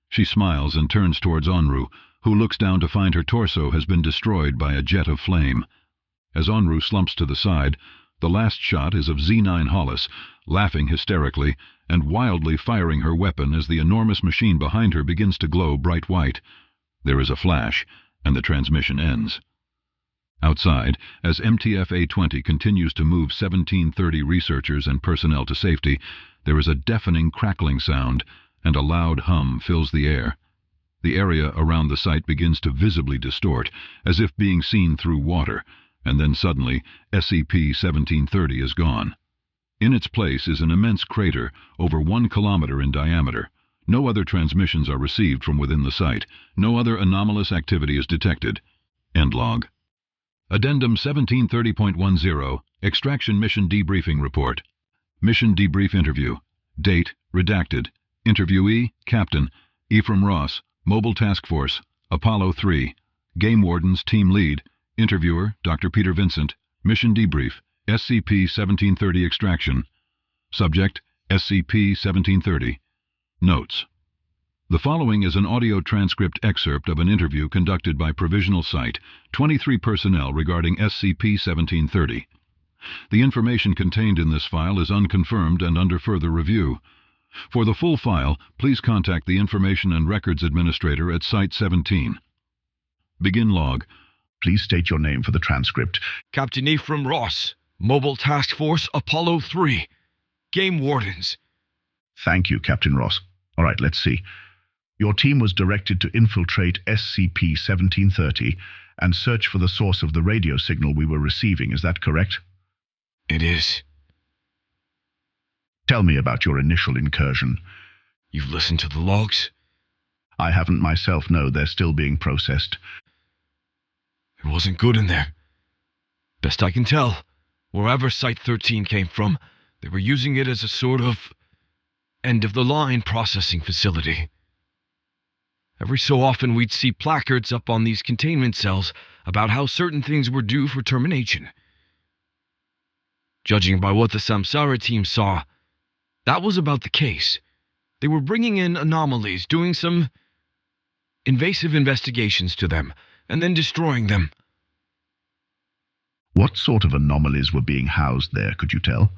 She smiles and turns towards Onru, who looks down to find her torso has been destroyed by a jet of flame. As Onru slumps to the side, the last shot is of Z9 Hollis, laughing hysterically and wildly firing her weapon as the enormous machine behind her begins to glow bright white. There is a flash, and the transmission ends. Outside, as MTF-A20 continues to move 1730 researchers and personnel to safety, there is a deafening crackling sound, and a loud hum fills the air. The area around the site begins to visibly distort, as if being seen through water, and then suddenly SCP-1730 is gone. In its place is an immense crater, over 1 kilometer in diameter. No other transmissions are received from within the site. No other anomalous activity is detected. End log. Addendum 1730.10, Extraction Mission Debriefing Report. Mission Debrief Interview. Date, redacted. Interviewee, Captain, Ephraim Ross, Mobile Task Force, Apollo 3. Game Wardens, Team Lead. Interviewer, Dr. Peter Vincent. Mission Debrief, SCP-1730 Extraction. Subject, SCP-1730. Notes. The following is an audio transcript excerpt of an interview conducted by Provisional Site 23 personnel regarding SCP-1730. The information contained in this file is unconfirmed and under further review. For the full file, please contact the Information and Records Administrator at Site-17. Begin log. Please state your name for the transcript. Captain Ephraim Ross, Mobile Task Force Apollo 3. Game Wardens. Thank you, Captain Ross. All right, let's see. Your team was directed to infiltrate SCP-1730 and search for the source of the radio signal we were receiving. Is that correct? It is. Tell me about your initial incursion. You've listened to the logs? I haven't myself, no. They're still being processed. It wasn't good in there. Best I can tell, wherever Site-13 came from, they were using it as a sort of end-of-the-line processing facility. Every so often we'd see placards up on these containment cells about how certain things were due for termination. Judging by what the Samsara team saw, that was about the case. They were bringing in anomalies, doing some invasive investigations to them, and then destroying them. What sort of anomalies were being housed there, could you tell?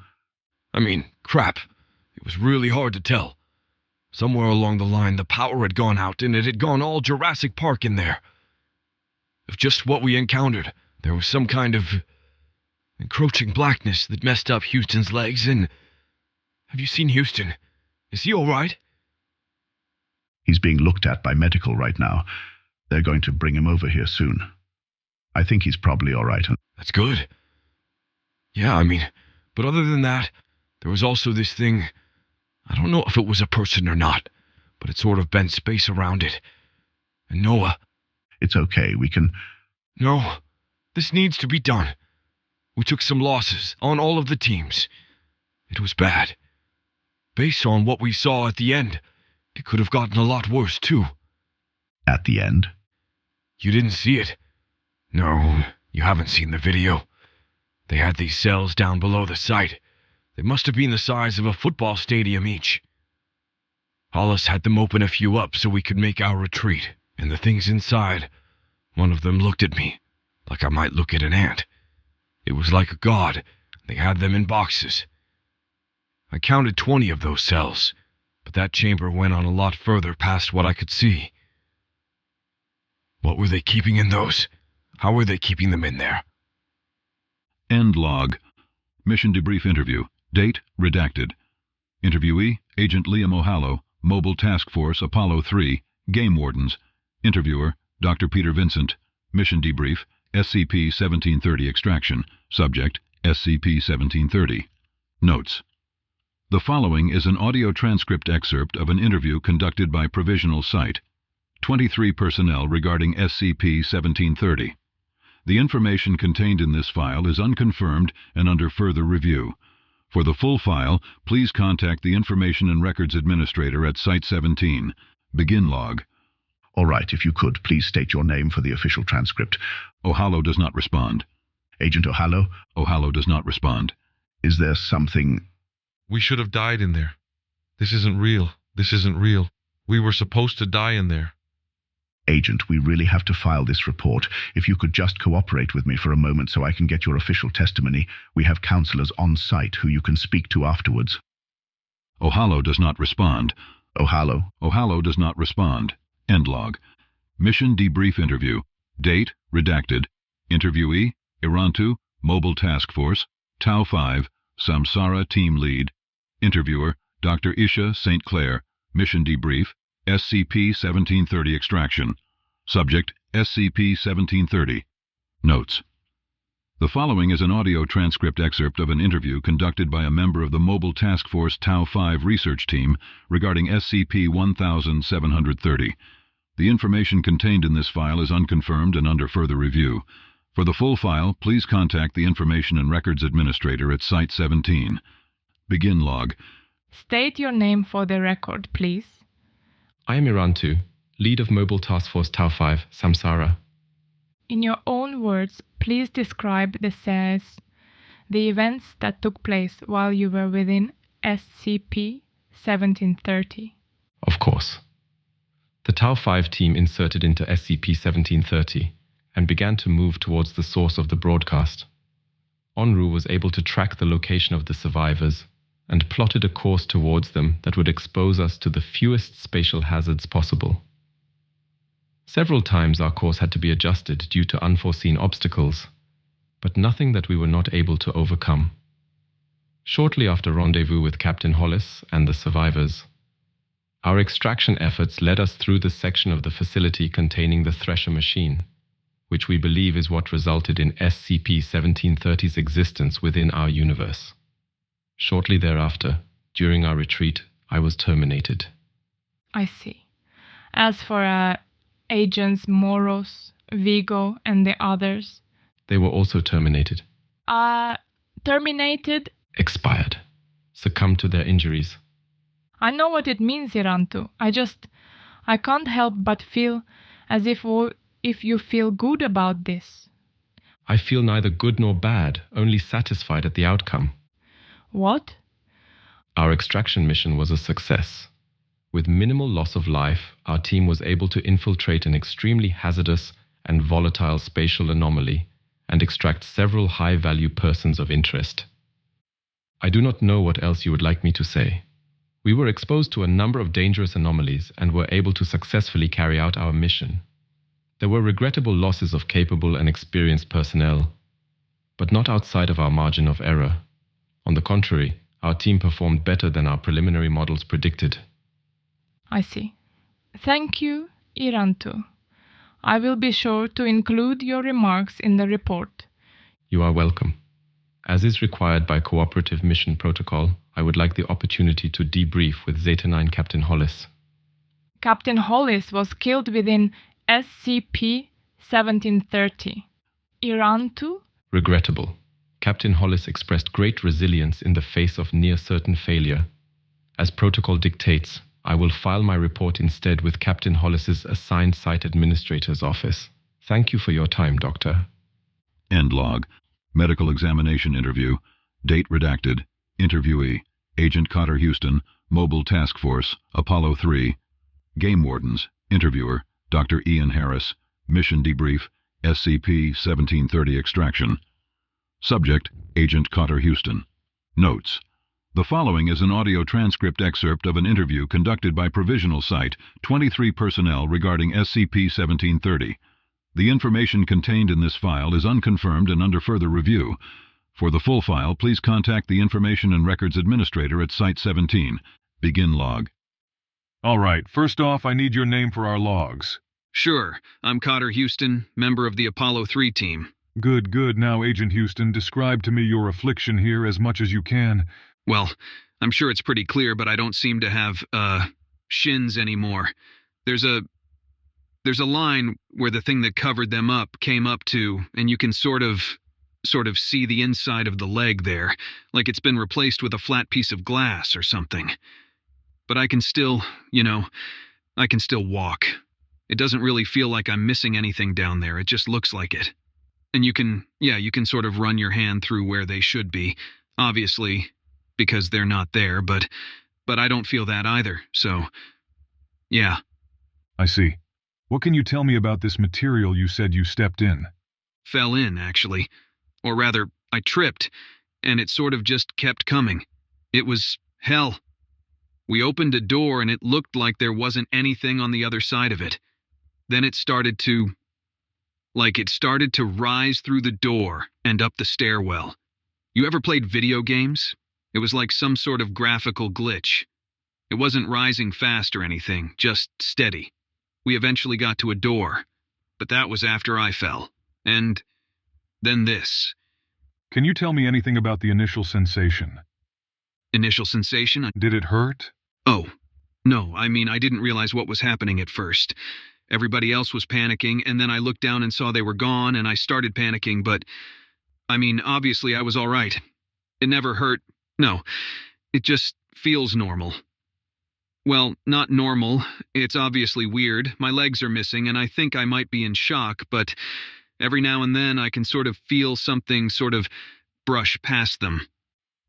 I mean, crap. It was really hard to tell. Somewhere along the line, the power had gone out, and it had gone all Jurassic Park in there. Of just what we encountered, there was some kind of encroaching blackness that messed up Houston's legs, and... Have you seen Houston? Is he all right? He's being looked at by medical right now. They're going to bring him over here soon. I think he's probably all right. That's good. Yeah, but other than that, there was also this thing. I don't know if it was a person or not, but it sort of bent space around it. And Noah... It's okay, we can... No, this needs to be done. We took some losses on all of the teams. It was bad. Based on what we saw at the end, it could have gotten a lot worse, too. At the end? You didn't see it. No, you haven't seen the video. They had these cells down below the site. They must have been the size of a football stadium each. Hollis had them open a few up so we could make our retreat, and the things inside, one of them looked at me, like I might look at an ant. It was like a god. They had them in boxes. I counted 20 of those cells, but that chamber went on a lot further past what I could see. What were they keeping in those? How were they keeping them in there? End log. Mission debrief interview. Date redacted. Interviewee, Agent Liam O'Hallow, Mobile Task Force Apollo 3, Game Wardens. Interviewer, Dr. Peter Vincent. Mission debrief, SCP-1730 extraction. Subject, SCP-1730. Notes. The following is an audio transcript excerpt of an interview conducted by Provisional Site 23 personnel regarding SCP-1730. The information contained in this file is unconfirmed and under further review. For the full file, please contact the Information and Records Administrator at Site-17. Begin log. All right, if you could, please state your name for the official transcript. O'Hallow does not respond. Agent O'Hallow? O'Hallow does not respond. Is there something... We should have died in there. This isn't real. This isn't real. We were supposed to die in there. Agent, we really have to file this report. If you could just cooperate with me for a moment so I can get your official testimony. We have counselors on site who you can speak to afterwards. O'Hallow does not respond. O'Hallow? O'Hallow does not respond. End log. Mission debrief interview. Date redacted. Interviewee, Irantu, Mobile Task Force, Tau 5, Samsara Team Lead. Interviewer, Dr. Isha St. Clair. Mission debrief, SCP-1730 extraction. Subject, SCP-1730. Notes. The following is an audio transcript excerpt of an interview conducted by a member of the Mobile Task Force Tau 5 research team regarding SCP-1730. The information contained in this file is unconfirmed and under further review. For the full file, please contact the Information and Records Administrator at Site-17. Begin log. State your name for the record, please. I am Irantu, lead of Mobile Task Force Tau 5, Samsara. In your own words, please describe the events that took place while you were within SCP-1730. Of course. The Tau 5 team inserted into SCP-1730 and began to move towards the source of the broadcast. Onru was able to track the location of the survivors and plotted a course towards them that would expose us to the fewest spatial hazards possible. Several times our course had to be adjusted due to unforeseen obstacles, but nothing that we were not able to overcome. Shortly after rendezvous with Captain Hollis and the survivors, our extraction efforts led us through the section of the facility containing the Thresher machine, which we believe is what resulted in SCP-1730's existence within our universe. Shortly thereafter, during our retreat, I was terminated. I see. As for Agents Moros, Vigo, and the others? They were also terminated. Terminated? Expired. Succumbed to their injuries. I know what it means, Irantu. I can't help but feel as if you feel good about this. I feel neither good nor bad, only satisfied at the outcome. What? Our extraction mission was a success. With minimal loss of life, our team was able to infiltrate an extremely hazardous and volatile spatial anomaly and extract several high-value persons of interest. I do not know what else you would like me to say. We were exposed to a number of dangerous anomalies and were able to successfully carry out our mission. There were regrettable losses of capable and experienced personnel, but not outside of our margin of error. On the contrary, our team performed better than our preliminary models predicted. I see. Thank you, Irantu. I will be sure to include your remarks in the report. You are welcome. As is required by Cooperative Mission Protocol, I would like the opportunity to debrief with Zeta 9 Captain Hollis. Captain Hollis was killed within SCP-1730. Irantu? Regrettable. Captain Hollis expressed great resilience in the face of near-certain failure. As protocol dictates, I will file my report instead with Captain Hollis's assigned site administrator's office. Thank you for your time, Doctor. End log. Medical examination interview. Date redacted. Interviewee: Agent Cotter Houston, Mobile Task Force, Apollo 3. Game Wardens. Interviewer: Dr. Ian Harris. Mission debrief: SCP-1730 extraction. Subject: Agent Cotter Houston. Notes: the following is an audio transcript excerpt of an interview conducted by Provisional Site 23 personnel regarding SCP-1730. The information contained in this file is unconfirmed and under further review. For the full file, please contact the Information and Records Administrator at Site 17. Begin log. All right, first off, I need your name for our logs. Sure. I'm Cotter Houston, member of the Apollo 3 team. Good, good. Now, Agent Houston, describe to me your affliction here as much as you can. Well, I'm sure it's pretty clear, but I don't seem to have, shins anymore. There's a line where the thing that covered them up came up to, and you can sort of see the inside of the leg there, like it's been replaced with a flat piece of glass or something. But I can still, I can still walk. It doesn't really feel like I'm missing anything down there, it just looks like it. And you can sort of run your hand through where they should be, obviously, because they're not there, but I don't feel that either, so, yeah. I see. What can you tell me about this material you said you stepped in? Fell in, actually. Or rather, I tripped, and it sort of just kept coming. It was hell. We opened a door and it looked like there wasn't anything on the other side of it. Then it started to rise through the door and up the stairwell. You ever played video games? It was like some sort of graphical glitch. It wasn't rising fast or anything, just steady. We eventually got to a door, but that was after I fell. And then this. Can you tell me anything about the initial sensation? Initial sensation? Did it hurt? Oh, no, I mean, I didn't realize what was happening at first. Everybody else was panicking, and then I looked down and saw they were gone, and I started panicking, but, I mean, obviously I was all right. It never hurt. No, it just feels normal. Well, not normal. It's obviously weird. My legs are missing, and I think I might be in shock, but every now and then I can sort of feel something sort of brush past them.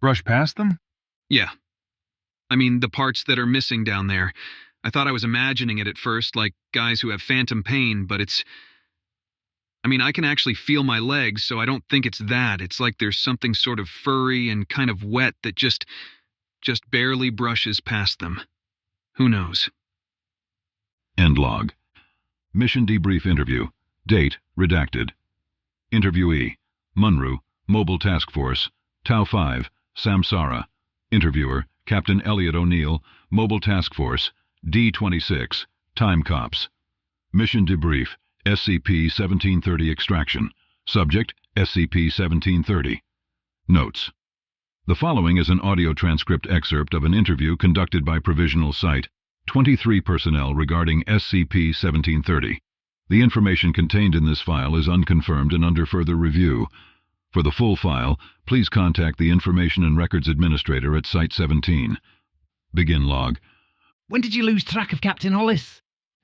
Brush past them? Yeah. I mean, the parts that are missing down there. I thought I was imagining it at first, like guys who have phantom pain, but I can actually feel my legs, so I don't think it's that. It's like there's something sort of furry and kind of wet that just barely brushes past them. Who knows? End log. Mission debrief interview. Date redacted. Interviewee: Munru, Mobile Task Force, Tau 5, Samsara. Interviewer: Captain Elliot O'Neill, Mobile Task Force, D-26, Time Cops. Mission debrief: SCP-1730 extraction. Subject: SCP-1730. Notes. The following is an audio transcript excerpt of an interview conducted by Provisional Site 23 personnel regarding SCP-1730. The information contained in this file is unconfirmed and under further review. For the full file, please contact the Information and Records Administrator at Site-17. Begin log. When did you lose track of Captain Hollis?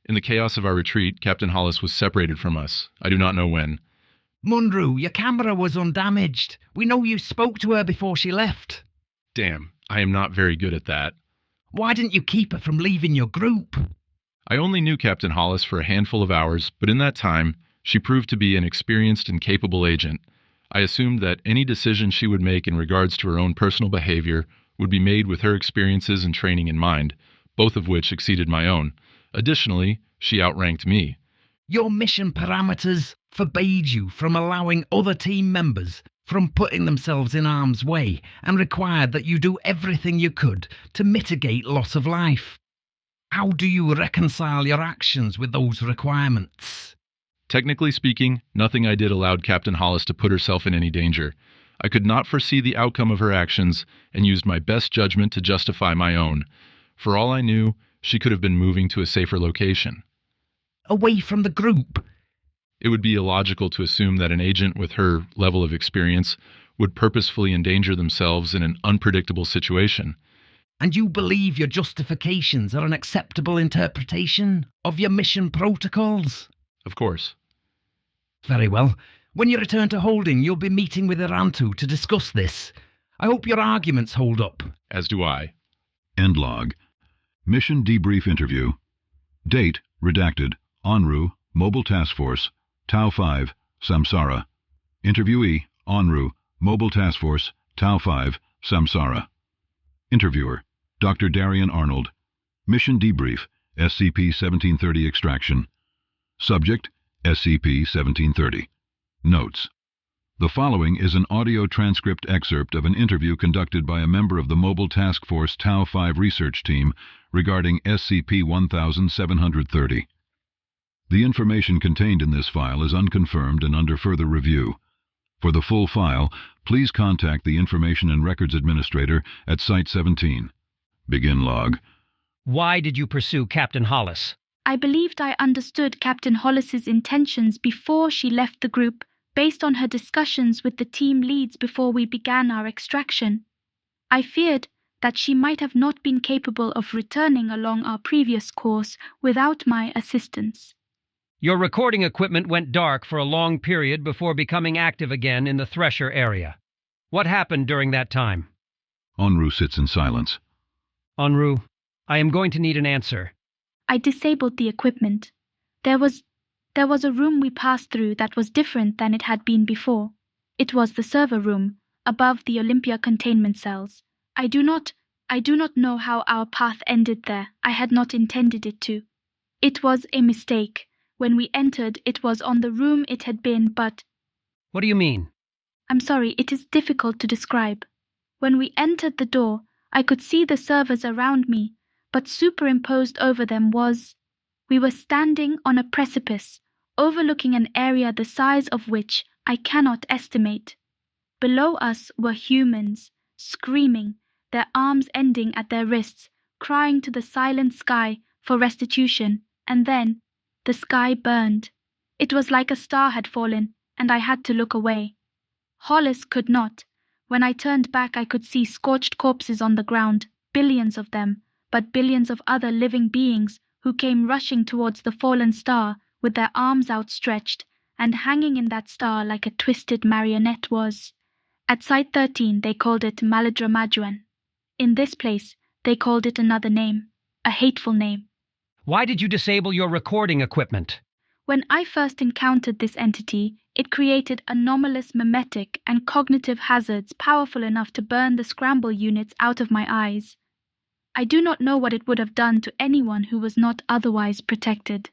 In the chaos of our retreat, Captain Hollis was separated from us. I do not know when. Munru, your camera was undamaged. We know you spoke to her before she left. Damn, I am not very good at that. Why didn't you keep her from leaving your group? I only knew Captain Hollis for a handful of hours, but in that time, she proved to be an experienced and capable agent. I assumed that any decision she would make in regards to her own personal behavior would be made with her experiences and training in mind, both of which exceeded my own. Additionally, she outranked me. Your mission parameters forbade you from allowing other team members from putting themselves in harm's way and required that you do everything you could to mitigate loss of life. How do you reconcile your actions with those requirements? Technically speaking, nothing I did allowed Captain Hollis to put herself in any danger. I could not foresee the outcome of her actions and used my best judgment to justify my own. For all I knew, she could have been moving to a safer location. Away from the group? It would be illogical to assume that an agent with her level of experience would purposefully endanger themselves in an unpredictable situation. And you believe your justifications are an acceptable interpretation of your mission protocols? Of course. Very well. When you return to holding, you'll be meeting with Irantu to discuss this. I hope your arguments hold up. As do I. End log. Mission debrief interview. Date redacted. Onru, Mobile Task Force, Tau 5, Samsara. Interviewee: Onru, Mobile Task Force, Tau 5, Samsara. Interviewer: Dr. Darian Arnold. Mission debrief: SCP-1730 extraction. Subject: SCP-1730. Notes. The following is an audio transcript excerpt of an interview conducted by a member of the Mobile Task Force Tau 5 research team regarding SCP-1730. The information contained in this file is unconfirmed and under further review. For the full file, please contact the Information and Records Administrator at Site-17. Begin log. Why did you pursue Captain Hollis? I believed I understood Captain Hollis's intentions before she left the group, based on her discussions with the team leads before we began our extraction. I feared that she might have not been capable of returning along our previous course without my assistance. Your recording equipment went dark for a long period before becoming active again in the Thresher area. What happened during that time? Onru sits in silence. Onru, I am going to need an answer. I disabled the equipment. There was a room we passed through that was different than it had been before. It was the server room, above the Olympia containment cells. I do not know how our path ended there. I had not intended it to. It was a mistake. When we entered, it was on the room it had been, but... What do you mean? I'm sorry, it is difficult to describe. When we entered the door, I could see the servers around me, but superimposed over them was... We were standing on a precipice, overlooking an area the size of which I cannot estimate. Below us were humans, screaming, their arms ending at their wrists, crying to the silent sky for restitution, and then the sky burned. It was like a star had fallen, and I had to look away. Hollis could not. When I turned back, I could see scorched corpses on the ground, billions of them, but billions of other living beings who came rushing towards the fallen star with their arms outstretched, and hanging in that star like a twisted marionette was. At Site-13 they called it Maladramajuan. In this place they called it another name, a hateful name. Why did you disable your recording equipment? When I first encountered this entity, it created anomalous memetic and cognitive hazards powerful enough to burn the scramble units out of my eyes. I do not know what it would have done to anyone who was not otherwise protected.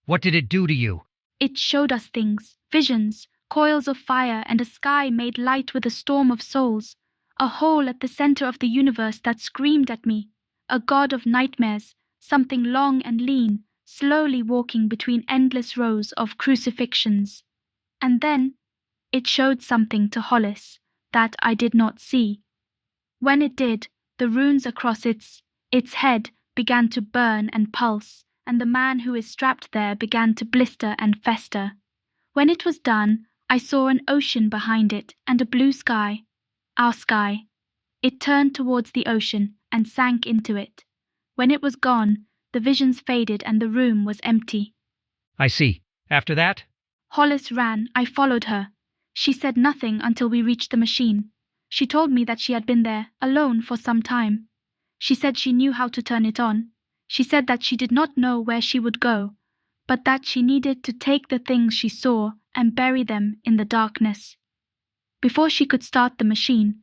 What did it do to you? It showed us things, visions, coils of fire, and a sky made light with a storm of souls, a hole at the center of the universe that screamed at me, a god of nightmares, something long and lean, slowly walking between endless rows of crucifixions. And then it showed something to Hollis that I did not see. When it did, the runes across its head began to burn and pulse, and the man who is strapped there began to blister and fester. When it was done, I saw an ocean behind it and a blue sky, our sky. It turned towards the ocean and sank into it. When it was gone, the visions faded and the room was empty. I see. After that? Hollis ran. I followed her. She said nothing until we reached the machine. She told me that she had been there, alone, for some time. She said she knew how to turn it on. She said that she did not know where she would go, but that she needed to take the things she saw and bury them in the darkness. Before she could start the machine,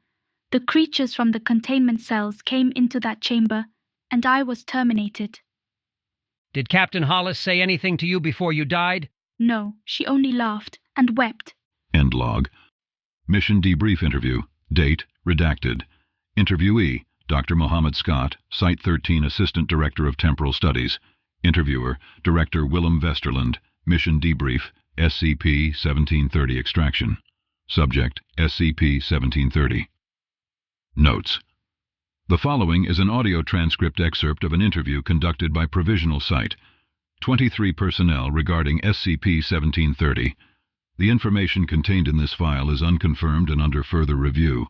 the creatures from the containment cells came into that chamber, and I was terminated. Did Captain Hollis say anything to you before you died? No, she only laughed and wept. End log. Mission debrief interview. Date redacted. Interviewee, Dr. Mohammed Scott, Site 13 Assistant Director of Temporal Studies. Interviewer, Director Willem Vesterland. Mission debrief, SCP-1730 extraction. Subject, SCP-1730. Notes. The following is an audio transcript excerpt of an interview conducted by Provisional Site. 23 personnel regarding SCP-1730. The information contained in this file is unconfirmed and under further review.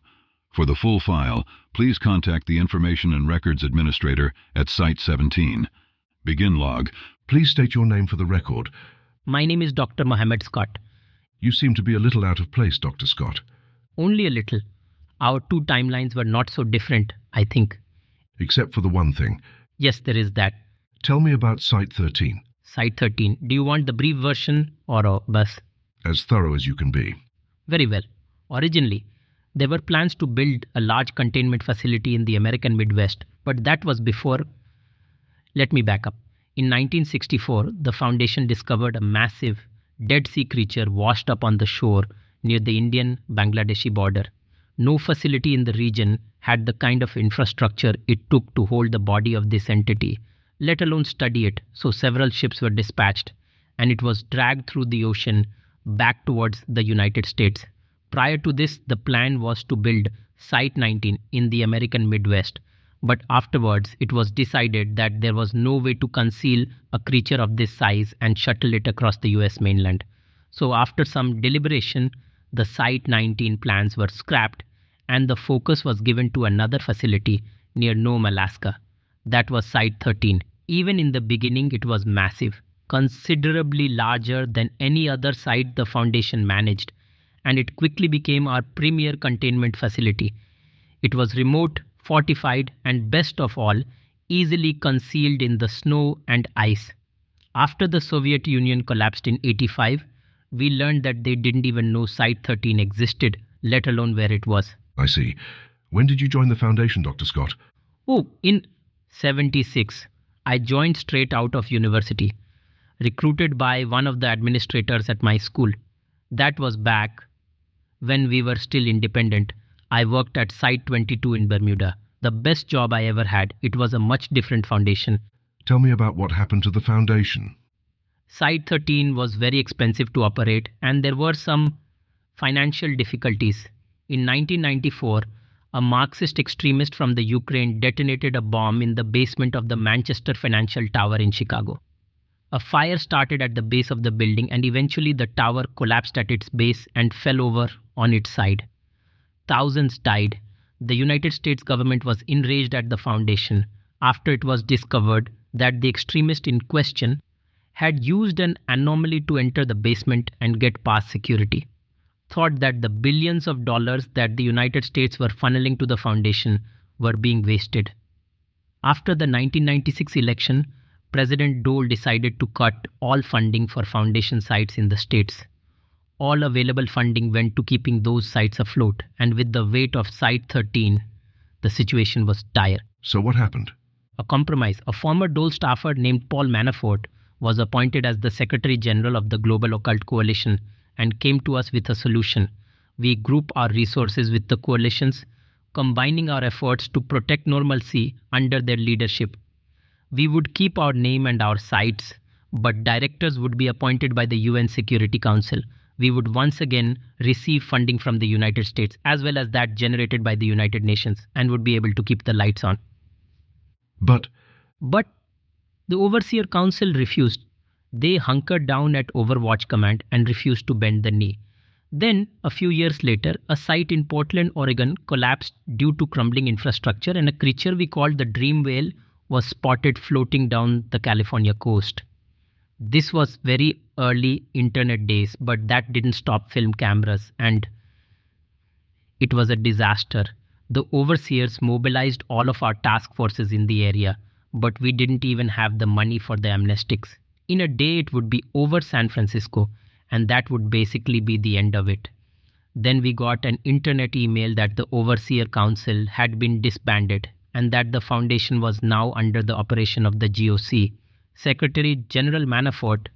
For the full file, please contact the Information and Records Administrator at Site 17. Begin log. Please state your name for the record. My name is Dr. Mohammed Scott. You seem to be a little out of place, Dr. Scott. Only a little. Our two timelines were not so different, I think. Except for the one thing. Yes, there is that. Tell me about Site 13. Site 13. Do you want the brief version or a bus? As thorough as you can be. Very well. Originally, there were plans to build a large containment facility in the American Midwest, but that was before. Let me back up. In 1964, the Foundation discovered a massive Dead Sea creature washed up on the shore near the Indian-Bangladeshi border. No facility in the region had the kind of infrastructure it took to hold the body of this entity, let alone study it, so several ships were dispatched, and it was dragged through the ocean back towards the United States. Prior to this, the plan was to build Site 19 in the American Midwest, but afterwards it was decided that there was no way to conceal a creature of this size and shuttle it across the US mainland. So after some deliberation, the Site 19 plans were scrapped and the focus was given to another facility near Nome, Alaska. That was Site 13. Even in the beginning, it was massive, considerably larger than any other site the Foundation managed, and it quickly became our premier containment facility. It was remote, fortified, and best of all, easily concealed in the snow and ice. After the Soviet Union collapsed in 1985, we learned that they didn't even know Site 13 existed, let alone where it was. I see. When did you join the Foundation, Dr. Scott? Oh, in 1976. I joined straight out of university, recruited by one of the administrators at my school. That was back when we were still independent. I worked at Site 22 in Bermuda. The best job I ever had. It was a much different foundation. Tell me about what happened to the Foundation. Site 13 was very expensive to operate, and there were some financial difficulties. In 1994, a Marxist extremist from the Ukraine detonated a bomb in the basement of the Manchester Financial Tower in Chicago. A fire started at the base of the building, and eventually the tower collapsed at its base and fell over on its side. Thousands died. The United States government was enraged at the Foundation after it was discovered that the extremist in question had used an anomaly to enter the basement and get past security. Thought that the billions of dollars that the United States were funneling to the Foundation were being wasted. After the 1996 election, President Dole decided to cut all funding for Foundation sites in the states. All available funding went to keeping those sites afloat, and with the weight of Site 13, the situation was dire. So what happened? A compromise. A former Dole staffer named Paul Manafort was appointed as the Secretary General of the Global Occult Coalition and came to us with a solution. We group our resources with the coalitions, combining our efforts to protect normalcy under their leadership. We would keep our name and our sites, but directors would be appointed by the UN Security Council. We would once again receive funding from the United States as well as that generated by the United Nations and would be able to keep the lights on. But the Overseer Council refused. They hunkered down at Overwatch Command and refused to bend the knee. Then, a few years later, a site in Portland, Oregon collapsed due to crumbling infrastructure, and a creature we called the dream whale was spotted floating down the California coast. This was very early internet days, but that didn't stop film cameras, and it was a disaster. The overseers mobilized all of our task forces in the area, but we didn't even have the money for the amnestics. In a day, it would be over San Francisco, and that would basically be the end of it. Then we got an internet email that the Overseer Council had been disbanded and that the Foundation was now under the operation of the GOC. Secretary General Manafort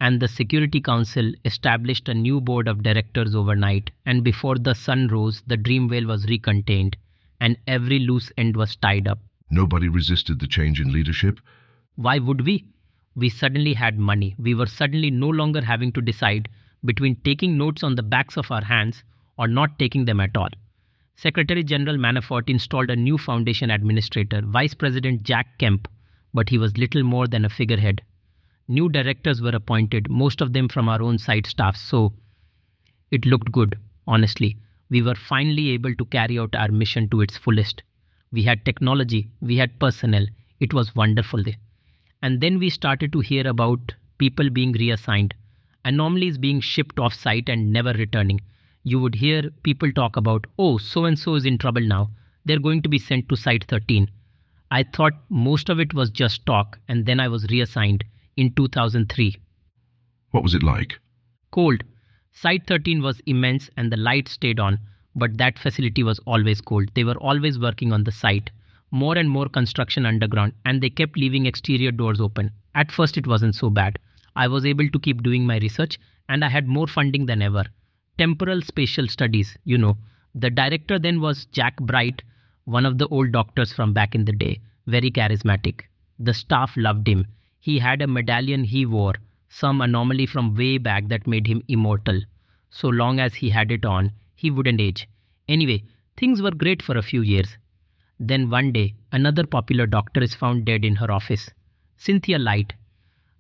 and the Security Council established a new board of directors overnight, and before the sun rose, the dream whale was recontained, and every loose end was tied up. Nobody resisted the change in leadership? Why would we? We suddenly had money. We were suddenly no longer having to decide between taking notes on the backs of our hands or not taking them at all. Secretary General Manafort installed a new Foundation administrator, Vice President Jack Kemp, but he was little more than a figurehead. New directors were appointed, most of them from our own site staff, so it looked good, honestly. We were finally able to carry out our mission to its fullest. We had technology, we had personnel. It was wonderful. And then we started to hear about people being reassigned, anomalies being shipped off site and never returning. You would hear people talk about, oh, so-and-so is in trouble now. They're going to be sent to Site 13. I thought most of it was just talk, and then I was reassigned in 2003. What was it like? Cold. Site 13 was immense and the light stayed on, but that facility was always cold. They were always working on the site. More and more construction underground, and they kept leaving exterior doors open. At first it wasn't so bad. I was able to keep doing my research, and I had more funding than ever. Temporal spatial studies, you know. The director then was Jack Bright, one of the old doctors from back in the day. Very charismatic. The staff loved him. He had a medallion he wore, some anomaly from way back that made him immortal. So long as he had it on, he wouldn't age. Anyway, things were great for a few years. Then one day, another popular doctor is found dead in her office. Cynthia Light.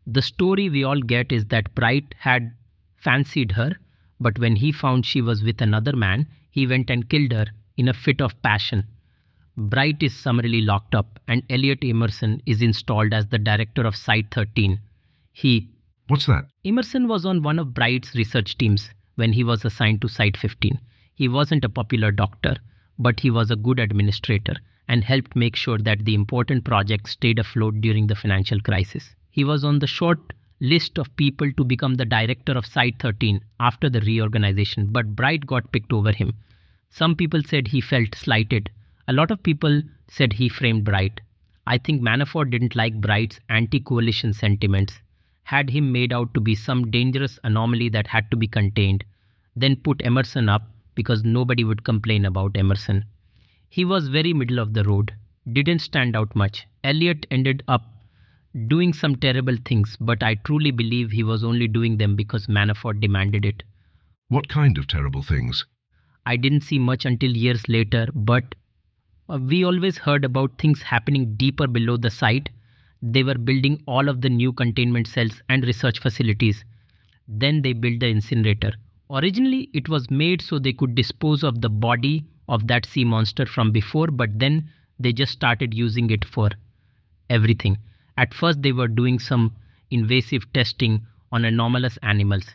The story we all get is that Bright had fancied her, but when he found she was with another man, he went and killed her in a fit of passion. Bright is summarily locked up, and Elliot Emerson is installed as the director of Site 13. What's that? Emerson was on one of Bright's research teams when he was assigned to Site 15. He wasn't a popular doctor, but he was a good administrator and helped make sure that the important project stayed afloat during the financial crisis. He was on the short list of people to become the director of Site 13 after the reorganization, but Bright got picked over him. Some people said he felt slighted. A lot of people said he framed Bright. I think Manafort didn't like Bright's anti-coalition sentiments, had him made out to be some dangerous anomaly that had to be contained, then put Emerson up because nobody would complain about Emerson. He was very middle of the road, didn't stand out much. Elliot ended up doing some terrible things, but I truly believe he was only doing them because Manafort demanded it. What kind of terrible things? I didn't see much until years later, but we always heard about things happening deeper below the site. They were building all of the new containment cells and research facilities. Then they built the incinerator. Originally, it was made so they could dispose of the body of that sea monster from before, but then they just started using it for everything. At first, they were doing some invasive testing on anomalous animals,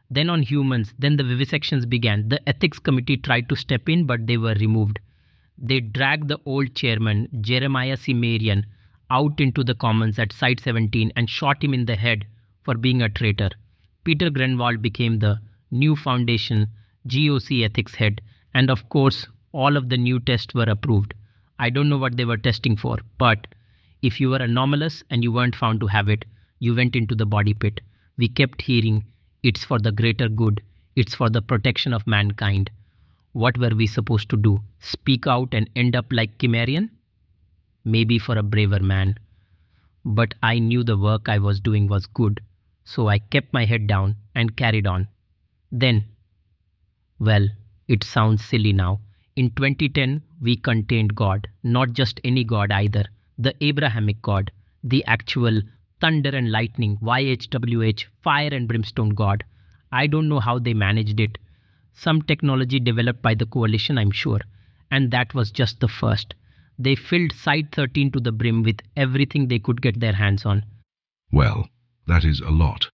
then on humans, then the vivisections began. The ethics committee tried to step in, but they were removed. They dragged the old chairman, Jeremiah C. Marion, out into the commons at Site 17 and shot him in the head for being a traitor. Peter Grenwald became the new Foundation GOC ethics head, and of course, all of the new tests were approved. I don't know what they were testing for, but if you were anomalous and you weren't found to have it, you went into the body pit. We kept hearing, it's for the greater good, it's for the protection of mankind. What were we supposed to do? Speak out and end up like Cimmerian? Maybe for a braver man. But I knew the work I was doing was good, so I kept my head down and carried on. Then, well, it sounds silly now. In 2010, we contained God, not just any God either, the Abrahamic God, the actual thunder and lightning, YHWH, fire and brimstone God. I don't know how they managed it. Some technology developed by the coalition, I'm sure. And that was just the first. They filled Site 13 to the brim with everything they could get their hands on. Well, that is a lot.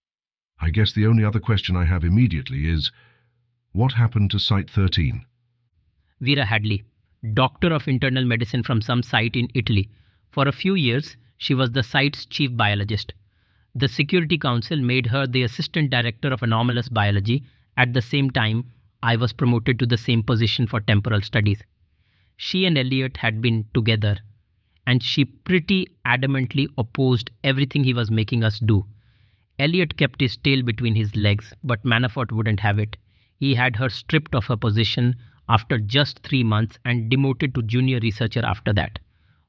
I guess the only other question I have immediately is, what happened to Site 13? Vera Hadley, doctor of internal medicine from some site in Italy. For a few years, she was the site's chief biologist. The Security Council made her the assistant director of anomalous biology. At the same time, I was promoted to the same position for temporal studies. She and Elliot had been together, and she pretty adamantly opposed everything he was making us do. Elliot kept his tail between his legs, but Manafort wouldn't have it. He had her stripped of her position after just 3 months and demoted to junior researcher after that.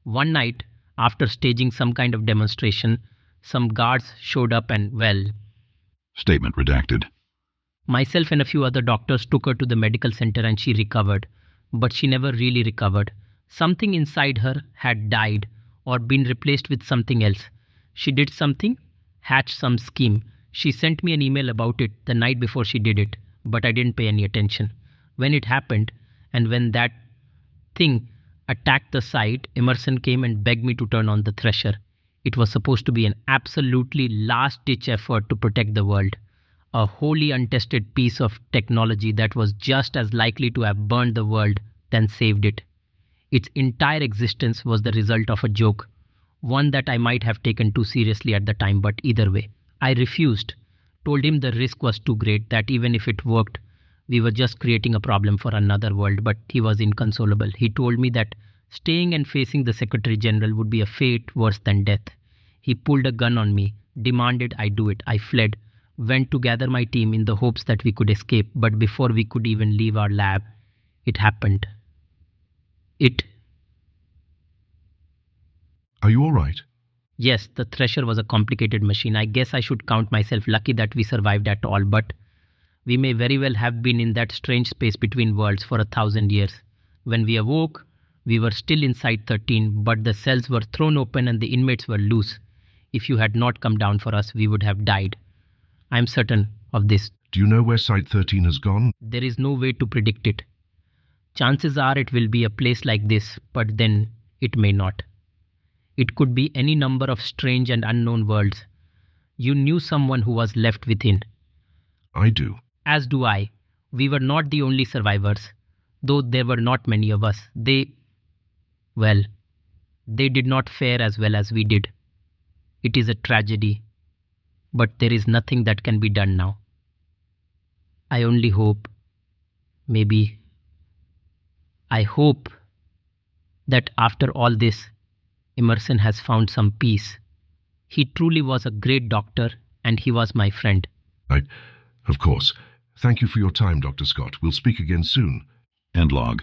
One night, after staging some kind of demonstration, some guards showed up and, well... Statement redacted. Myself and a few other doctors took her to the medical center and she recovered. But she never really recovered. Something inside her had died or been replaced with something else. She did something, hatched some scheme. She sent me an email about it the night before she did it, but I didn't pay any attention. When it happened, and when that thing attacked the site, Emerson came and begged me to turn on the thresher. It was supposed to be an absolutely last-ditch effort to protect the world. A wholly untested piece of technology that was just as likely to have burned the world than saved it. Its entire existence was the result of a joke, one that I might have taken too seriously at the time, but either way, I refused. Told him the risk was too great, that even if it worked, we were just creating a problem for another world, but he was inconsolable. He told me that staying and facing the Secretary General would be a fate worse than death. He pulled a gun on me, demanded I do it. I fled, went to gather my team in the hopes that we could escape, but before we could even leave our lab, it happened. Are you all right? Yes, the thresher was a complicated machine. I guess I should count myself lucky that we survived at all, but we may very well have been in that strange space between worlds for 1,000 years. When we awoke, we were still in Site 13, but the cells were thrown open and the inmates were loose. If you had not come down for us, we would have died. I am certain of this. Do you know where Site 13 has gone? There is no way to predict it. Chances are it will be a place like this, but then it may not. It could be any number of strange and unknown worlds. You knew someone who was left within. I do. As do I. We were not the only survivors, though there were not many of us. They did not fare as well as we did. It is a tragedy, but there is nothing that can be done now. I only hope, I hope that after all this, Emerson has found some peace. He truly was a great doctor, and he was my friend. Of course. Thank you for your time, Dr. Scott. We'll speak again soon. End log.